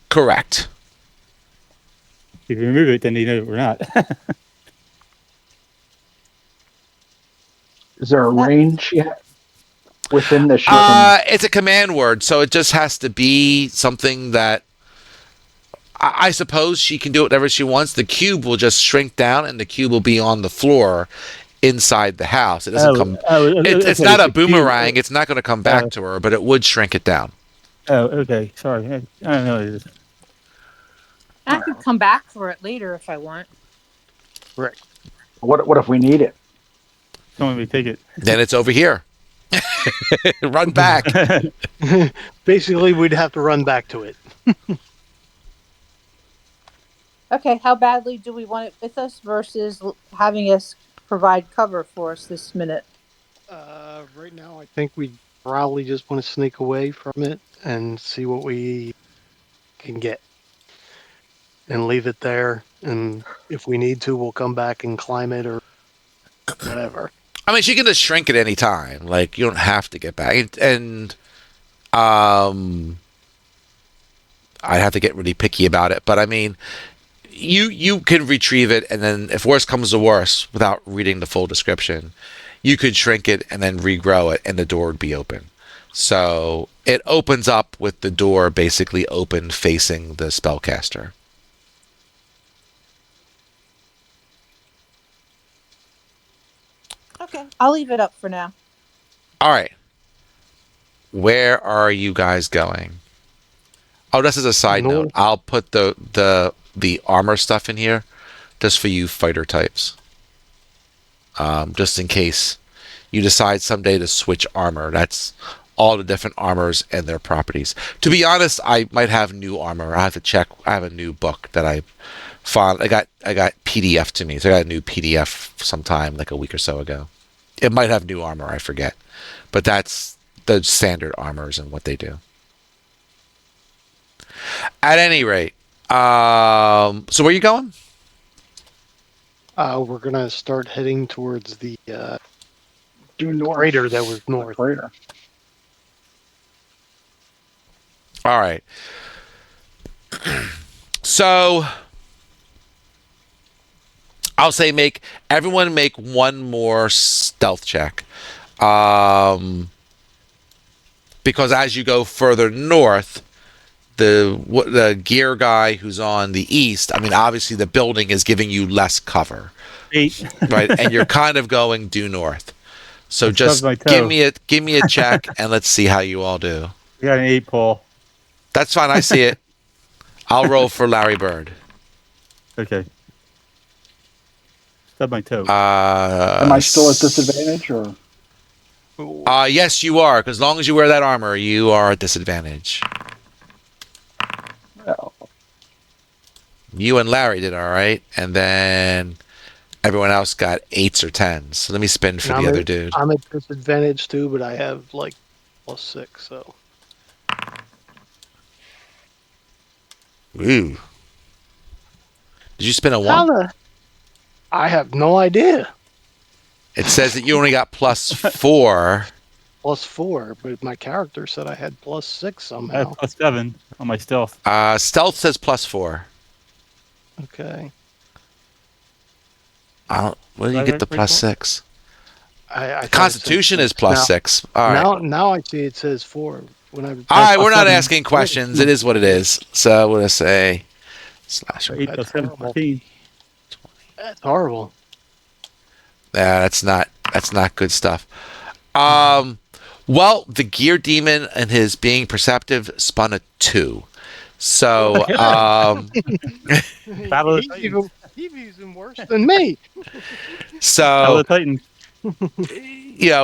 Correct. if you remove it, then they know we're not. Is there a range within the she can? It's a command word, so it just has to be something that I suppose she can do whatever she wants. The cube will just shrink down, and the cube will be on the floor inside the house. It doesn't come. It's not a boomerang. It's not going to come back to her, but it would shrink it down. Oh, okay. Sorry. I don't know what it is. I could come back for it later if I want. Correct. What if we need it? Someone may take it. Then it's over here. Run back. Basically, we'd have to run back to it. Okay, how badly do we want it with us versus having us provide cover for us this minute? Right now, I think we probably just want to sneak away from it and see what we can get, and leave it there. And if we need to, we'll come back and climb it or whatever. I mean, she can just shrink at any time. Like, you don't have to get back. And I'd have to get really picky about it. But I mean, you can retrieve it, and then if worse comes to worse, without reading the full description, you could shrink it and then regrow it, and the door would be open. So it opens up with the door basically open facing the spellcaster. Okay, I'll leave it up for now. All right. Where are you guys going? Oh, this is a side North. note. I'll put the armor stuff in here just for you fighter types. Just in case you decide someday to switch armor. That's all the different armors and their properties. To be honest, I might have new armor. I have to check. I have a new book that I found. I got PDF to me. So I got a new PDF sometime like a week or so ago. It might have new armor. I forget. But that's the standard armors and what they do. At any rate, so where you going? We're gonna start heading towards the Due north. crater that was The north. crater. All right. So I'll say everyone make one more stealth check. Because as you go further north, the gear guy who's on the east, I mean, obviously the building is giving you less cover, 8. right? And you're kind of going due north. So I just stubbed my toe. give me a check and let's see how you all do. I got an 8, Paul. That's fine. I see it. I'll roll for Larry Bird. Okay. Stubbed my toe. Am I still at disadvantage or? Yes, you are. Because as long as you wear that armor, you are at disadvantage. Well, You and Larry did all right, and then everyone else got 8s or 10s. So let me spin for And the other dude. I'm at disadvantage too, but I have like +6, so Ooh. Did you spin a how 1? the? I have no idea. It says that you only got +4. +4, but my character said I had +6 I had somehow. +7 on my stealth. Stealth says +4. Okay. Where do you Right, get the right, right, +6? I thought it said Constitution is six. +6. All right. Now I see it says 4. When I All right, we're not +7. asking questions. It is what it is. So we're gonna say slash. 8 plus 7, horrible. 14. That's horrible. Yeah, that's not good stuff. Well, the gear demon and his being perceptive spun a 2. So Battle of the He's even worse than me. Battle so of the Titans.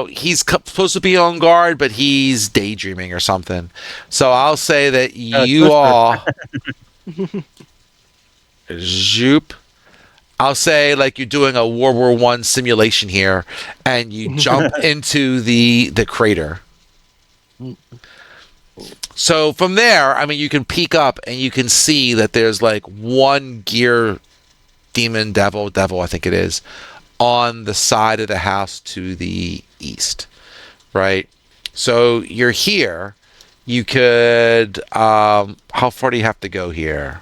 he's supposed to be on guard, but he's daydreaming or something. So I'll say that you Twister. all zoop. I'll say like you're doing a World War I simulation here, and you jump into the crater. So from there, I mean, you can peek up and you can see that there's like one gear demon devil, I think it is, on the side of the house to the east, right? So you're here. You could, how far do you have to go here?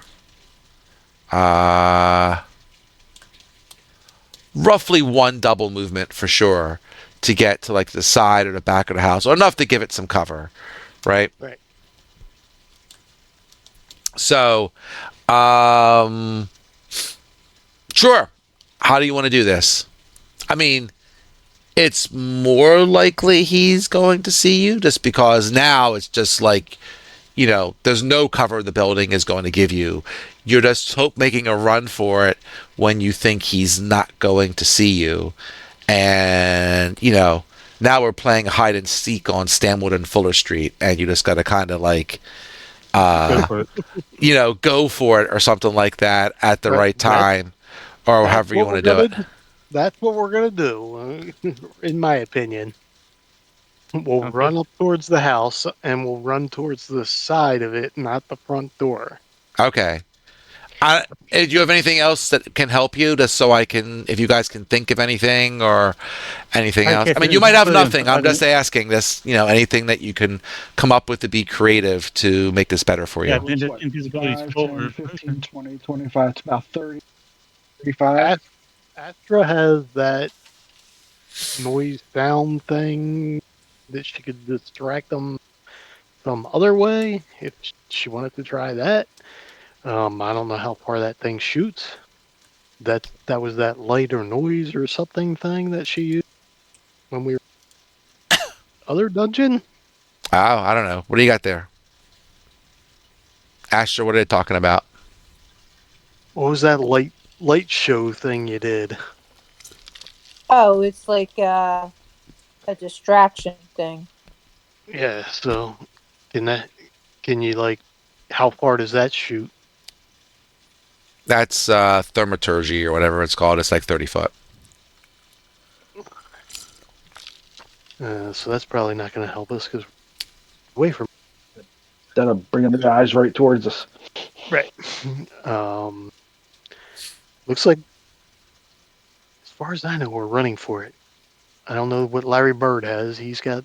Roughly one double movement for sure to get to like the side or the back of the house, or enough to give it some cover, right? Right. So, sure. How do you want to do this? I mean, it's more likely he's going to see you just because now it's just like, there's no cover the building is going to give you. You're just making a run for it when you think he's not going to see you. And, now we're playing hide and seek on Stanwood and Fuller Street, and you just got to kind of like, Go for it. go for it or something like that at the right time, or however you want to do it. That's what we're gonna do, in my opinion. We'll Okay. run up towards the house, and we'll run towards the side of it, not the front door. Okay. Do you have anything else that can help you, just so I can, if you guys can think of anything or anything else? I mean, you might have nothing. I'm just asking this, anything that you can come up with to be creative to make this better for you. Yeah, It's what, invisibility 5, full 10, or 15, 20, 25. It's about 30, 35. Astra has that noise sound thing that she could distract them some other way if she wanted to try that. I don't know how far that thing shoots. That was that light or noise or something thing that she used when we were other dungeon. Oh, I don't know. What do you got there? Asher, what are they talking about? What was that light show thing you did? Oh, it's like a distraction thing. Yeah. So can you like how far does that shoot? That's thermaturgy or whatever it's called. It's like 30 foot. So that's probably not going to help us because away from. instead of bringing the guys right towards us. Right. Looks like, as far as I know, we're running for it. I don't know what Larry Bird has. He's got a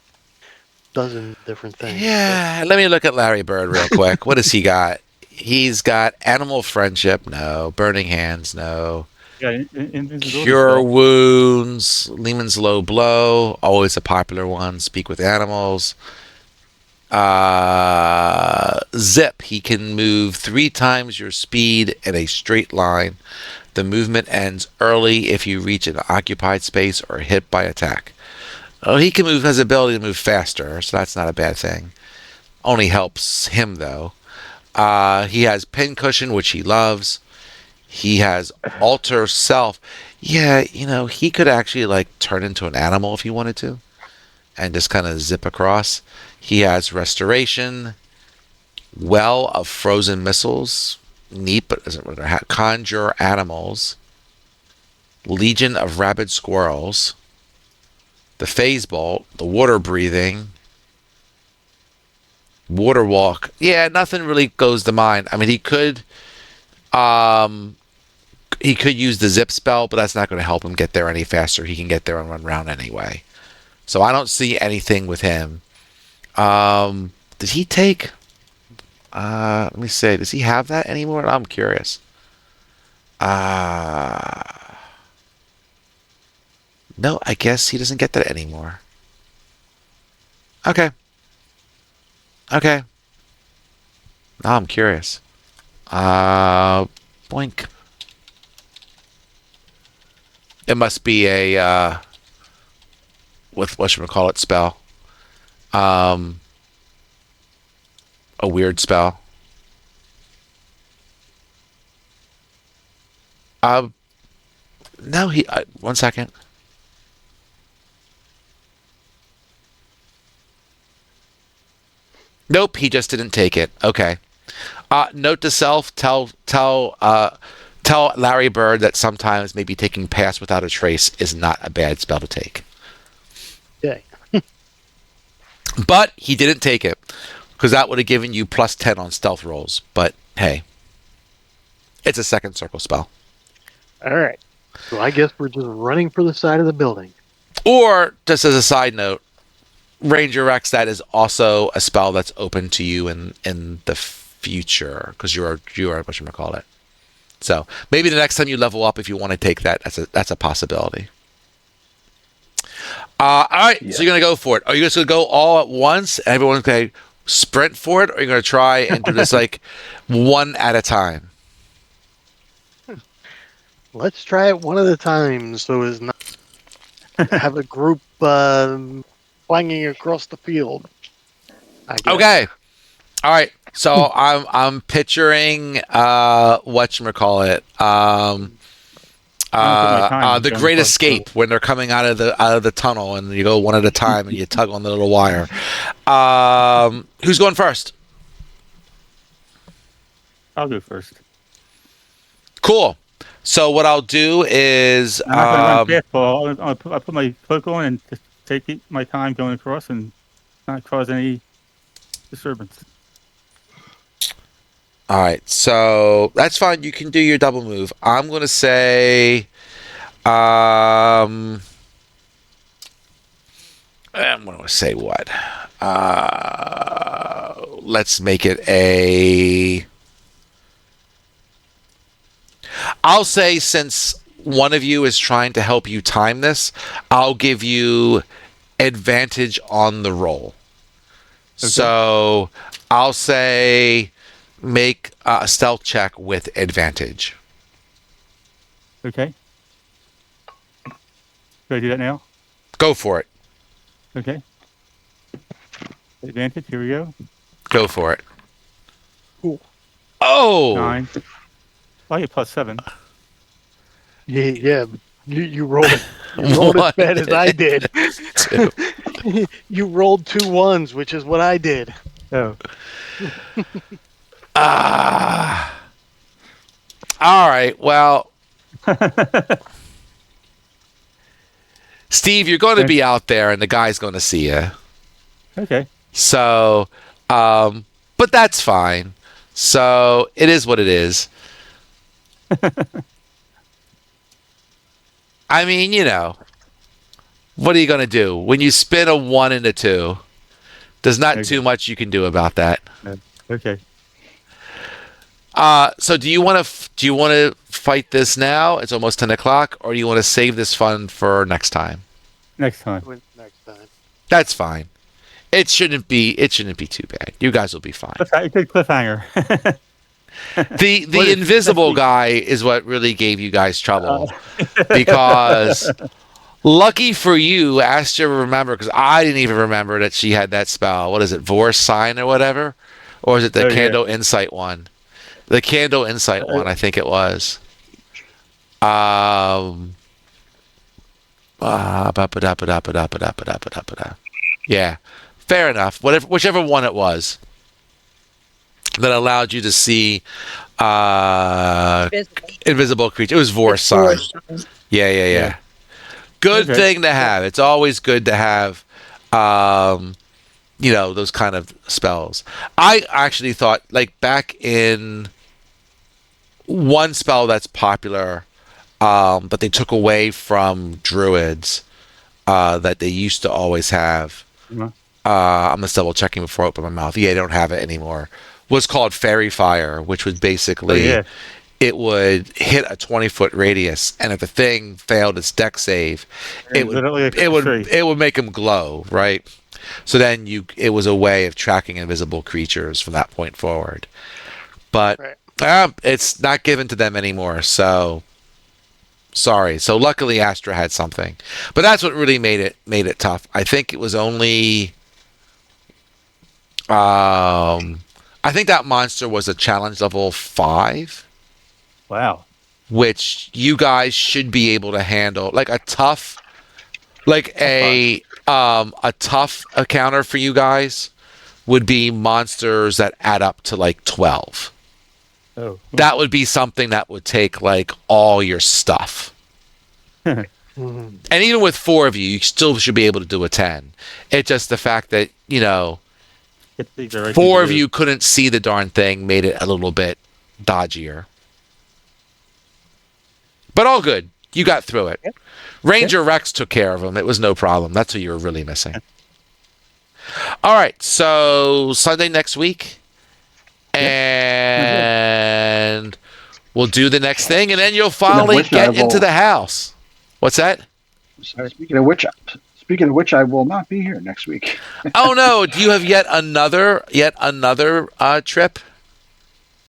dozen different things. Yeah, let me look at Larry Bird real quick. What does he got? He's got animal friendship, no. Burning hands, no. Yeah, invisibility Cure spell. wounds, Lehman's low blow, always a popular one. Speak with animals. Zip, he can move 3 times your speed in a straight line. The movement ends early if you reach an occupied space or hit by attack. Oh, he can move, has the ability to move faster, so that's not a bad thing. Only helps him though. He has pincushion, which he loves. He has alter self. Yeah, he could actually like turn into an animal if he wanted to, and just kind of zip across. He has restoration, well of frozen missiles, neat but doesn't really have conjure animals, legion of rabid squirrels, the phase bolt, the water breathing, water walk. Yeah, nothing really goes to mind. I mean, he could use the zip spell, but that's not going to help him get there any faster. He can get there and run around anyway. So I don't see anything with him. Did he take? Let me see. Does he have that anymore? I'm curious. No, I guess he doesn't get that anymore. Okay. Okay. Now I'm curious. Boink. It must be a with whatchamacallit spell. A weird spell. No, he. One second. Nope, he just didn't take it. Okay. Note to self: tell Larry Bird that sometimes maybe taking pass without a trace is not a bad spell to take. Okay. But he didn't take it because that would have given you plus 10 on stealth rolls. But hey, it's a second circle spell. All right. So I guess we're just running for the side of the building. Or just as a side note, Ranger X, that is also a spell that's open to you in the future because you are whatchamacallit. So maybe the next time you level up, if you want to take that, that's a possibility. All right, yeah. So you're gonna go for it. Are you just gonna go all at once? And everyone's gonna sprint for it, or are you gonna try and do this like one at a time? Let's try it one at a time, so as not have a group clanging across the field. Okay. All right. So I'm picturing whatchamacallit. The Great Escape when they're coming out of the tunnel and you go one at a time and you tug on the little wire. Who's going first? I'll go first. Cool. So what I'll do is I'll put my cloak on and just take my time going across and not cause any disturbance. All right, so that's fine. You can do your double move. I'm going to say, I'm going to say what? Let's make it a. I'll say since one of you is trying to help you time this, I'll give you advantage on the roll. Okay. So I'll say make a stealth check with advantage. Okay. Should I do that now? Go for it. Okay. Advantage, here we go. Go for it. Cool. Oh! 9. I get +7. Yeah. You rolled it. You rolled as bad as I did. You rolled 2 1s, which is what I did. Oh. All right. Well, Steve, you're going to be out there, and the guy's going to see you. Okay. So, but that's fine. So it is what it is. I mean, what are you going to do? When you spin a 1 and a 2, there's not too much you can do about that. Okay. So do you want to fight this now? It's almost 10 o'clock, or do you want to save this fun for next time? Next time. Next time. That's fine. It shouldn't be too bad. You guys will be fine. Good cliffhanger. The invisible guy is what really gave you guys trouble because lucky for you, Astra remember, because I didn't even remember that she had that spell. What is it, Vor's Sign or whatever? Or is it the Candle Insight one? The Candle Insight one, I think it was. Yeah, fair enough. Whichever one it was that allowed you to see invisible creature. It was Vor's Sign. Yeah. Good thing to have. It's always good to have, those kind of spells. I actually thought, like, back in one spell that's popular, that they took away from druids, that they used to always have. I'm just double checking before I open my mouth. Yeah, they don't have it anymore. Was called Fairy Fire, which was basically it would hit a 20-foot radius, and if the thing failed its deck save, it would make them glow, right? So then it was a way of tracking invisible creatures from that point forward. But it's not given to them anymore, so sorry. So luckily Astra had something. But that's what really made it tough. I think it was only I think that monster was a challenge level 5. Wow. Which you guys should be able to handle. Like a tough encounter for you guys would be monsters that add up to like 12. Oh. That would be something that would take like all your stuff. And even with 4 of you still should be able to do a 10. It's just the fact that, 4 of you couldn't see the darn thing made it a little bit dodgier. But all good. You got through it. Ranger Rex took care of him. It was no problem. That's what you were really missing. All right. So Sunday next week. And we'll do the next thing. And then you'll finally get into the house. What's that? Speaking of which, I will not be here next week. Oh, no. Do you have yet another trip?